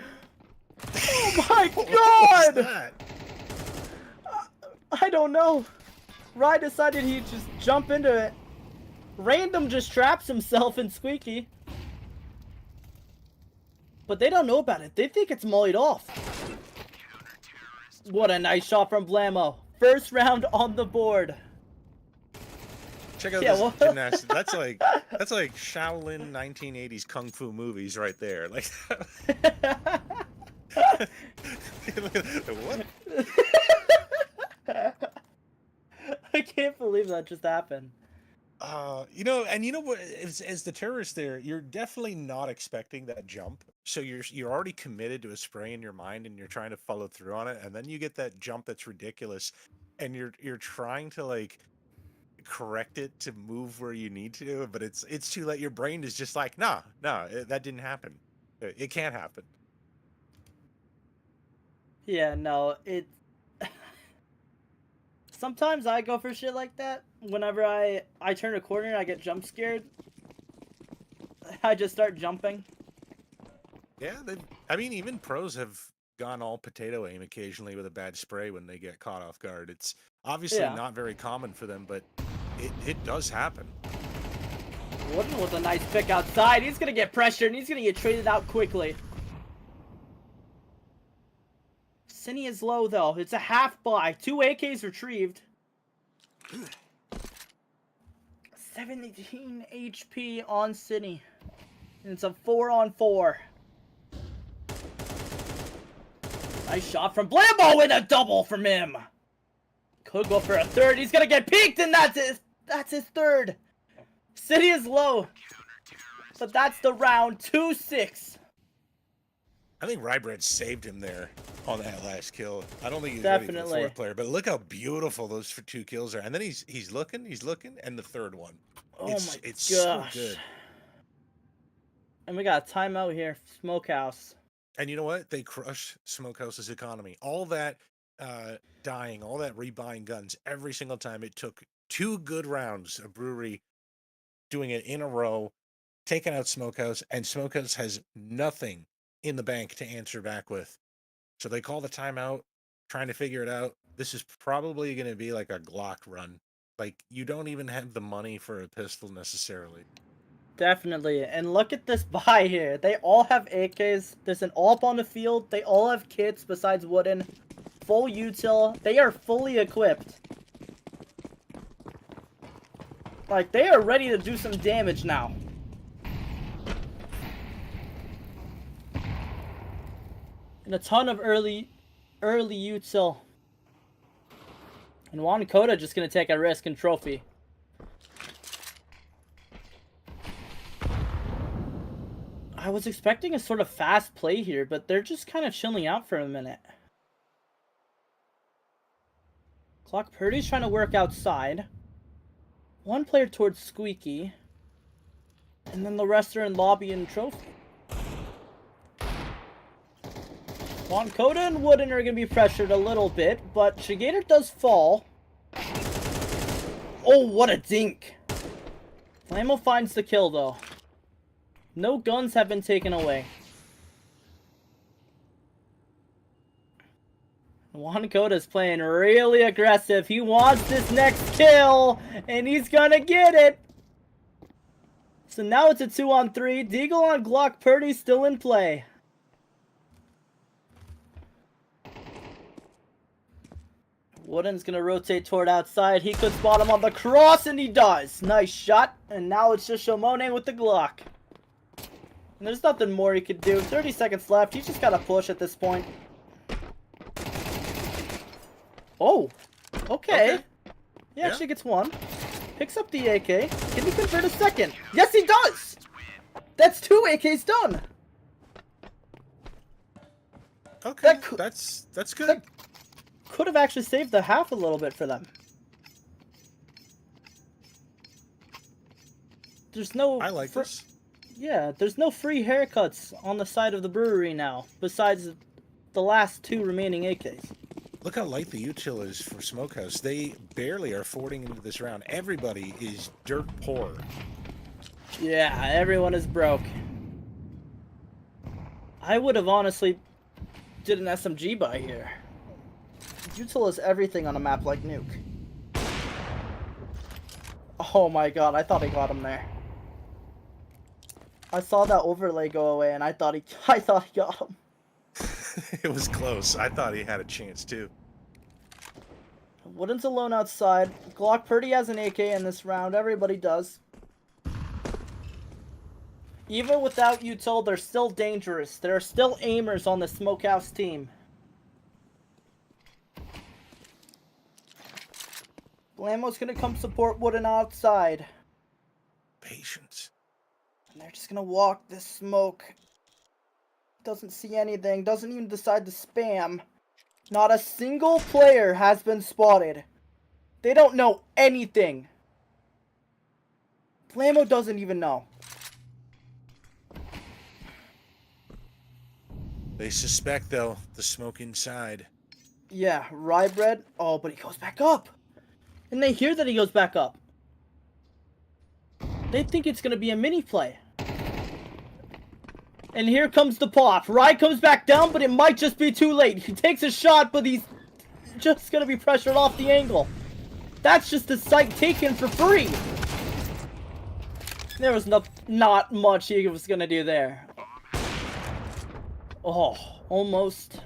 Oh my god! What's that? I don't know. Rye decided he'd just jump into it. Random just traps himself in Squeaky. But they don't know about it. They think it's mollied off. What a nice shot from Blammo. First round on the board. Check out this gymnastics. That's like Shaolin 1980s kung fu movies right there. Like what? I can't believe that just happened. You know what? As the terrorist there, you're definitely not expecting that jump. So you're already committed to a spray in your mind, and you're trying to follow through on it, and then you get that jump that's ridiculous, and you're trying to like correct it to move where you need to, but it's too late. Your brain is just like, nah, that didn't happen. It can't happen. Yeah, no, sometimes I go for shit like that. Whenever I turn a corner, I get jump scared. I just start jumping. Yeah, I mean, even pros have gone all potato aim occasionally with a bad spray when they get caught off guard. It's obviously not very common for them, but it does happen. Wooden with a nice pick outside. He's gonna get pressured and he's gonna get traded out quickly. Cine is low though. It's a half buy. 2 AKs retrieved. 17 HP on Cine. And it's a 4-on-4. Nice shot from Blambo with a double from him. Could go for a third. He's gonna get peeked, and that's his third. City is low. But that's the round. 2-6. I think Rybread saved him there on that last kill. I don't think he's definitely ready for the 4th player, but look how beautiful those 2 kills are. And then he's looking, and the 3rd one. Oh it's my gosh. so good. And we got a timeout here. Smokehouse. And you know what? They crushed Smokehouse's economy. All that dying, all that rebuying guns, every single time it took 2 good rounds of Brewery doing it in a row, taking out Smokehouse, and Smokehouse has nothing in the bank to answer back with. So they call the timeout, trying to figure it out. This is probably going to be like a Glock run. Like, you don't even have the money for a pistol necessarily. Definitely. And look at this buy here. They all have AKs. There's an AWP on the field. They all have kits besides Wooden. Full util. They are fully equipped. Like, they are ready to do some damage now. And a ton of early util. And Juan Coda just gonna take a risk and trophy. I was expecting a sort of fast play here, but they're just kind of chilling out for a minute. Clock Purdy's trying to work outside. One player towards Squeaky. And then the rest are in lobby and trophy. Juan Coda and Wooden are going to be pressured a little bit, but Shigator does fall. Oh, what a dink. Flamo finds the kill, though. No guns have been taken away. Juan Coda's playing really aggressive. He wants this next kill, and he's going to get it. So now it's a 2-on-3. Deagle on Glock Purdy still in play. Wooden's going to rotate toward outside. He could spot him on the cross, and he does. Nice shot. And now it's just Shomone with the Glock. And there's nothing more he could do. 30 seconds left. He's just got to push at this point. Oh. Okay. He actually gets one. Picks up the AK. Can he convert a second? Yes, he does! That's 2 AKs done! Okay, that's good. That could have actually saved the half a little bit for them. There's no... I like this. Yeah, there's no free haircuts on the side of the brewery now, besides the last 2 remaining AKs. Look how light the util is for Smokehouse. They barely are fording into this round. Everybody is dirt poor. Yeah, everyone is broke. I would have honestly did an SMG buy here. Util is everything on a map like Nuke. Oh my god, I thought he got him there. I saw that overlay go away and I thought he got him. It was close. I thought he had a chance too. Wooden's alone outside. Glock Purdy has an AK in this round. Everybody does. Even without Util, they're still dangerous. There are still aimers on the Smokehouse team. Blamo's gonna come support Wooden outside. Patience. And they're just gonna walk this smoke. Doesn't see anything. Doesn't even decide to spam. Not a single player has been spotted. They don't know anything. Flamo doesn't even know. They suspect, though, the smoke inside. Yeah, rye bread. Oh, but he goes back up. And they hear that he goes back up. They think it's going to be a mini play. And here comes the pop. Rye comes back down, but it might just be too late. He takes a shot, but he's just going to be pressured off the angle. That's just a sight taken for free. There was not much he was going to do there. Oh, almost.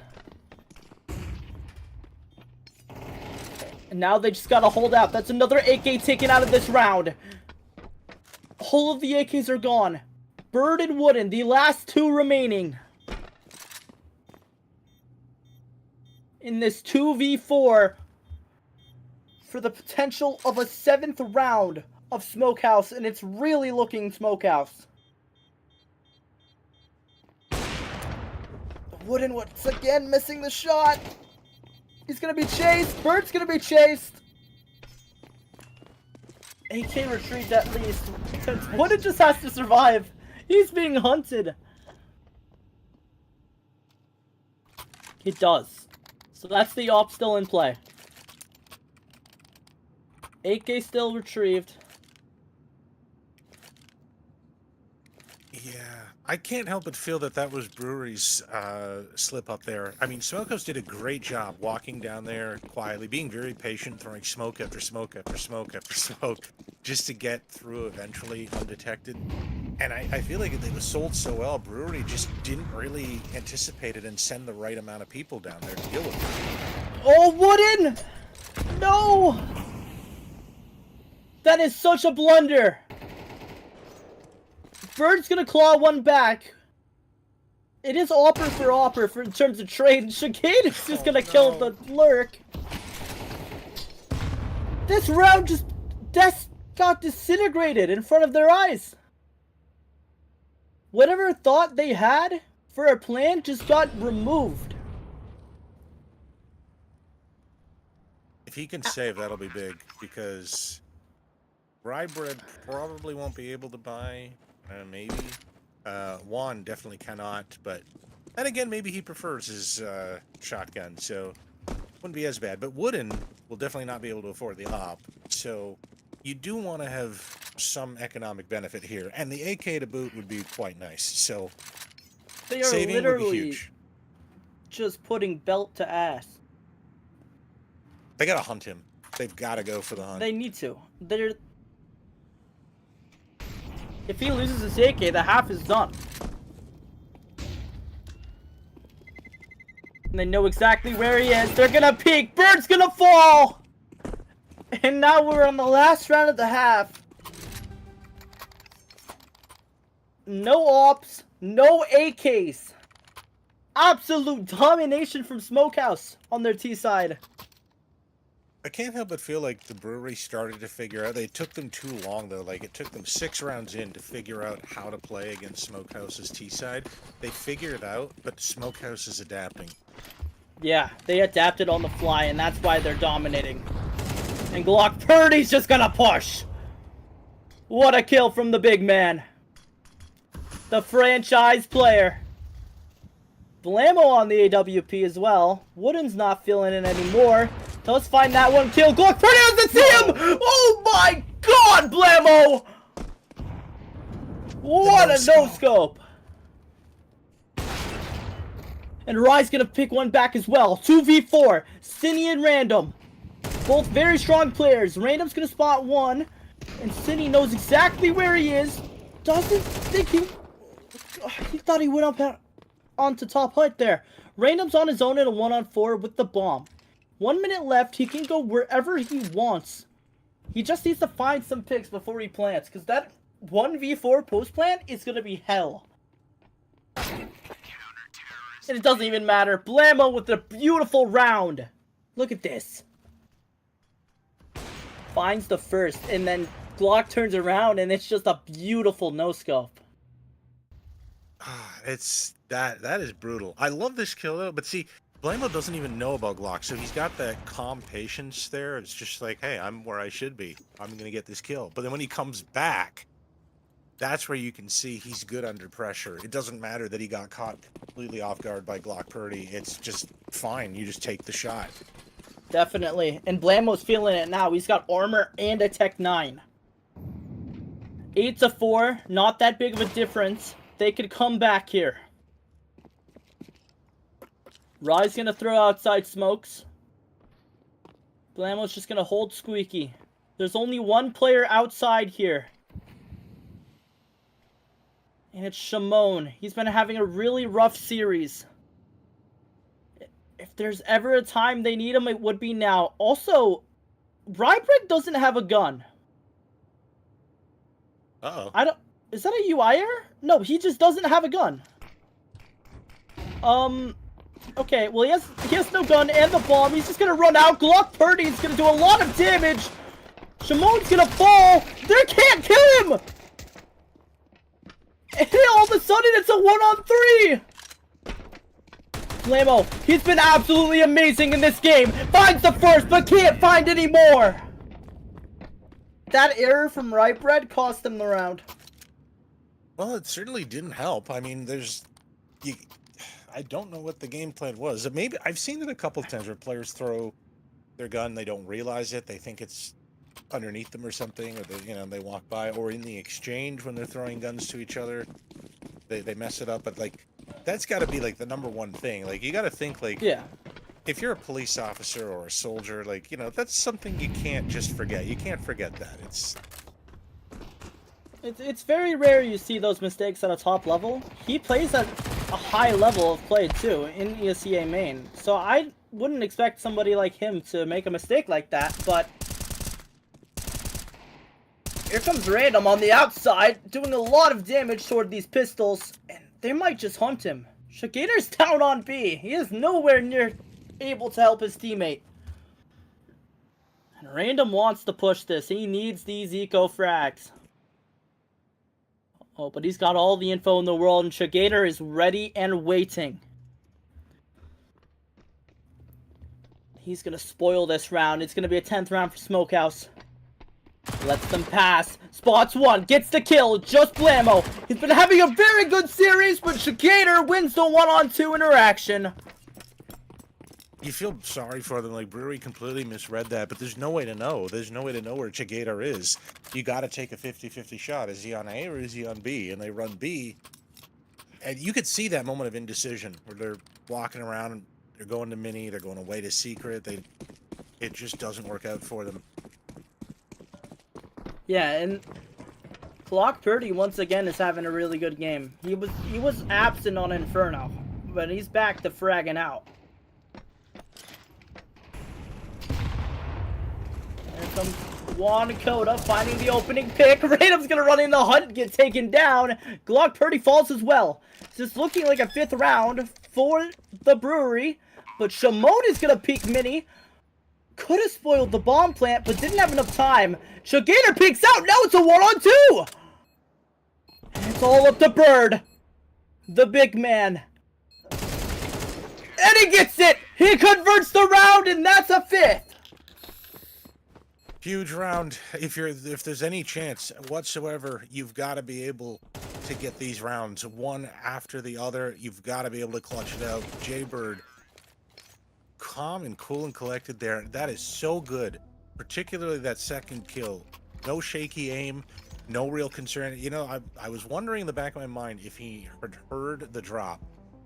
And now they just got to hold out. That's another AK taken out of this round. All of the AKs are gone. Bird and Wooden, the last 2 remaining. In this 2v4 for the potential of a 7th round of Smokehouse, and it's really looking Smokehouse. Wooden once again missing the shot. He's gonna be chased. Bird's gonna be chased. AK retrieved at least. Wooden just has to survive. He's being hunted. He does. So that's the op still in play. AK still retrieved. Yeah, I can't help but feel that that was Brewery's slip up there. I mean, Smokehouse did a great job walking down there quietly, being very patient, throwing smoke after smoke after smoke after smoke, just to get through eventually undetected. And I feel like they was sold so well, Brewery just didn't really anticipate it and send the right amount of people down there to deal with it. Oh, Wooden! No! That is such a blunder! Bird's gonna claw one back. It is offer for in terms of trade. Shagade is just gonna kill the lurk. This round just got disintegrated in front of their eyes. Whatever thought they had for a plan just got removed. If he can save, that'll be big, because Rybread probably won't be able to buy, maybe. Juan definitely cannot, but then again, maybe he prefers his shotgun, so wouldn't be as bad. But Wooden will definitely not be able to afford the op, so you do want to have some economic benefit here, and the AK to boot would be quite nice. So they are saving would be literally huge. Just putting belt to ass. They gotta hunt him. They've got to go for the hunt. They need to. If he loses his AK, the half is done. And they know exactly where he is. They're gonna peek. Bird's gonna fall. And now we're on the last round of the half. No ops, no AKs. Absolute domination from Smokehouse on their T side. I can't help but feel like the brewery started to figure out. They took them too long, though. Like, it took them 6 rounds in to figure out how to play against Smokehouse's T side. They figured it out, but Smokehouse is adapting. Yeah, they adapted on the fly, and that's why they're dominating. And Glock Purdy's just gonna push. What a kill from the big man. The franchise player. Blammo on the AWP as well. Wooden's not feeling it anymore. Let's find that one kill. Glock Purdy doesn't see him! Oh my god, Blammo! What a no-scope. And Rye's gonna pick one back as well. 2v4. Cine and Random. Both very strong players. Random's gonna spot one. And Cine knows exactly where he is. Doesn't think he thought he went up onto top height there. Random's on his own in a 1-on-4 with the bomb. 1 minute left. He can go wherever he wants. He just needs to find some picks before he plants, because that 1v4 post plant is gonna be hell. And it doesn't even matter. Blammo with a beautiful round. Look at this. Finds the first, and then Glock turns around, and it's just a beautiful no-scope. It's that is brutal. I love this kill though, but see, Blammo doesn't even know about Glock, so he's got that calm patience there. It's just like, hey, I'm where I should be. I'm gonna get this kill. But then when he comes back, that's where you can see he's good under pressure. It doesn't matter that he got caught completely off guard by Glock Purdy. It's just fine. You just take the shot. Definitely. And Blammo's feeling it now. He's got armor and a Tech 9. 8-4. Not that big of a difference. They could come back here. Rye's gonna throw outside smokes. Blammo's just gonna hold Squeaky. There's only one player outside here. And it's Shimon. He's been having a really rough series. If there's ever a time they need him, it would be now. Also, Rybread doesn't have a gun. Uh-oh. Is that a UI error? No, he just doesn't have a gun. Okay, well, he has no gun and the bomb. He's just gonna run out. Glock Purdy's gonna do a lot of damage. Shimon's gonna fall. They can't kill him! And all of a sudden, it's a 1-on-3! Blammo, he's been absolutely amazing in this game. Finds the first, but can't find any more. That error from Rybread cost him the round. Well, it certainly didn't help. I mean, I don't know what the game plan was. Maybe I've seen it a couple of times where players throw their gun, they don't realize it, they think it's underneath them or something, or they walk by, or in the exchange when they're throwing guns to each other, they mess it up. But like, that's got to be like the number 1 thing. Like, you got to think like, yeah, if you're a police officer or a soldier, like, that's something you can't just forget. You can't forget that. It's very rare you see those mistakes at a top level. He plays at a high level of play too in ESEA main, so I wouldn't expect somebody like him to make a mistake like that. But here comes Random on the outside, doing a lot of damage toward these pistols, and they might just hunt him. Shigator's down on B. He is nowhere near able to help his teammate. And Random wants to push this. He needs these eco frags. Oh, but he's got all the info in the world, and Shigator is ready and waiting. He's gonna spoil this round. It's gonna be a 10th round for Smokehouse. Lets them pass. Spots one. Gets the kill. Just blammo. He's been having a very good series, but Shigator wins the 1-on-2 interaction. You feel sorry for them, like Brewery completely misread that, but there's no way to know. There's no way to know where Shigator is. You got to take a 50-50 shot. Is he on A or is he on B? And they run B. And you could see that moment of indecision where they're walking around, they're going to mini, they're going away to secret. It just doesn't work out for them. Yeah, and Clock Purdy once again is having a really good game. He was absent on Inferno, but he's back to fragging out. There comes Juan Coda finding the opening pick. Radom's gonna run in the hunt, get taken down. Glock Purdy falls as well. It's just looking like a 5th round for the Brewery, but Shimon is gonna peek mini. Could have spoiled the bomb plant, but didn't have enough time. Shigator peeks out. Now it's a 1-on-2. And it's all up to Bird, the big man. And he gets it. He converts the round, and that's a 5th. Huge round. If there's any chance whatsoever, you've got to be able to get these rounds one after the other. You've got to be able to clutch it out. Jaybird, calm and cool and collected there. That is so good, particularly that second kill. No shaky aim, no real concern. You know, I was wondering in the back of my mind if he had heard the drop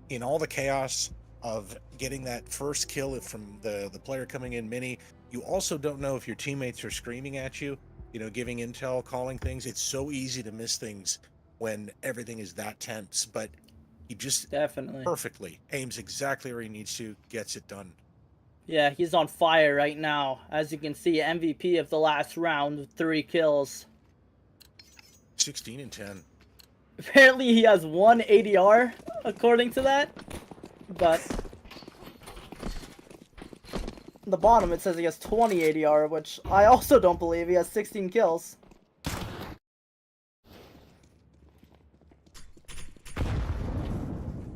in all the chaos of getting that first kill from the player coming in mini. You also don't know if your teammates are screaming at you, you know, giving intel, calling things. It's so easy to miss things when everything is that tense, but he just definitely perfectly aims exactly where he needs to, gets it done. Yeah, he's on fire right now. As you can see, MVP of the last round with 3 kills. 16 and 10. Apparently he has 1 ADR, according to that. But at the bottom it says he has 20 ADR, which I also don't believe. He has 16 kills.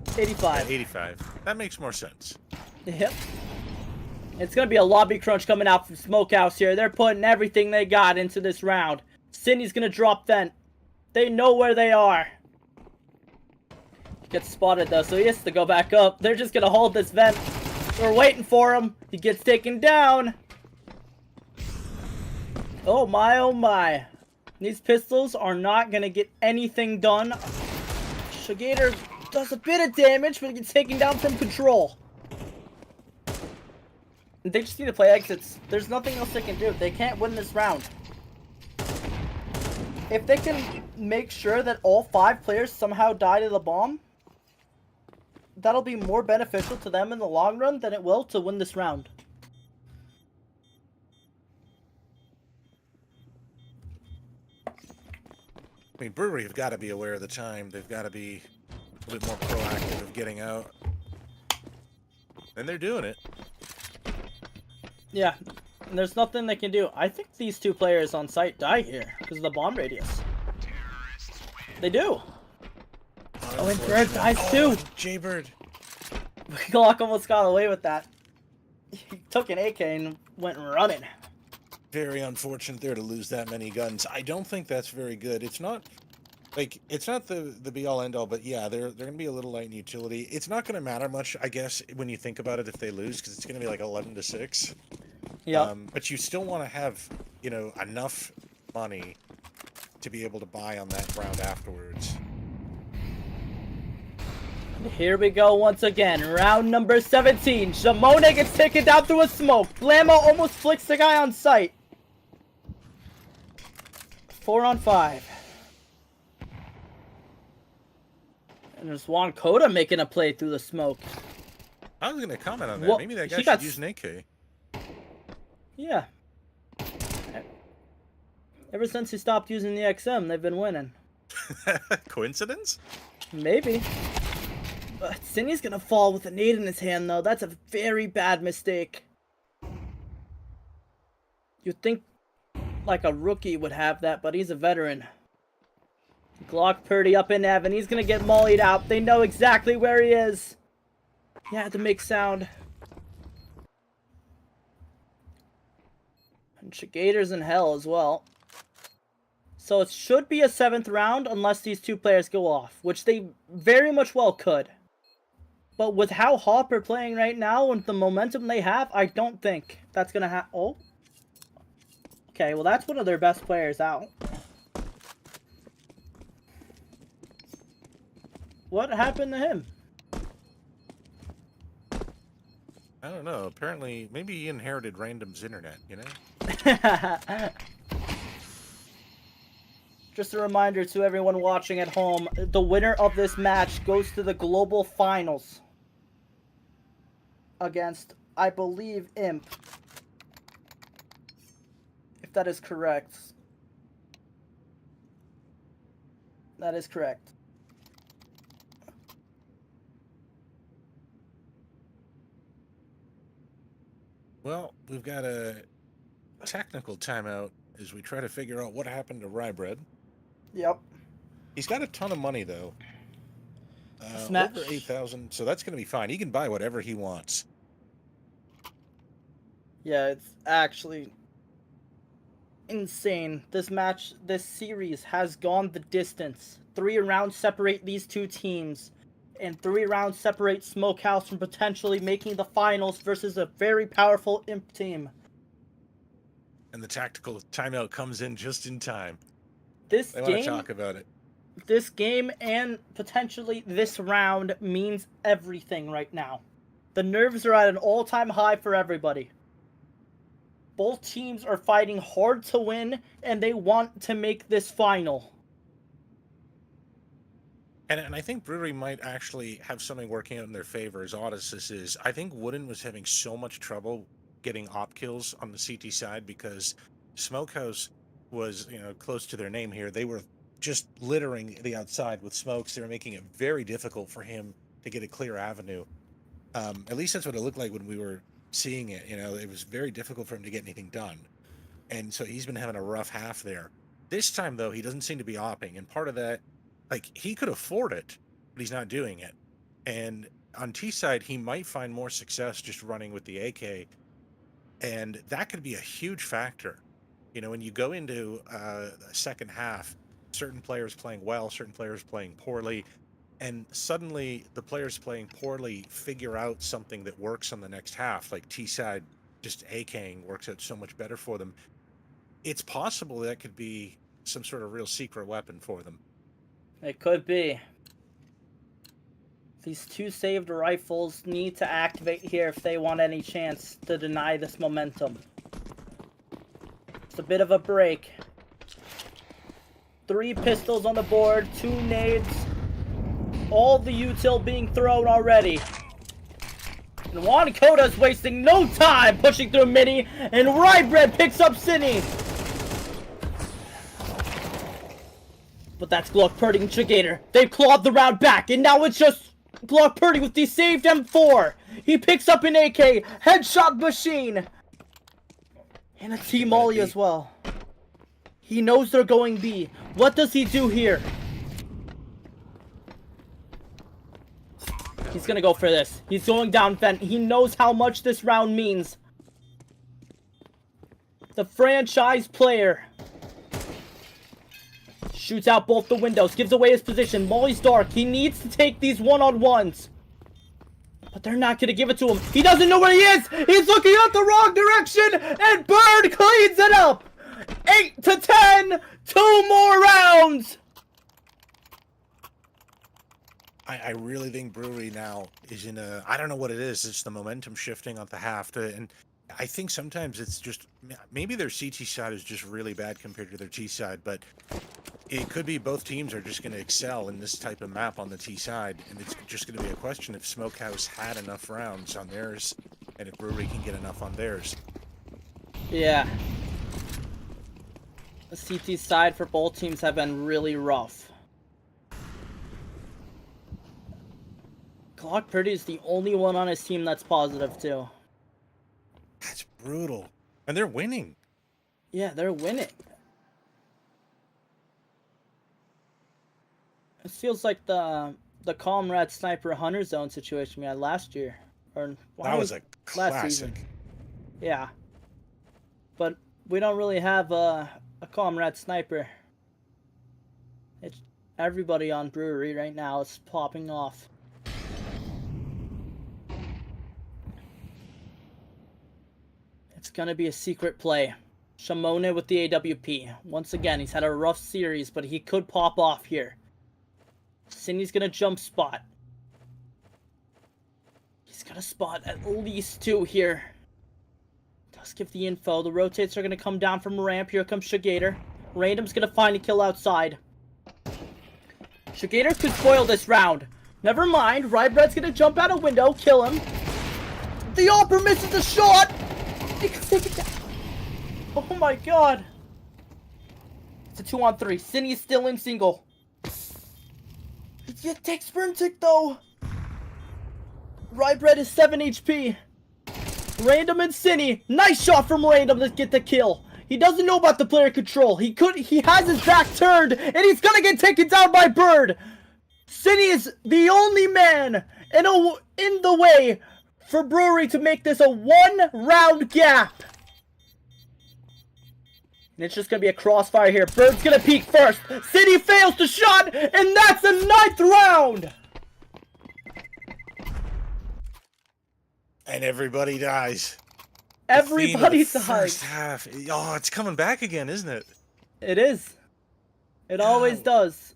$85. 85. That makes more sense. Yep. It's going to be a lobby crunch coming out from Smokehouse here. They're putting everything they got into this round. Cindy's going to drop vent. They know where they are. He gets spotted though, so he has to go back up. They're just going to hold this vent. We're waiting for him. He gets taken down. Oh my, oh my. These pistols are not going to get anything done. Shigator does a bit of damage, but he gets taken down from control. They just need to play exits. There's nothing else they can do. They can't win this round. If they can make sure that all 5 players somehow die to the bomb, that'll be more beneficial to them in the long run than it will to win this round. I mean, Brewery have got to be aware of the time. They've got to be a bit more proactive of getting out. And they're doing it. Yeah, and there's nothing they can do. I think these 2 players on site die here because of the bomb radius. They do. Oh, and Bird dies too. Jaybird. Glock almost got away with that. He took an AK and went running. Very unfortunate there to lose that many guns. I don't think that's very good. It's not like it's not the be all end all, but yeah, they're gonna be a little light in utility. It's not gonna matter much, I guess, when you think about it if they lose, because it's gonna be like 11-6. Yeah. But you still want to have, you know, enough money to be able to buy on that round afterwards. Here we go once again. Round number 17. Shimon gets taken down through a smoke. Blammo almost flicks the guy on sight. 4 on 5. And there's Juan Coda making a play through the smoke. I was going to comment on that. Well, maybe that guy should use an AK. Yeah. Ever since he stopped using the XM, they've been winning. Coincidence? Maybe. Cindy's gonna fall with a nade in his hand, though. That's a very bad mistake. You'd think like a rookie would have that, but he's a veteran. Glock Purdy up in Evan. He's gonna get mollied out. They know exactly where he is. He had to make sound. And Chigator's in hell as well. So it should be a 7th round unless these two players go off, which they very much well could. But with how Hop are playing right now and the momentum they have, I don't think that's gonna happen. Oh. Okay, well that's one of their best players out. What happened to him? I don't know. Apparently, maybe he inherited Random's internet, you know? Just a reminder to everyone watching at home, the winner of this match goes to the global finals against, I believe, Imp. If that is correct. That is correct. Well, we've got a technical timeout as we try to figure out what happened to Rybread. Yep. He's got a ton of money, though. Over 8,000, so that's going to be fine. He can buy whatever he wants. Yeah, it's actually insane. This series has gone the distance. 3 rounds separate these two teams, and 3 rounds separate Smokehouse from potentially making the finals versus a very powerful Imp team. And the tactical timeout comes in just in time. They want to talk about it. This game and potentially this round means everything right now. The nerves are at an all-time high for everybody. Both teams are fighting hard to win, and they want to make this final. And I think Brewery might actually have something working out in their favor, as odd as this is. I think Wooden was having so much trouble getting op kills on the CT side because Smokehouse was, close to their name here. They were just littering the outside with smokes. They were making it very difficult for him to get a clear avenue. At least that's what it looked like when we were seeing it. It was very difficult for him to get anything done. And so he's been having a rough half there. This time, though, he doesn't seem to be opping. And part of that, he could afford it, but he's not doing it. And on T side, he might find more success just running with the AK. And that could be a huge factor. When you go into the second half, certain players playing well, certain players playing poorly, and suddenly the players playing poorly figure out something that works on the next half, like T-side just AKing works out so much better for them. It's possible that could be some sort of real secret weapon for them. It could be. These 2 saved rifles need to activate here if they want any chance to deny this momentum. It's a bit of a break. 3 pistols on the board, 2 nades. All the util being thrown already. And Juan Coda's wasting no time pushing through Mini, and Rybread picks up Cine. But that's Glock Purdy and Chigator. They've clawed the round back, and now it's just Glock Purdy with the saved M4. He picks up an AK, headshot machine, and a T-Molly as well. He knows they're going B. What does he do here? He's gonna go for this. He's going down vent. He knows how much this round means. The franchise player shoots out both the windows, gives away his position. Molly's dark. He needs to take these one-on-ones. But they're not gonna give it to him. He doesn't know where he is! He's looking out the wrong direction! And Bird cleans it up! 8-10! 2 more rounds! I really think Brewery now is in a... I don't know what it is. It's the momentum shifting on the half. And I think sometimes it's just... Maybe their CT side is just really bad compared to their T side, but it could be both teams are just going to excel in this type of map on the T side, and it's just going to be a question if Smokehouse had enough rounds on theirs, and if Brewery can get enough on theirs. Yeah. The CT side for both teams have been really rough. Glock Purdy is the only one on his team that's positive, too. That's brutal. And they're winning. Yeah, they're winning. It feels like the Comrade Sniper Hunter Zone situation we had last year. Or that was a last season. classic. Yeah. But we don't really have a Comrade Sniper. It's everybody on Brewery right now is popping off. It's gonna be a secret play. Shimone with the AWP. Once again, he's had a rough series, but he could pop off here. Cindy's gonna jump spot. He's gonna spot at least 2 here. Does give the info. The rotates are gonna come down from ramp. Here comes Shigator. Random's gonna find a kill outside. Shigator could spoil this round. Never mind. Rybread's gonna jump out a window, kill him. The Opera misses the shot. He can take it down. Oh my god. It's a 2-on-3. Cindy is still in single. It takes burn tick though. Rybread is 7 HP. Random and Cindy. Nice shot from Random to get the kill. He doesn't know about the player control. He has his back turned and he's gonna get taken down by Bird. Cindy is the only man in the way for Brewery to make this a 1-round gap. And it's just gonna be a crossfire here. Bird's gonna peek first. Cindy fails the shot, and that's the 9th round. And everybody dies. Everybody dies. First half. Oh, it's coming back again, isn't it? It is. It always does.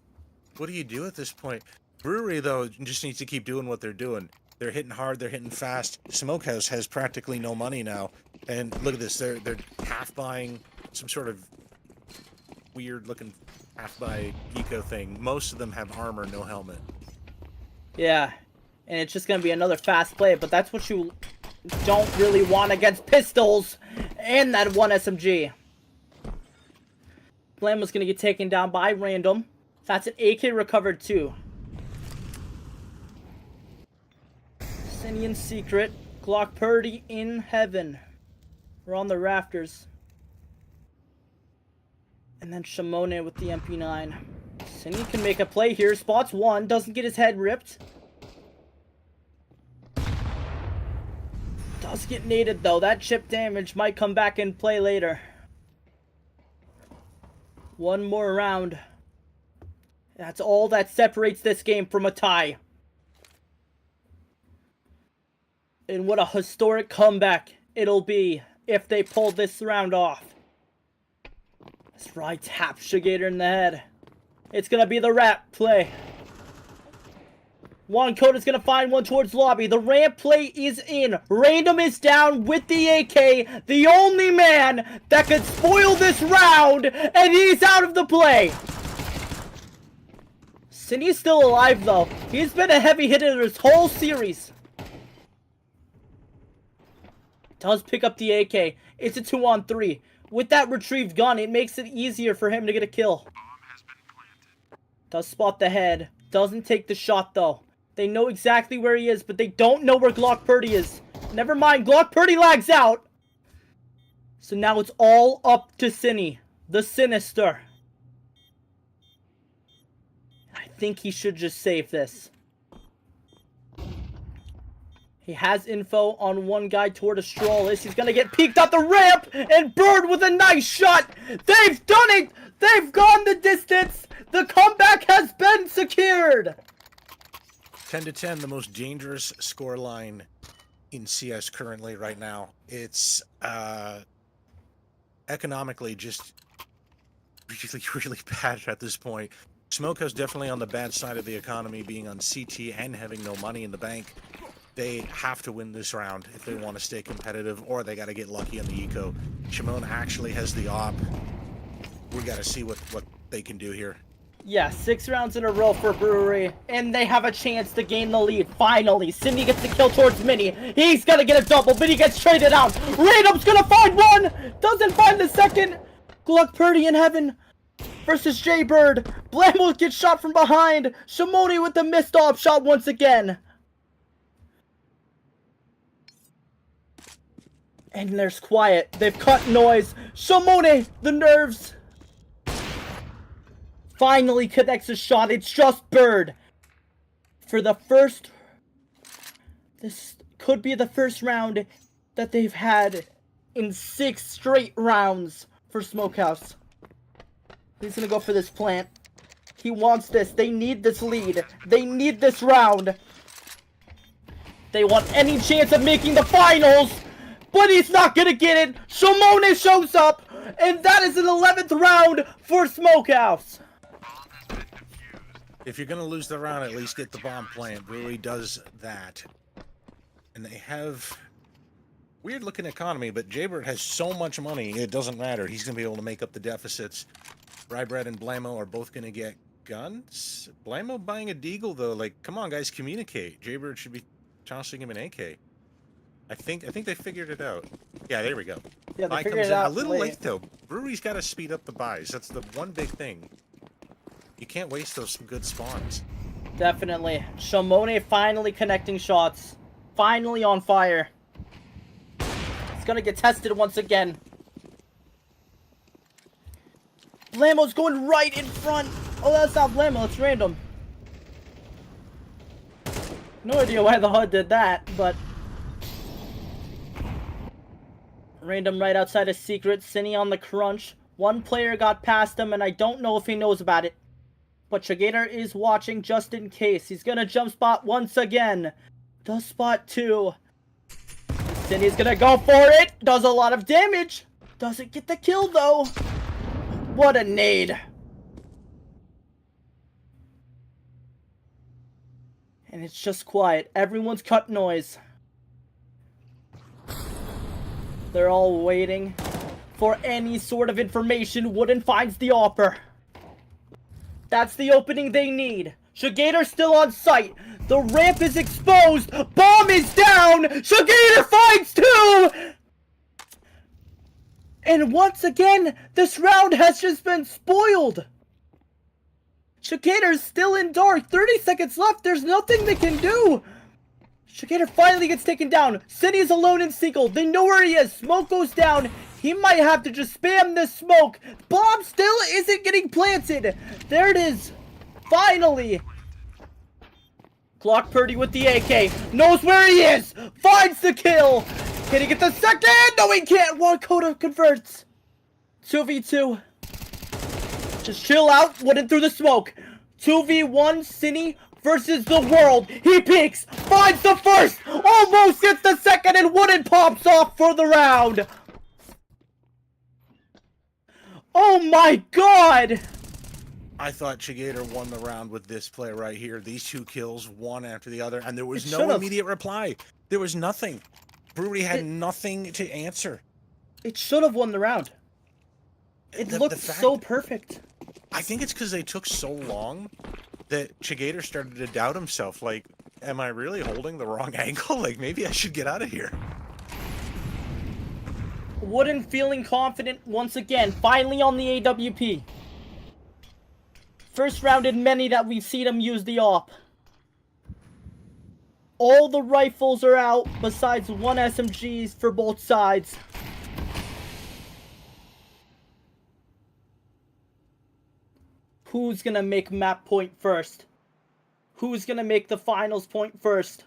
What do you do at this point? Brewery, though, just needs to keep doing what they're doing. They're hitting hard. They're hitting fast. Smokehouse has practically no money now. And look at this. They're half buying some sort of weird-looking half-buy eco thing. Most of them have armor, no helmet. Yeah. And it's just going to be another fast play, but that's what you don't really want against pistols and that one SMG. Blam was going to get taken down by Random. That's an AK recovered too. Cindy in secret. Glock Purdy in heaven. We're on the rafters. And then Shimone with the MP9. Cindy can make a play here. Spots 1. Doesn't get his head ripped. Does get naded though. That chip damage might come back in play later. One more round. That's all that separates this game from a tie. And what a historic comeback it'll be if they pull this round off. That's right, tap Shigator in the head. It's gonna be the wrap play. One code is gonna find one towards lobby. The ramp play is in. Random is down with the AK. The only man that could spoil this round, and he's out of the play. Cindy's still alive though. He's been a heavy hitter this whole series. Does pick up the AK. It's a 2-on-3. With that retrieved gun, it makes it easier for him to get a kill. Does spot the head. Doesn't take the shot though. They know exactly where he is, but they don't know where Glock Purdy is. Never mind, Glock Purdy lags out. So now it's all up to Cindy, the Sinister. I think he should just save this. He has info on one guy toward Astralis. He's gonna get peeked up the ramp, and Bird with a nice shot. They've done it. They've gone the distance. The comeback has been secured. 10-10, the most dangerous scoreline in CS currently right now. It's economically just really, really bad at this point. Smokehouse definitely on the bad side of the economy, being on CT and having no money in the bank. They have to win this round if they want to stay competitive, or they got to get lucky on the eco. Shimon actually has the op. We got to see what they can do here. Yeah, 6 rounds in a row for Brewery, and they have a chance to gain the lead. Finally, Cindy gets the kill towards Mini. He's gonna get a double, but he gets traded out. Random's gonna find one, doesn't find the second. Glock Purdy in heaven versus Jaybird. Blam will get shot from behind. Shimone with the missed off shot once again. And there's quiet. They've cut noise. Shimone, the nerves. finally connects a shot. It's just Bird. For the first... This could be the first round that they've had in 6 straight rounds for Smokehouse. He's gonna go for this plant. He wants this. They need this lead. They need this round. They want any chance of making the finals. But he's not gonna get it. Shimone shows up. And that is an 11th round for Smokehouse. If you're going to lose the round, at least get the bomb plant. Brewery does that. And they have weird looking economy, but Jaybird has so much money, it doesn't matter. He's going to be able to make up the deficits. Rybread and Blamo are both going to get guns. Blamo buying a Deagle, though. Like, come on, guys, communicate. Jaybird should be tossing him an AK. I think they figured it out. Yeah, there we go. Yeah, they Buy figured comes it in out a little late. late, though. Brewery's got to speed up the buys. That's the one big thing. You can't waste those good spawns. Definitely. Shimone finally connecting shots. Finally on fire. It's gonna get tested once again. Blamo's going right in front. Oh, that's not Blamo. It's random. No idea why the HUD did that, but... Random right outside of Secret. Cine on the crunch. One player got past him, and I don't know if he knows about it. But Chigator is watching just in case. He's gonna jump spot once again. Does spot 2. Cine's gonna go for it. Does a lot of damage. Doesn't get the kill though. What a nade. And it's just quiet. Everyone's cut noise. They're all waiting for any sort of information. Wooden finds the AWPer. That's the opening they need. Shigator's still on site. The ramp is exposed. Bomb is down. Shigator finds 2. And once again, this round has just been spoiled. Shigator's still in dark. 30 seconds left. There's nothing they can do. Shigator finally gets taken down. City is alone in single. They know where he is. Smoke goes down. He might have to just spam this smoke. Bomb still isn't getting planted. There it is. Finally. Glock Purdy with the AK. Knows where he is. Finds the kill. Can he get the second? No, he can't. Wakoda converts. 2v2. Just chill out. Wooden through the smoke. 2v1 Cine versus the world. He peeks. Finds the first. Almost gets the second. And Wooden pops off for the round. Oh my god! I thought Chigator won the round with this play right here. These 2 kills, one after the other, and there was no immediate reply. There was nothing. Brewery had nothing to answer. It should have won the round. It looked so perfect. I think it's because they took so long that Chigator started to doubt himself. Like, am I really holding the wrong angle? Like, maybe I should get out of here. Wooden feeling confident once again, finally on the AWP. First round in many that we've seen him use the AWP. All the rifles are out besides 1 SMGs for both sides. Who's gonna make map point first? Who's gonna make the finals point first?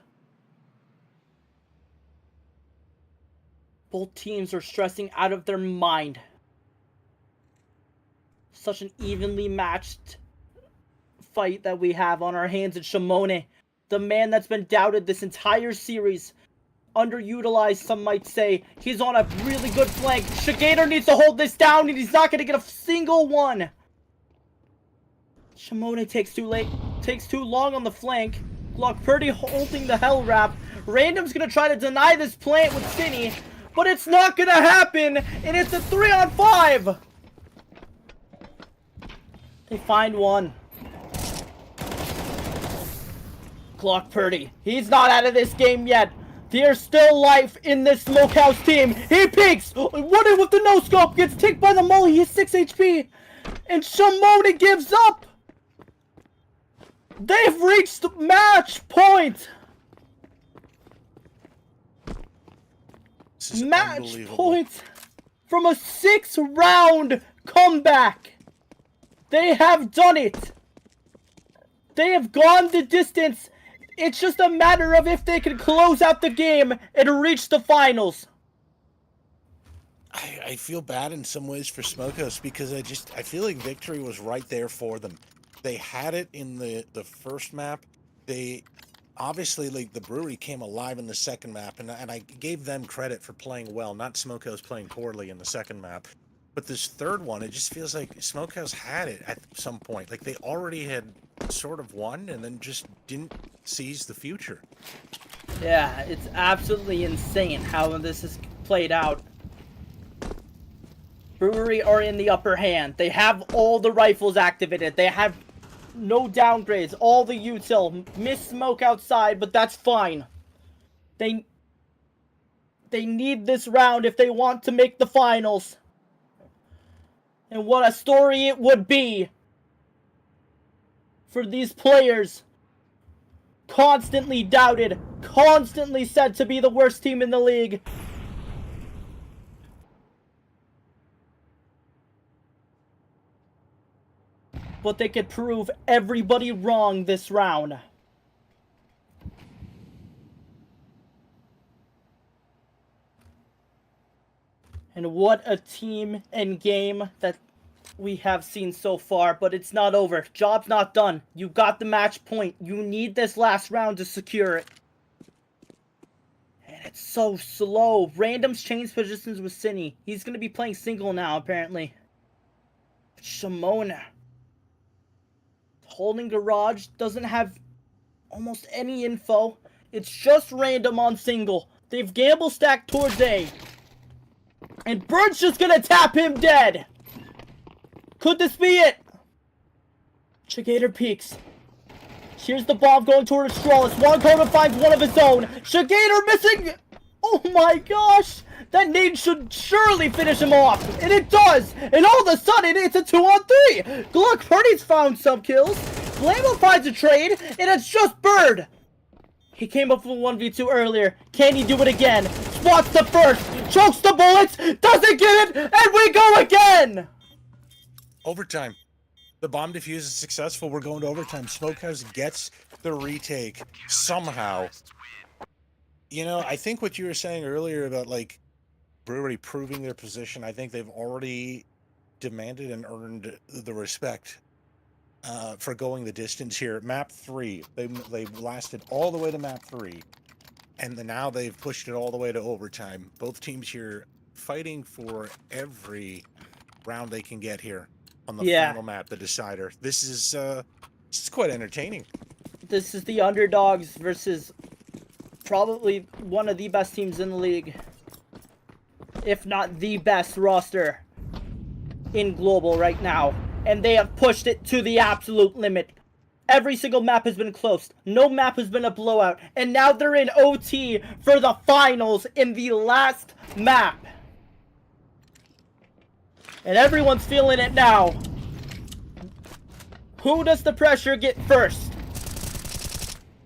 Both teams are stressing out of their mind. Such an evenly matched fight that we have on our hands at Shimone. The man that's been doubted this entire series. Underutilized, some might say. He's on a really good flank. Shigator needs to hold this down and he's not going to get a single one. Shimone takes too long on the flank. Glock Purdy holding the hell wrap. Random's going to try to deny this plant with Cine. But it's not gonna happen, and it's a 3-on-5. They find one. Glock Purdy. He's not out of this game yet. There's still life in this Smokehouse team. He peeks. Wooden with the no-scope. Gets ticked by the molly. He's 6 HP. And Shimone gives up. They've reached match point. Match point from a 6-round comeback. They have done it. They have gone the distance. It's just a matter of if they can close out the game and reach the finals. I feel bad in some ways for Smokehouse because I feel like victory was right there for them. They had it in the first map. They obviously, like, the Brewery came alive in the second map, and I gave them credit for playing well, not Smokehouse playing poorly in the second map. But this third one, it just feels like Smokehouse had it at some point. Like, they already had sort of won and then just didn't seize the future. Yeah, it's absolutely insane how this is played out. Brewery are in the upper hand. They have all the rifles activated. They have no downgrades. All the util. Miss smoke outside, but that's fine. They need this round if they want to make the finals. And what a story it would be for these players. Constantly doubted. Constantly said to be the worst team in the league. But they could prove everybody wrong this round. And what a team and game that we have seen so far, but it's not over. Job's not done. You got the match point. You need this last round to secure it. And it's so slow. Randoms change positions with Cine. He's going to be playing single now, apparently. Shimona. Holding garage, doesn't have almost any info. It's just random on single. They've gamble stacked towards A. And Bird's just gonna tap him dead. Could this be it? Shigator peeks. Here's the bomb going toward Astralis. Wankoda finds one of his own. Shigator missing! Oh my gosh! That nade should surely finish him off. And it does! And all of a sudden, it's a 2-on-3! Look, Purdy's found some kills. Blammo finds a trade, and it's just Bird. He came up with 1v2 earlier. Can he do it again? Spots the first, chokes the bullets, doesn't get it, and we go again! Overtime. The bomb defuse is successful. We're going to overtime. Smokehouse gets the retake somehow. You know, I think what you were saying earlier about, like, Brewery proving their position, I think they've already demanded and earned the respect for going the distance here. Map 3, they've lasted all the way to map 3, and now they've pushed it all the way to overtime. Both teams here fighting for every round they can get here on the final map, the decider. This is quite entertaining. This is the underdogs versus probably one of the best teams in the league, if not the best roster in global right now, and they have pushed it to the absolute limit. Every single map has been close. No map has been a blowout, and now they're in OT for the finals in the last map. And everyone's feeling it now. Who does the pressure get first?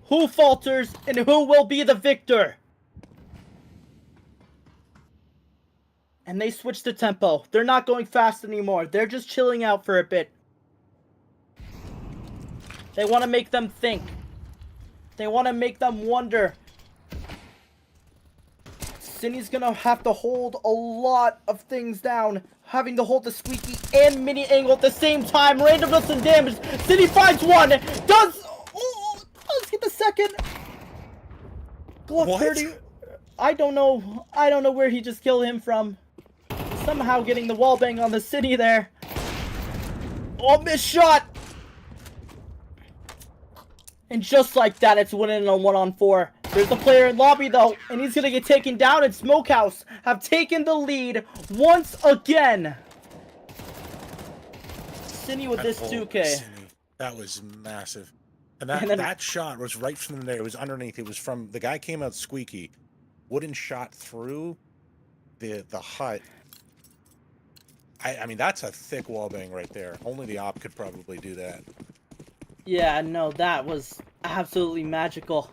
Who falters and who will be the victor? And they switch the tempo. They're not going fast anymore. They're just chilling out for a bit. They want to make them think. They want to make them wonder. Cine's gonna have to hold a lot of things down. Having to hold the squeaky and mini angle at the same time. Random does some damage. Cine finds one. Does get the second. Glock 30. I don't know. I don't know where he just killed him from. Somehow getting the wall bang on the City there. Oh, missed shot. And just like that, it's winning on 1-on-4. There's a player in lobby though, and he's gonna get taken down, and Smokehouse have taken the lead once again. Cine with this 2K. That was massive. And that shot was right from there. It was underneath. It was from the guy came out squeaky. Wooden shot through the hut. I mean, that's a thick wallbang right there. Only the op could probably do that. Yeah, no, that was absolutely magical.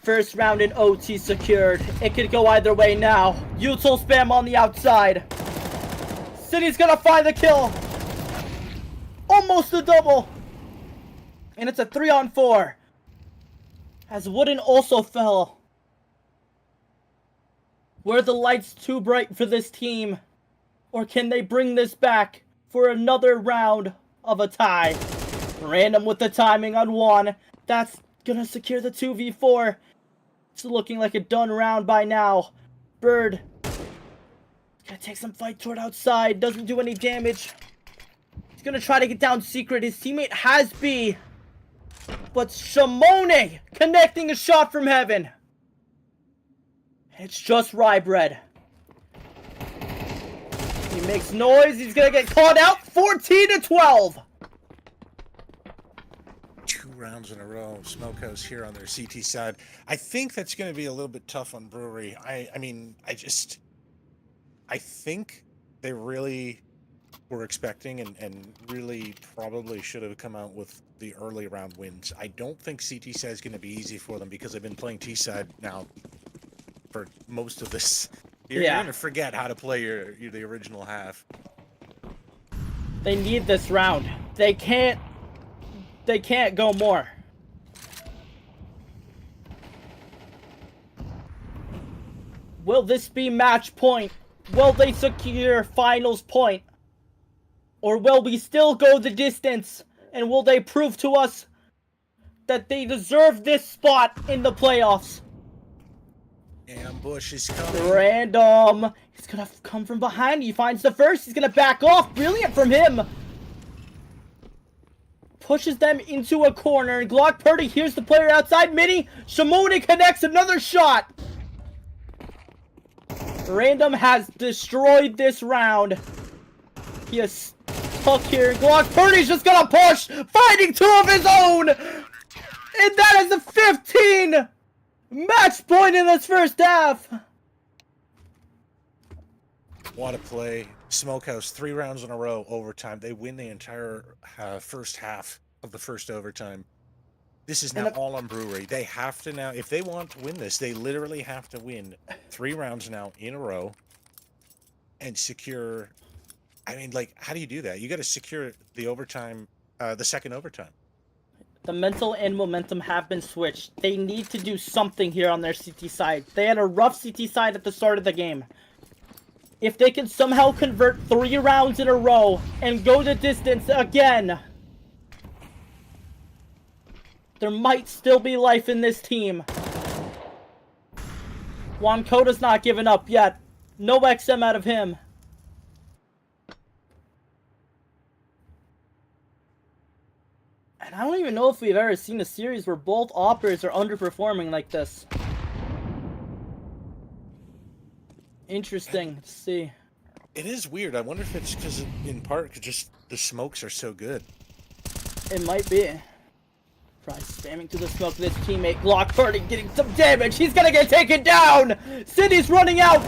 First round in OT secured. It could go either way now. Util spam on the outside. City's gonna find the kill. almost a double. And it's a 3-on-4. As Wooden also fell. Were the lights too bright for this team? Or can they bring this back for another round of a tie? Random with the timing on one. That's gonna secure the 2v4. It's looking like a done round by now. Bird. Gonna take some fight toward outside. Doesn't do any damage. He's gonna try to get down secret. His teammate has B. But Shimone connecting a shot from heaven. It's just rye bread. He makes noise. He's gonna get caught out. 14-12. 2 rounds in a row. Smokehouse here on their CT side. I think that's going to be a little bit tough on Brewery. I think they really were expecting and really probably should have come out with the early round wins. I don't think CT side is going to be easy for them because they've been playing T side now for most of this. You're going to forget how to play the original half. They need this round. They can't go more. Will this be match point? Will they secure finals point? Or will we still go the distance? And will they prove to us that they deserve this spot in the playoffs? Ambush is coming. Random. He's gonna come from behind. He finds the first. He's gonna back off. Brilliant from him. Pushes them into a corner. And Glock Purdy here's the player outside. Mini. Shimone connects another shot. Random has destroyed this round. He is stuck here. Glock Purdy's just gonna push. Finding 2 of his own. And that is a 15 match point in this first half. What a play. Smokehouse, 3 rounds in a row, overtime. They win the entire first half of the first overtime. This is now all on Brewery. They have to now, if they want to win this, they literally have to win 3 rounds now in a row and secure, I mean, like, how do you do that? You got to secure the overtime, the second overtime. The mental and momentum have been switched. They need to do something here on their CT side. They had a rough CT side at the start of the game. If they can somehow convert 3 rounds in a row and go the distance again, there might still be life in this team. Juan Coda's not giving up yet. No XM out of him. And I don't even know if we've ever seen a series where both operators are underperforming like this. Interesting to see. It is weird. I wonder if it's because, in part, just the smokes are so good. It might be. Probably spamming to the smoke. This teammate, Glock Purdy, getting some damage. He's gonna get taken down. City's running out.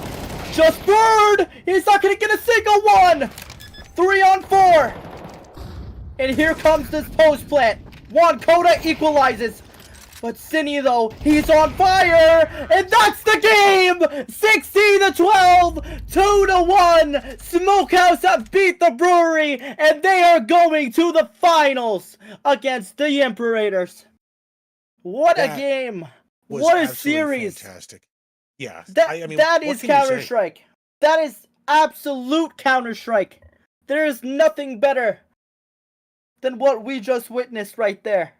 Just Bird. He's not gonna get a single one. 3-on-4. And here comes this post plant. Juan Coda equalizes. But Cine, though, he's on fire! And that's the game! 16-12! 2-1! Smokehouse have beat the Brewery, and they are going to the finals against the Imperators. What a game! What a series! Fantastic. Yeah. That is Counter-Strike. That is absolute Counter-Strike. There is nothing better than what we just witnessed right there.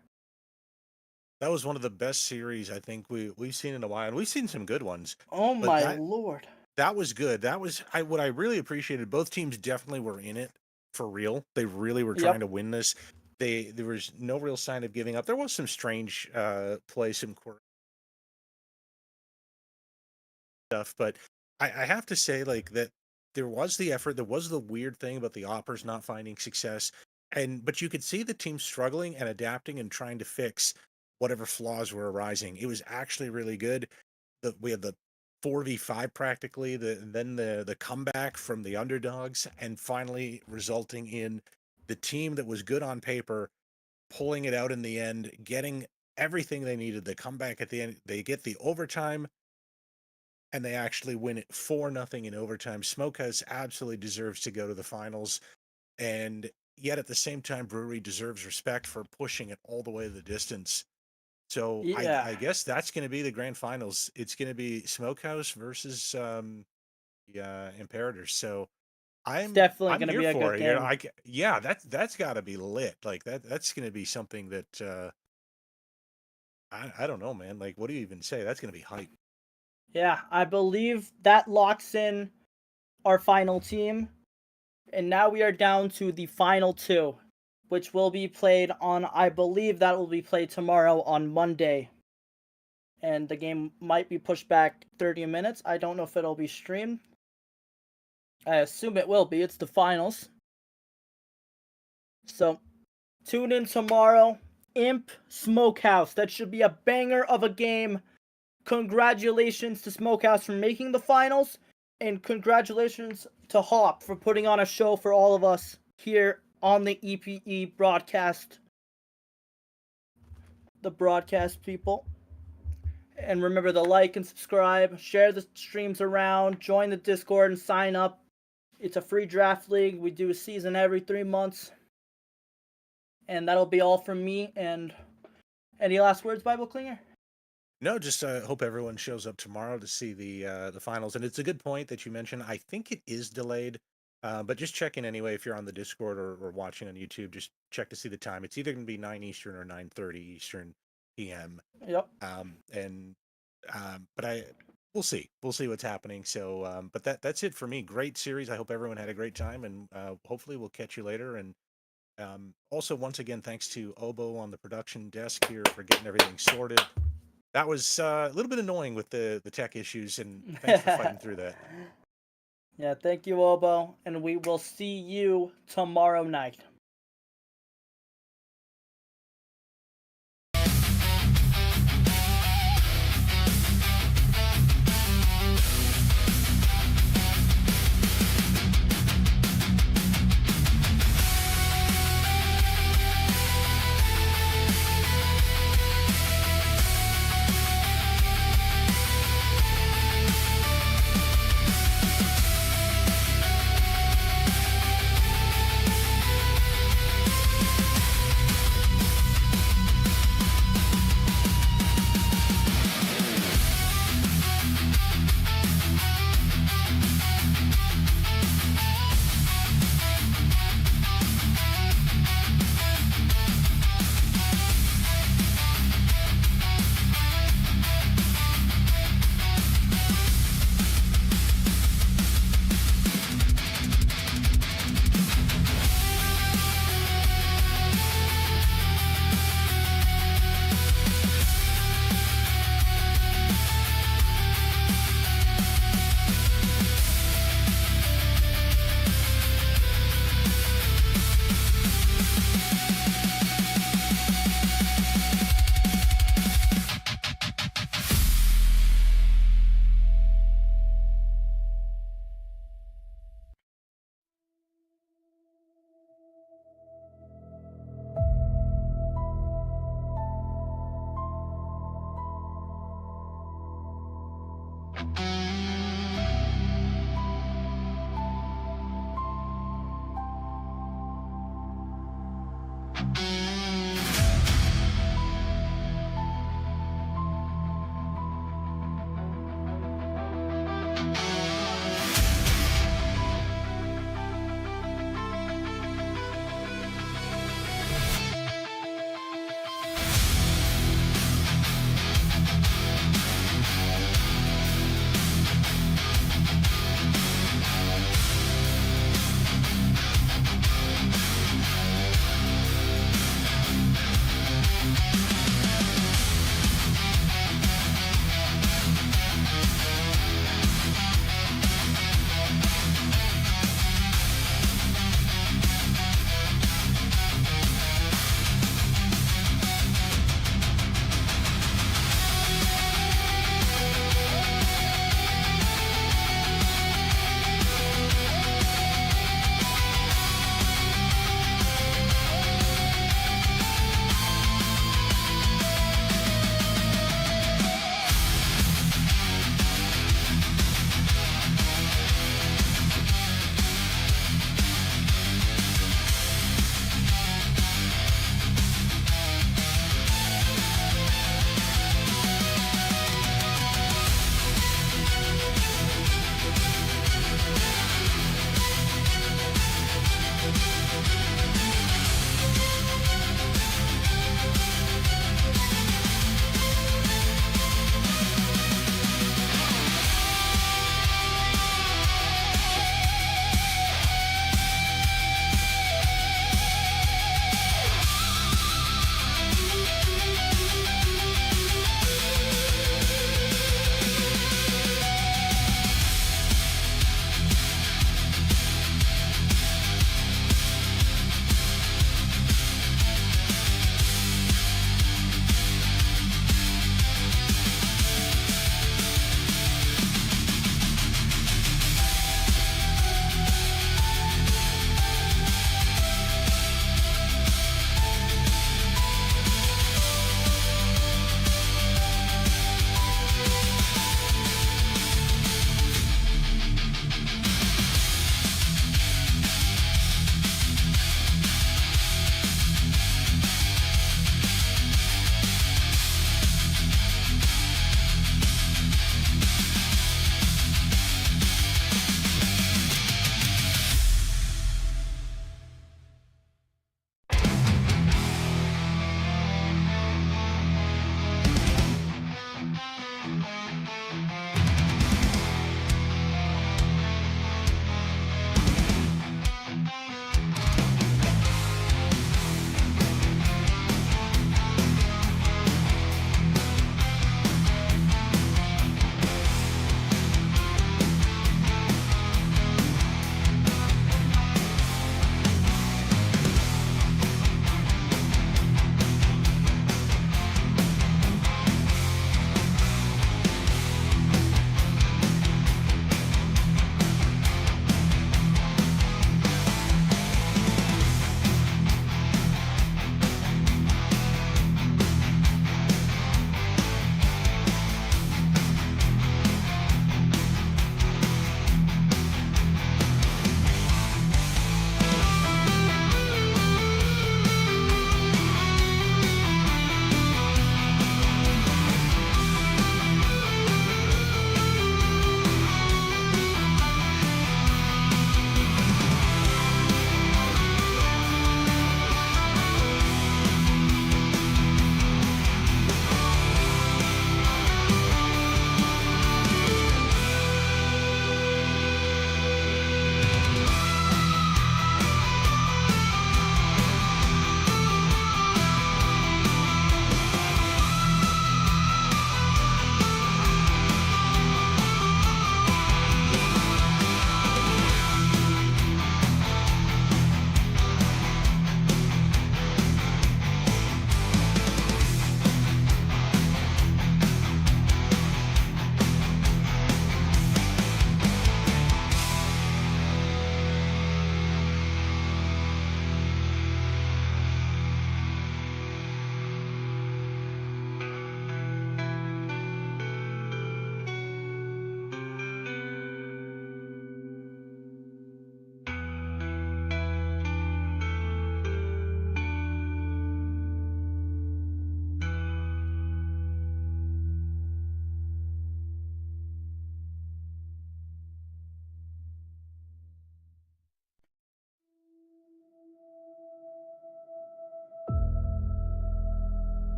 That was one of the best series I think we've seen in a while. And we've seen some good ones. Oh my lord. That was good. That was what I really appreciated. Both teams definitely were in it for real. They really were trying to win this. There was no real sign of giving up. There was some strange play, some stuff, but I have to say, like, that there was the effort. There was the weird thing about the Oppers not finding success. But you could see the team struggling and adapting and trying to fix whatever flaws were arising. It was actually really good. We had the 4v5 practically, then the comeback from the underdogs, and finally resulting in the team that was good on paper pulling it out in the end, getting everything they needed. The comeback at the end, they get the overtime, and they actually win it 4-0 in overtime. Smokehouse absolutely deserves to go to the finals. And yet at the same time, Brewery deserves respect for pushing it all the way the distance. So Yeah. I guess that's going to be the grand finals. It's going to be Smokehouse versus the Imperators. So It's definitely I'm going to here be a for good it. game. Yeah, that's got to be lit. Like that's going to be something that I don't know, man. Like, what do you even say? That's going to be hype. Yeah, I believe that locks in our final team. And now we are down to the final two, which will be played on, I believe that will be played tomorrow on Monday. And the game might be pushed back 30 minutes. I don't know if it'll be streamed. I assume it will be. It's the finals. So, tune in tomorrow. Imp Smokehouse. That should be a banger of a game. Congratulations to Smokehouse for making the finals. And congratulations to Hop for putting on a show for all of us here on the EPE broadcast. The broadcast people. And remember to like and subscribe, share the streams around, join the Discord and sign up. It's a free draft league. We do a season every 3 months. And that'll be all from me. And any last words, Bible Clinger? No, just hope everyone shows up tomorrow to see the finals. And it's a good point that you mentioned. I think it is delayed, but just check in anyway if you're on the Discord or watching on YouTube. Just check to see the time. It's either going to be 9 Eastern or 9:30 Eastern PM. Yep. But we'll see. We'll see what's happening. So, but that's it for me. Great series. I hope everyone had a great time, and hopefully we'll catch you later. And also, once again, thanks to Obo on the production desk here for getting everything sorted. That was a little bit annoying with the tech issues, and thanks for fighting through that. Yeah, thank you, Obo, and we will see you tomorrow night.